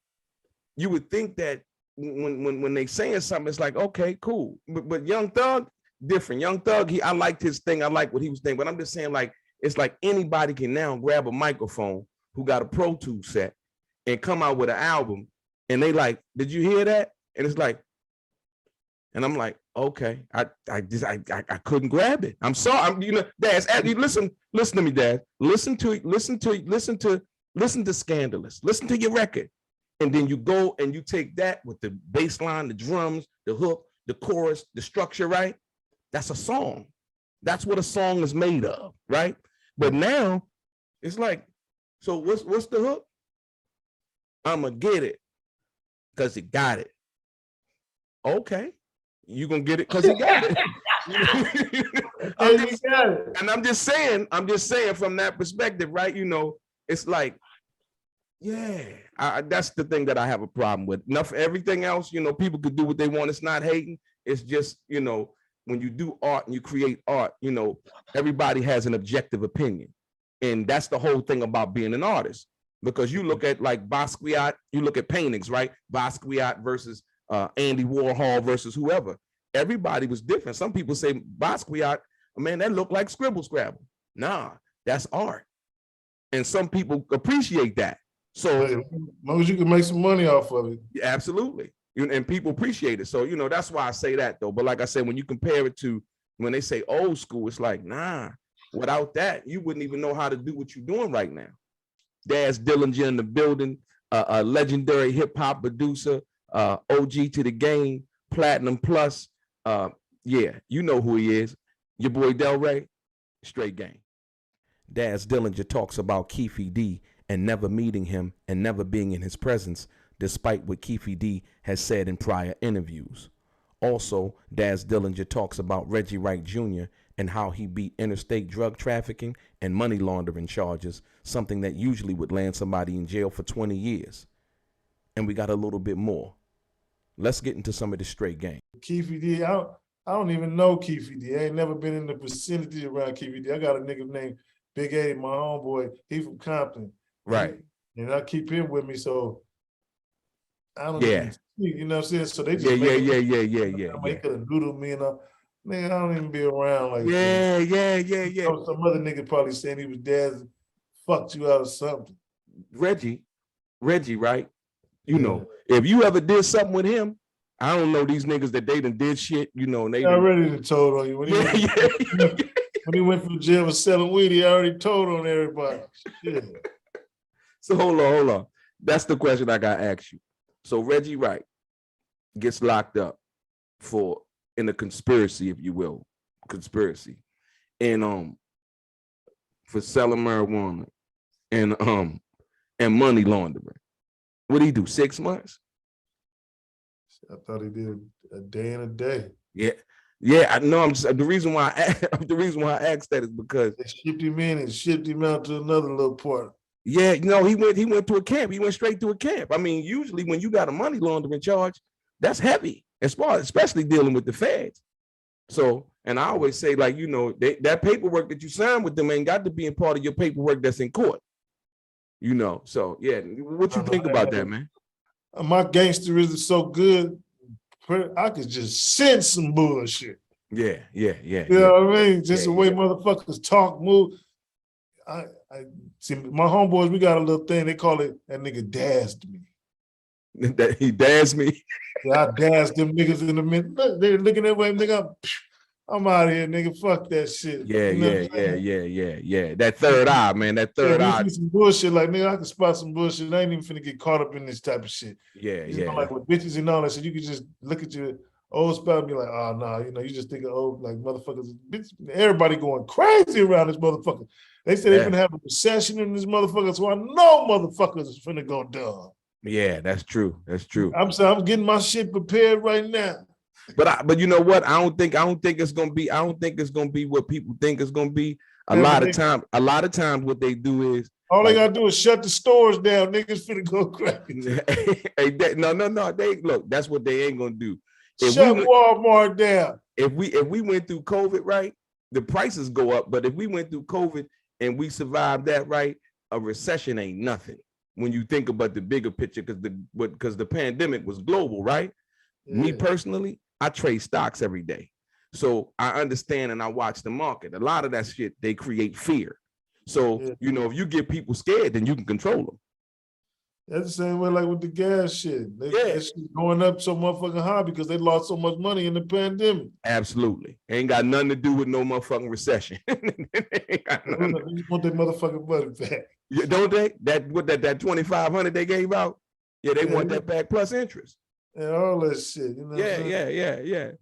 you would think that when they saying something, it's like, okay, cool. But Young Thug, different. Young Thug, I liked his thing. I like what he was saying. But I'm just saying, like, it's like anybody can now grab a microphone who got a Pro Tools set and come out with an album, and they like, did you hear that? And it's like, and I'm like, okay, I couldn't grab it. I'm sorry. You know, Daz, listen to me, Daz. Listen to Scandalous. Listen to your record. And then you go and you take that with the bass line, the drums, the hook, the chorus, the structure, right? That's a song. That's what a song is made of, right? But now it's like, so what's the hook? I'ma get it because he got it. Okay. You gonna get it because he got it. And I'm just saying from that perspective, right? You know, it's like, yeah, that's the thing that I have a problem with. Enough everything else, you know, people could do what they want. It's not hating. It's just, you know, when you do art and you create art, you know, everybody has an objective opinion. And that's the whole thing about being an artist. Because you look at like Basquiat, you look at paintings, right? Basquiat versus Andy Warhol versus whoever. Everybody was different. Some people say Basquiat, man, that looked like scribble scrabble. Nah, that's art. And some people appreciate that. So as long as you can make some money off of it. Absolutely. And people appreciate it. So, you know, that's why I say that though. But like I said, when you compare it to when they say old school, it's like, nah, without that, you wouldn't even know how to do what you're doing right now. Daz Dillinger in the building, a legendary hip hop producer, OG to the game, Platinum Plus. Yeah, you know who he is. Your boy DELRAY, straight game. Daz Dillinger talks about Keefe D and never meeting him and never being in his presence, despite what Keefe D has said in prior interviews. Also, Daz Dillinger talks about Reggie Wright Jr. and how he beat interstate drug trafficking and money laundering charges, something that usually would land somebody in jail for 20 years. And we got a little bit more. Let's get into some of the straight game. Keefe D, I don't even know Keefe D. I ain't never been in the vicinity around Keefe D. I got a nigga named Big A, my homeboy. He from Compton. Right. And I keep him with me, so I don't even speak, you know what I'm saying? So they just yeah. They could have doodled me and man, I don't even be around like that. Yeah. Some other nigga probably saying he was Daz, fucked you out or something. Reggie, right? You know, if you ever did something with him, I don't know these niggas that they done did shit, you know, and they already done told on you. When he went from jail for selling weed, he already told on everybody. Shit. So hold on. That's the question I got to ask you. So Reggie Wright gets locked up in a conspiracy, if you will, and for selling marijuana and money laundering. What did he do? 6 months? I thought he did a day and a day. Yeah. I know. The reason why I asked that is because they shipped him in and shipped him out to another little part. Yeah, you know, he went to a camp. He went straight to a camp. I mean, usually when you got a money laundering charge, that's heavy, especially dealing with the feds. So, and I always say, like, you know, that paperwork that you sign with them ain't got to be in part of your paperwork that's in court. You know, so yeah, what you think about that, man? My gangsterism is so good, I could just sense some bullshit. Yeah. You know what I mean? Just the way motherfuckers talk, move. I see my homeboys, we got a little thing, they call it that nigga dazzed me. That he dazzed me. Yeah, I dazzed them niggas in the minute. Look, they're looking that way, nigga. I'm out of here, nigga. Fuck that shit. Yeah. That third eye, man. That third eye. You see some bullshit, like, nigga, I can spot some bullshit. I ain't even finna get caught up in this type of shit. Yeah. Like with bitches and all that shit, you can just look at your old spot and be like, oh, nah, you know, you just think of old, like, motherfuckers. Bitch, everybody going crazy around this motherfucker. They say they're gonna have a recession in this motherfucker, so I know motherfuckers is finna go dumb. Yeah, that's true. That's true. I'm saying I'm getting my shit prepared right now. But you know what? I don't think it's gonna be what people think it's gonna be. A lot of times what they do is all they gotta do is shut the stores down. Niggas finna go crazy. No. They look, that's what they ain't gonna do. Shut Walmart down. If we went through COVID, right, the prices go up. But if we went through COVID and we survived that, right, a recession ain't nothing. When you think about the bigger picture, because the pandemic was global, right? Yeah. Me personally, I trade stocks every day. So I understand and I watch the market. A lot of that shit, they create fear. So, you know, if you get people scared, then you can control them. That's the same way like with the gas shit. That shit going up so motherfucking high because they lost so much money in the pandemic. Absolutely. Ain't got nothing to do with no motherfucking recession. They want their motherfucking money back. Yeah, don't they? That $2,500 they gave out? Yeah, they want that back plus interest. And all that shit. You know Yeah.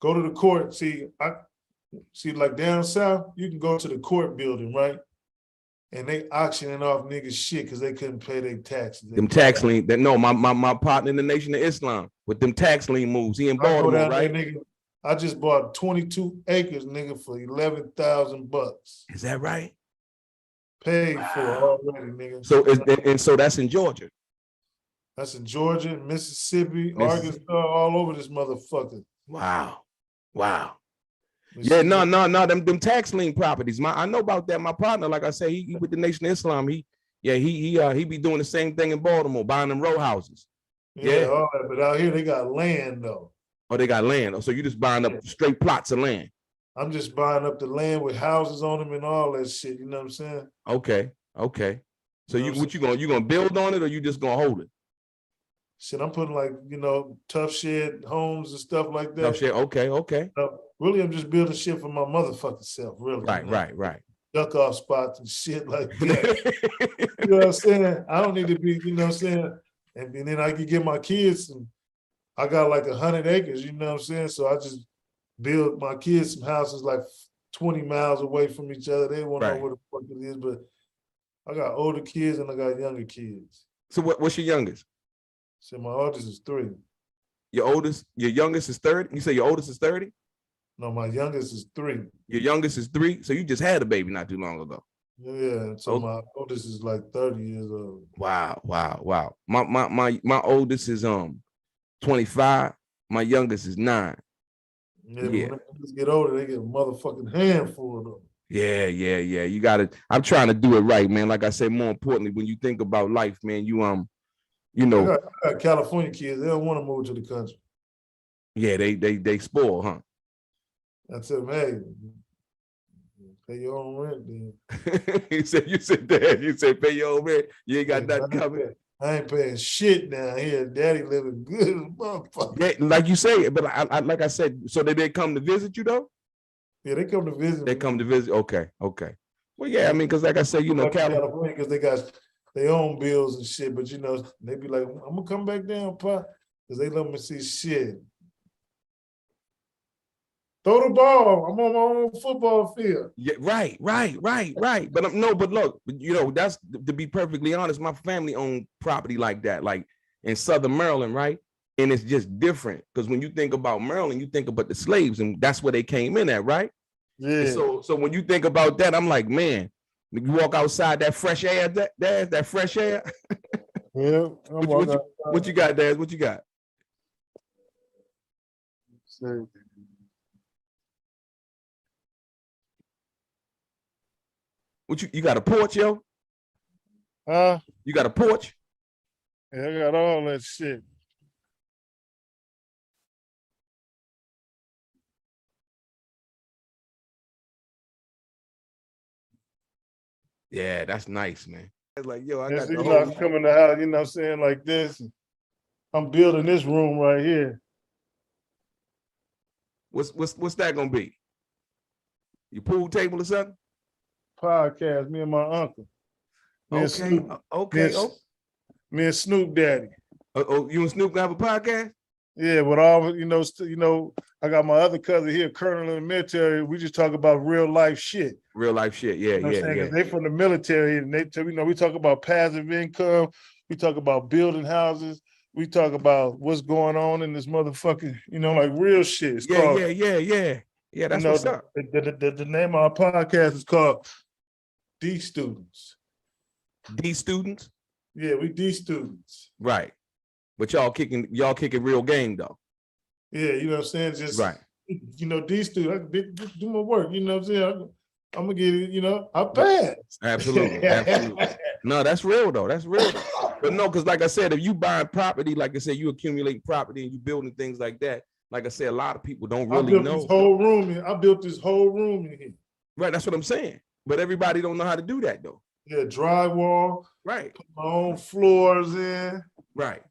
Go to the court. See, like down south, you can go to the court building, right? And they auctioning off niggas shit because they couldn't pay their taxes. Them tax lien. My partner in the Nation of Islam with them tax lien moves. He in Baltimore, right? There, nigga, I just bought 22 acres, nigga, for $11,000. Is that right? Paid for already, nigga. So that's in Georgia. That's in Georgia, Mississippi, Arkansas, all over this motherfucker. Wow. Yeah, no, them tax lien properties. I know about that. My partner, like I say, he with the Nation of Islam. He be doing the same thing in Baltimore, buying them row houses. Yeah, all that, but out here they got land though. Oh, they got land. Oh, so you just buying up straight plots of land. I'm just buying up the land with houses on them and all that shit. You know what I'm saying? Okay. So you gonna build on it or you just gonna hold it? Shit, I'm putting like, you know, tough shit, homes and stuff like that. Tough shit, okay. Really, I'm just building shit for my motherfucking self, really. Right. Duck off spots and shit like that. You know what I'm saying? I don't need to be, you know what I'm saying? And then I can get my kids, and I got like 100 acres, you know what I'm saying? So I just build my kids some houses like 20 miles away from each other. They won't know where the fuck it is, but I got older kids and I got younger kids. So what's your youngest? So my oldest is 3. Your youngest is 30? You say your oldest is 30? No, my youngest is 3. Your youngest is 3? So you just had a baby not too long ago. Yeah, so my oldest is like 30 years old. Wow. My oldest is 25. My youngest is 9. Yeah. When they get older, they get a motherfucking handful of them. Yeah. You gotta. I'm trying to do it right, man. Like I said, more importantly, when you think about life, man, you know. I got California kids. They don't want to move to the country. Yeah, they spoil, huh? I tell them, hey, pay your own rent, then. You said pay your own rent. You ain't got nothing coming. I ain't paying shit down here. Daddy living good, motherfucker. Yeah, like you say, but like I said, so they come to visit you though? Yeah, they come to visit. They come to visit. Okay. Well, yeah, I mean, because like I said, you know, California, because they got their own bills and shit. But you know, they be like, I'm gonna come back down, pa, because they let me see shit. Throw the ball. I'm on my own football field. Yeah, right. But look, you know, that's to be perfectly honest. My family owned property like that, like in Southern Maryland, right? And it's just different because when you think about Maryland, you think about the slaves, and that's where they came in at, right? Yeah. And so when you think about that, I'm like, man, you walk outside, that fresh air, that fresh air. Yeah. What you got, Daz? What you got? What you got a porch, yo? Huh? You got a porch? Yeah, I got all that shit. Yeah, that's nice, man. It's like, yo, I And got so, the you know, whole. I come in the house, you know what I'm saying, like this. I'm building this room right here. What's that gonna be? Your pool table or something? Podcast, me and my uncle. Me and Okay, Snoop. okay. Me and Snoop Daddy. Oh, you and Snoop gonna have a podcast? Yeah, but all you know, I got my other cousin here, Colonel in the military. We just talk about real life shit. Real life shit. Yeah, You know what I'm saying? yeah. 'Cause they from the military, and they, you know, we talk about passive income. We talk about building houses. We talk about what's going on in this motherfucking, you know, like real shit. It's called, Yeah, that's you know, what's up. the name of our podcast is called D Students. D students? Yeah, we D Students. Right. But y'all kicking real game though. Yeah, you know what I'm saying? Just right. You know, D Students, I do my work, you know what I'm saying? I'm gonna get it, you know, I pass. Absolutely. Absolutely. No, that's real though. That's real. But no, because like I said, if you buying property, like I said, you accumulate property and you building things like that. Like I said, a lot of people don't really know. This whole room. I built this whole room in here. Right, that's what I'm saying. But everybody don't know how to do that though. Yeah, drywall. Right. Put my own floors in. Right.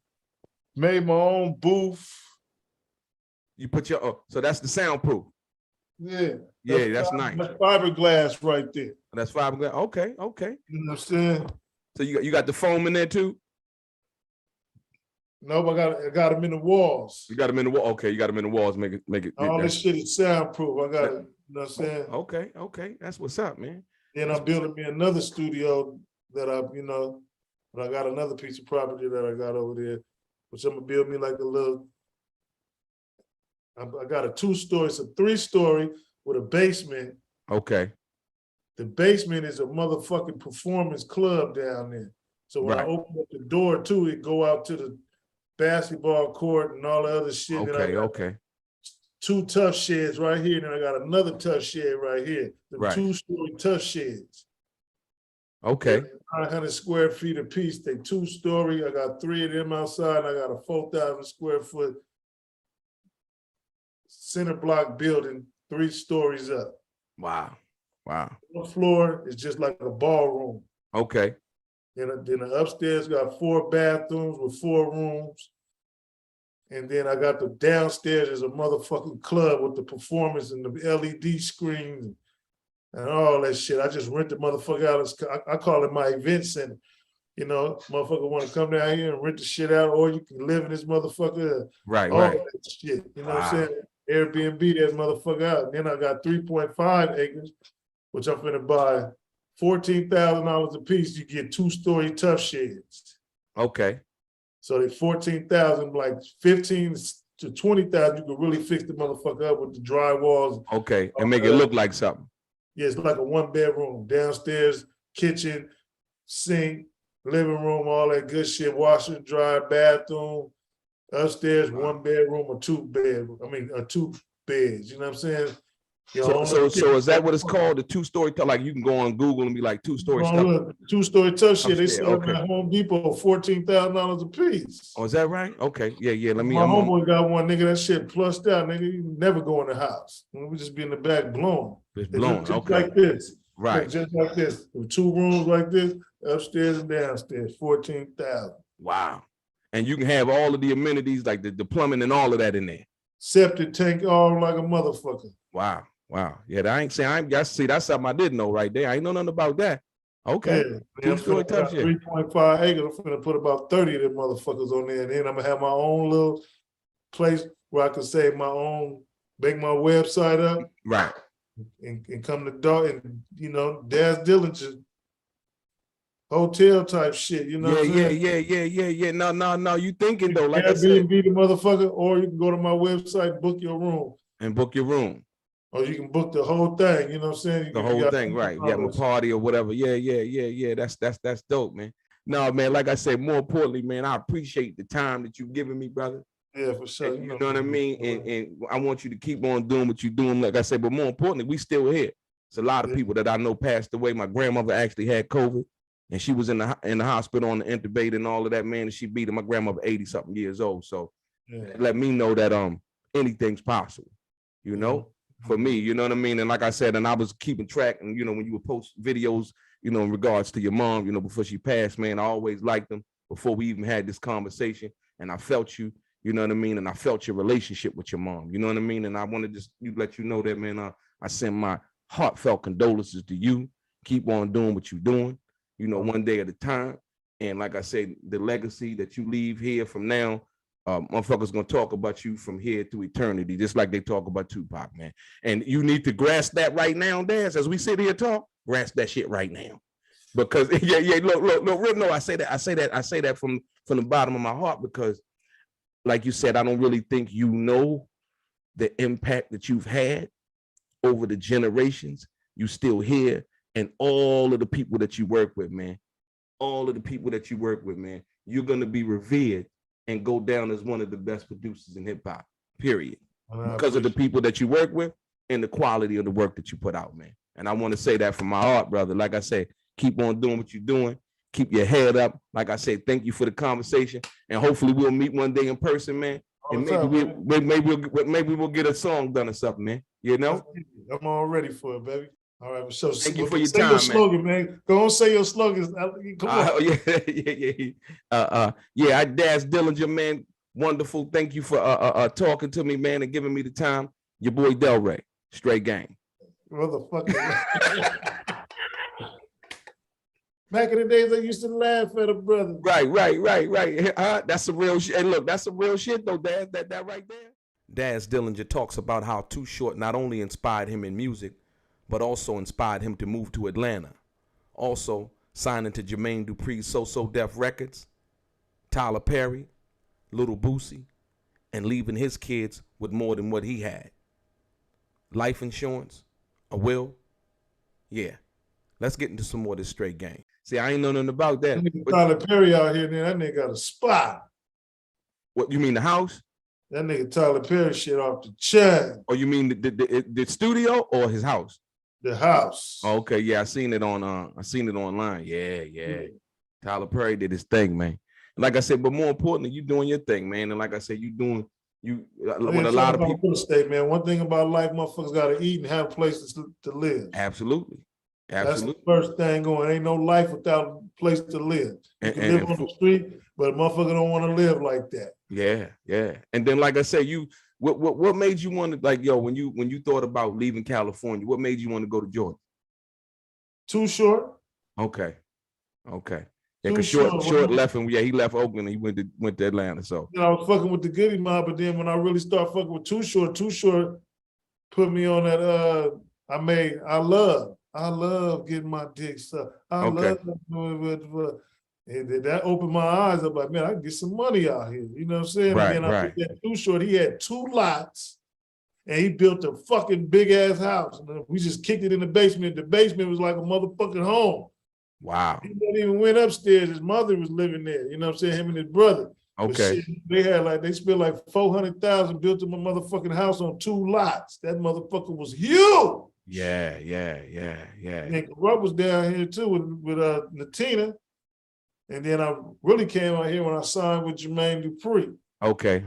Made my own booth. You put your so that's the soundproof. Yeah. Yeah, that's nice. That's fiberglass right there. That's fiberglass. Okay. You know what I'm saying? So you got the foam in there too? Nope, I got them in the walls. You got them in the wall. Okay, you got them in the walls. Make it. All this shit is soundproof. I got it. You know what I'm saying? Okay. That's what's up, man. Then I'm building me another studio that but I got another piece of property that I got over there, which I'm gonna build me like a little. I got a 2-story, it's a 3-story with a basement. Okay. The basement is a motherfucking performance club down there. So when I open up the door too, it go out to the basketball court and all the other shit. Okay. 2 tough sheds right here, and then I got another tough shed right here. The 2-story tough sheds. Okay. 900 square feet apiece. They 2-story. I got 3 of them outside. And I got a 4,000 square foot center block building, 3 stories up. Wow. The floor is just like a ballroom. Okay. Then the upstairs got 4 bathrooms with 4 rooms. And then I got the downstairs is a motherfucking club with the performance and the LED screens and all that shit. I just rent the motherfucker out. I call it my event center. You know, motherfucker want to come down here and rent the shit out, or you can live in this motherfucker. Right. That shit. You know what I'm saying? Airbnb that motherfucker out. And then I got 3.5 acres, which I'm finna buy $14,000 a piece. You get 2-story tough sheds. Okay. So they 14,000, like 15 to 20,000. You can really fix the motherfucker up with the drywalls. Okay, and make it look like something. Yeah, it's like a 1-bedroom, downstairs, kitchen, sink, living room, all that good shit, washer and dryer, bathroom. Upstairs, 1 bedroom or 2 bedroom. 2 beds. You know what I'm saying? So is that what it's called? The 2-story, like you can go on Google and be like 2-story stuff. 2-story tough shit. They sell at Home Depot $14,000 a piece. Oh, is that right? Okay, yeah. Let me. My homeboy got one, nigga. That shit plussed out, nigga. You never go in the house. We just be in the back blown. It's blown. Just like this, right? Just like this. With 2 rooms like this, upstairs and downstairs, 14,000. Wow. And you can have all of the amenities, like the plumbing and all of that in there. Septic tank, all like a motherfucker. Wow. Yeah, see, that's something I didn't know right there. I ain't know nothing about that. Okay. Yeah, 2-story tough shit. 3.5 acres. I'm gonna put about 30 of them motherfuckers on there. And then I'm gonna have my own little place where I can say make my website up. Right. And come to Dogg and, you know, Daz Dillinger hotel type shit, you know what I'm saying? Yeah. No, you thinking though, like Airbnb the motherfucker, or you can go to my website, book your room. And book your room. Or you can book the whole thing, you know what I'm saying? The whole thing, right. You have a party or whatever. Yeah. That's dope, man. No, man, like I said, more importantly, man, I appreciate the time that you've given me, brother. Yeah, for sure. You know what I mean? And I want you to keep on doing what you're doing, like I said, but more importantly, we still here. It's a lot of people that I know passed away. My grandmother actually had COVID, and she was in the hospital on the intubate and all of that, man. And she beat it. My grandmother 80-something years old. So let me know that anything's possible, you know, for me, you know what I mean? And like I said, and I was keeping track, and, you know, when you would post videos, you know, in regards to your mom, you know, before she passed, man, I always liked them before we even had this conversation. And I felt you, you know what I mean? And I felt your relationship with your mom, you know what I mean? And I want to just let you know that, man, I send my heartfelt condolences to you. Keep on doing what you're doing, you know, one day at a time. And like I said, the legacy that you leave here from now, motherfuckers gonna talk about you from here to eternity, just like they talk about Tupac, man. And you need to grasp that right now, Daz, as we sit here talk, grasp that shit right now. Because look, no, I say that from the bottom of my heart, because like you said, I don't really think you know the impact that you've had over the generations. You still here, and all of the people that you work with, man, you're gonna be revered and go down as one of the best producers in hip hop, period. Because of the people that you work with and the quality of the work that you put out, man. And I want to say that from my heart, brother. Like I say, keep on doing what you're doing. Keep your head up. Like I say, thank you for the conversation. And hopefully we'll meet one day in person, man. And maybe we'll get a song done or something, man. You know? I'm all ready for it, baby. All right, so thank you for your say time, your slogan, man. Go on, say your slogans. Come on. I Daz Dillinger, man. Wonderful. Thank you for talking to me, man, and giving me the time. Your boy DELRAY, straight gang. Motherfucker. Back in the days, I used to laugh at a brother. Right. That's some real shit. Hey, look, that's some real shit, though, Daz. That right there. Daz Dillinger talks about how Too Short not only inspired him in music, but also inspired him to move to Atlanta. Also signing to Jermaine Dupri's So Def Records, Tyler Perry, Little Boosie, and leaving his kids with more than what he had. Life insurance, a will. Yeah, let's get into some more of this straight game. See, I ain't know nothing about that. Tyler Perry out here, man, that nigga got a spot. What, you mean the house? That nigga Tyler Perry shit off the chain. Or you mean the studio or his house? The house. Okay, yeah, I seen it online. Yeah. Tyler Perry did his thing, man. And like I said, but more importantly, you doing your thing, man. And like I said, with a lot of people. Real estate, man. One thing about life, motherfuckers gotta eat and have places to live. Absolutely. That's the first thing going. Ain't no life without a place to live. You can live on the street, but a motherfucker don't want to live like that. Yeah. And then, like I said, what made you want to, like, yo, when you thought about leaving California, what made you want to go to Georgia? Too Short. Okay. Yeah, because Short left him. Yeah, he left Oakland and he went to Atlanta. So I was fucking with the Goody Mob, but then when I really started fucking with Too Short put me on that. I love getting my dick sucked. I love that opened my eyes up, like, man, I can get some money out here. You know what I'm saying? Right, and then I put that Too Short. He had 2 lots and he built a fucking big ass house. And we just kicked it in the basement. The basement was like a motherfucking home. Wow. He never even went upstairs. His mother was living there. You know what I'm saying? Him and his brother. Okay. Shit, they spent like $400,000, built him a motherfucking house on 2 lots. That motherfucker was huge. Yeah. And Rob was down here too with Natina. And then I really came out here when I signed with Jermaine Dupri. Okay.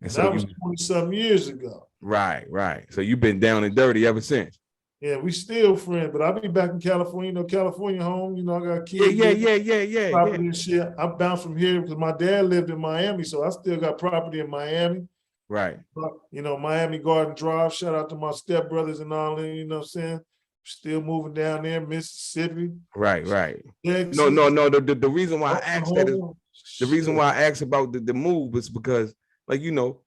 And so that was 20-something years ago. Right. So you've been down and dirty ever since. Yeah, we still friends, but I'll be back in California, California home, I got kids. Yeah. Property and shit. I bounced from here because my dad lived in Miami, so I still got property in Miami. Right. Miami Garden Drive. Shout out to my stepbrothers and all that, you know what I'm saying? Still moving down there, Mississippi. Right. Texas. No. The reason why I asked that is the reason why I asked about the move is because, like,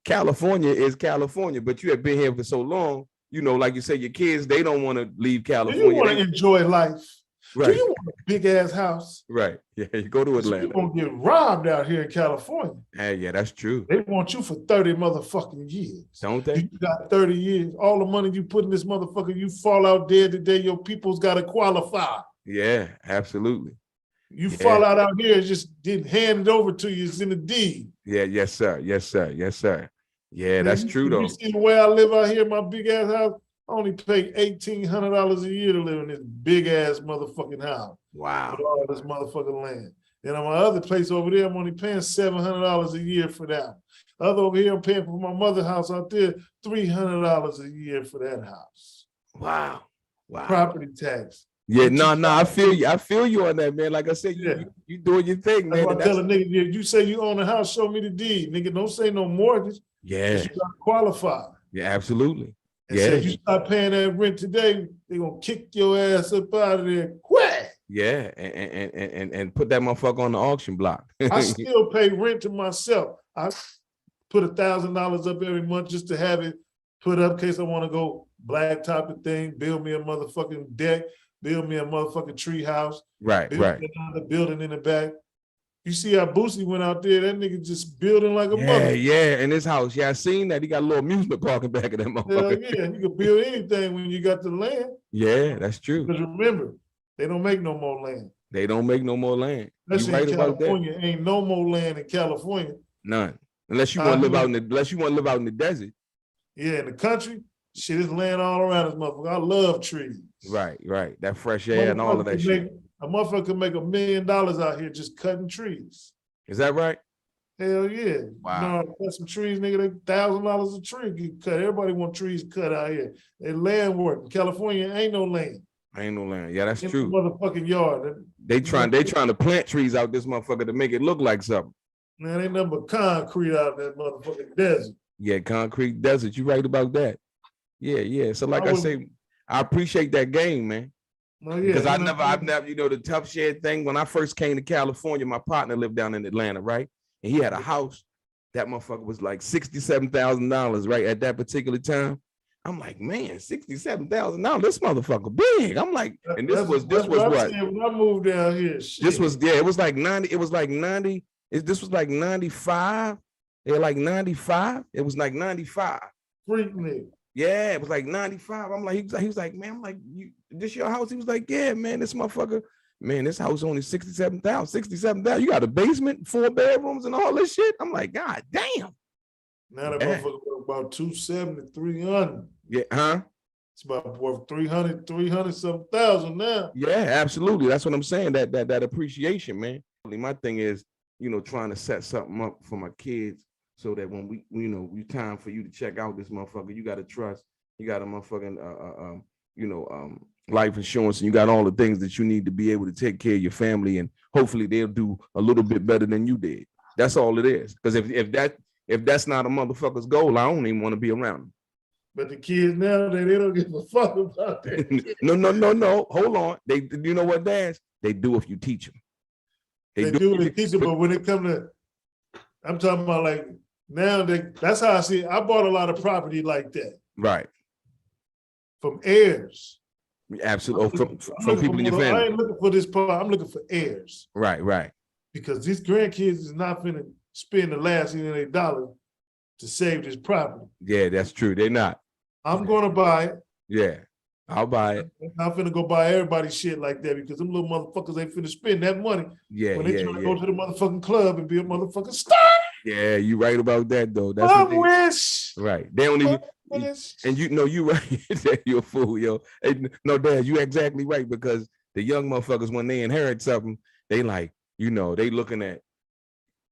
California is California, but you have been here for so long, like you say, your kids, they don't want to leave California. Do you want to enjoy life? Right. Do you want a big ass house? Right. Yeah, you go to Atlanta. You're going to get robbed out here in California. Yeah, that's true. They want you for 30 motherfucking years. Don't they? You got 30 years. All the money you put in this motherfucker, you fall out dead today, your people's got to qualify. Yeah, absolutely. You fall out here, just didn't hand it over to you. It's in the deed. Yeah, yes, sir. Yeah, that's true, though. You see the way I live out here in my big ass house? I only pay $1,800 a year to live in this big ass motherfucking house. Wow. With all this motherfucking land. And on my other place over there, I'm only paying $700 a year for that. Other over here, I'm paying for my mother's house out there, $300 a year for that house. Wow. Wow. Property tax. Yeah, no, I feel you. I feel you on that, man. Like I said, you doing your thing, man. That's why I tell a nigga, you say you own a house, show me the deed. Nigga, don't say no mortgage. Yeah. You gotta qualify. Yeah, absolutely. And yeah. so if you start paying that rent today, they're gonna kick your ass up out of there quick. Yeah, and put that motherfucker on the auction block. I still pay rent to myself. I put $1,000 up every month just to have it put up in case I want to go blacktop the thing, build me a motherfucking deck, build me a motherfucking tree house, right, build right. me another building in the back. You see how Boosie went out there, that nigga just building like a yeah, mother. Yeah, in his house. Yeah, I seen that. He got a little amusement park in back of that motherfucker. Hell yeah, you can build anything when you got the land. Yeah, that's true. Because remember, they don't make no more land. They don't make no more land. Especially you right in California, about that. ain't no more land in California. None. Unless you want to live out in the desert. Yeah, in the country, shit is land all around this motherfucker. I love trees. Right, right. That fresh air and all of that shit. A motherfucker can make $1 million out here just cutting trees. Is that right? Hell yeah. Wow. You know, cut some trees, nigga, they $1,000 a tree get cut. Everybody want trees cut out here. They land work. In California, ain't no land. Ain't no land. Yeah, that's in true. The motherfucking yard. They trying to plant trees out this motherfucker to make it look like something. Man, ain't nothing but concrete out that motherfucking desert. Yeah, concrete desert. You right about that. Yeah, yeah. So like I say, I appreciate that game, man. Oh, yeah, because I've never, you know, the tough shed thing. When I first came to California, my partner lived down in Atlanta, right? And he had a house. That motherfucker was like $67,000, right? At that particular time. I'm like, man, $67,000. This motherfucker big. I'm like, and this was what? When I moved down here, shit. This was, yeah, it was like 90. It was like 90. This was like 95. They're like 95. It was like 95. Freak me. Yeah, it was like 95. I'm like, he was like, man, I'm like, this your house? He was like, yeah, man, this motherfucker, man, this house only 67,000. You got a basement, 4 bedrooms and all this shit. I'm like, God damn. Now that motherfucker worth about 270, 300. Yeah, huh? It's about worth 300 something thousand now. Yeah, absolutely. That's what I'm saying. That appreciation, man. My thing is, you know, trying to set something up for my kids so that when we time for you to check out this motherfucker, you got to trust, you got a motherfucking, life insurance, and you got all the things that you need to be able to take care of your family, and hopefully they'll do a little bit better than you did. That's all it is. Because if that's not a motherfucker's goal, I don't even want to be around them. But the kids now, they don't give a fuck about that. No. Hold on. You know what, Daz? They do if you teach them. They do if you teach them, but when it comes to, I'm talking about like, now that's how I see it. I bought a lot of property like that. Right. From heirs. Absolutely. From people in your family. I ain't looking for this part. I'm looking for heirs. Right. Because these grandkids is not finna spend the last of their dollar to save this property. Yeah, that's true. They're not. I'm gonna buy it. Yeah, I'll buy it. I'm not finna go buy everybody shit like that because them little motherfuckers ain't finna spend that money when they trying to go to the motherfucking club and be a motherfucking star. Yeah, you right about that though. That's I wish. Right. They don't even. And you know you right. You're a fool, yo. No, Dad, you exactly right, because the young motherfuckers, when they inherit something, they like, they looking at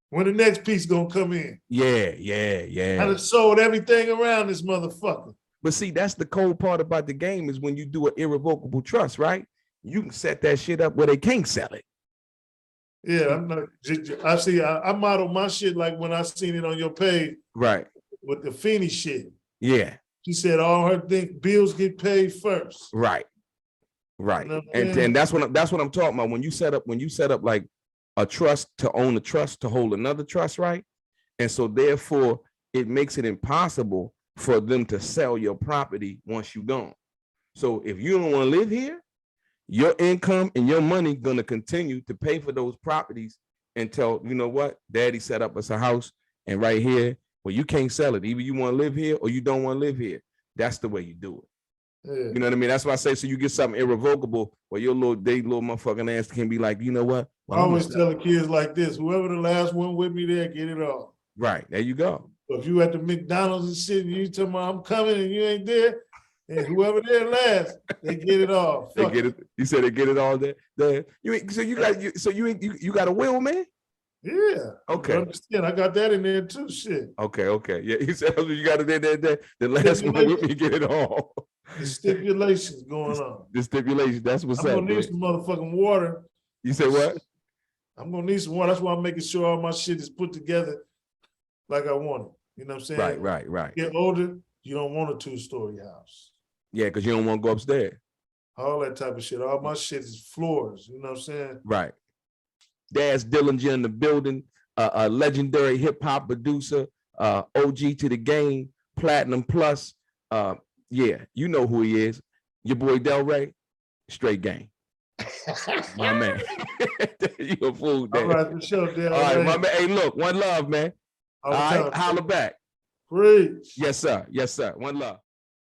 when the next piece gonna come in. Yeah. I done sold everything around this motherfucker. But see, that's the cold part about the game is when you do an irrevocable trust, right? You can set that shit up where they can't sell it. Yeah, I model my shit like when I seen it on your page. Right. With the Feeny shit. Yeah. She said all her bills get paid first. Right. And that's what I'm talking about. When you set up like a trust to own a trust to hold another trust, right? And so therefore it makes it impossible for them to sell your property once you're gone. So if you don't want to live here, your income and your money gonna continue to pay for those properties until, you know what, Daddy set up us a house, and right here, well, you can't sell it. Either you want to live here or you don't want to live here. That's the way you do it. Yeah. You know what I mean? That's why I say, so you get something irrevocable, where your little motherfucking ass can be like, you know what? Well, I always tell the kids like this: whoever the last one with me there, get it all. Right, there you go. So if you at the McDonald's and shit, and you tell me I'm coming and you ain't there, And whoever there last, they get it all. They get it. You said they get it all there. You got a will, man? Yeah. Okay. I understand. I got that in there too. Shit. Okay. Yeah, he said you got it there. The last one with me get it all. The stipulations going on. The stipulations. That's what's up. I'm gonna need some motherfucking water. You say what? I'm gonna need some water. That's why I'm making sure all my shit is put together like I want it. You know what I'm saying? Right. Get older, you don't want a 2-story house. Yeah, because you don't want to go upstairs. All that type of shit. All my shit is floors. You know what I'm saying? Right. Daz Dillinger in the building, a legendary hip hop producer, OG to the game, Platinum Plus. Yeah, you know who he is. Your boy DELRAY, straight game. My man. You a fool, Dad. All right, for sure, DELRAY. All right, my man. Hey, look, one love, man. All right, holla back. Preach. Yes, sir. One love.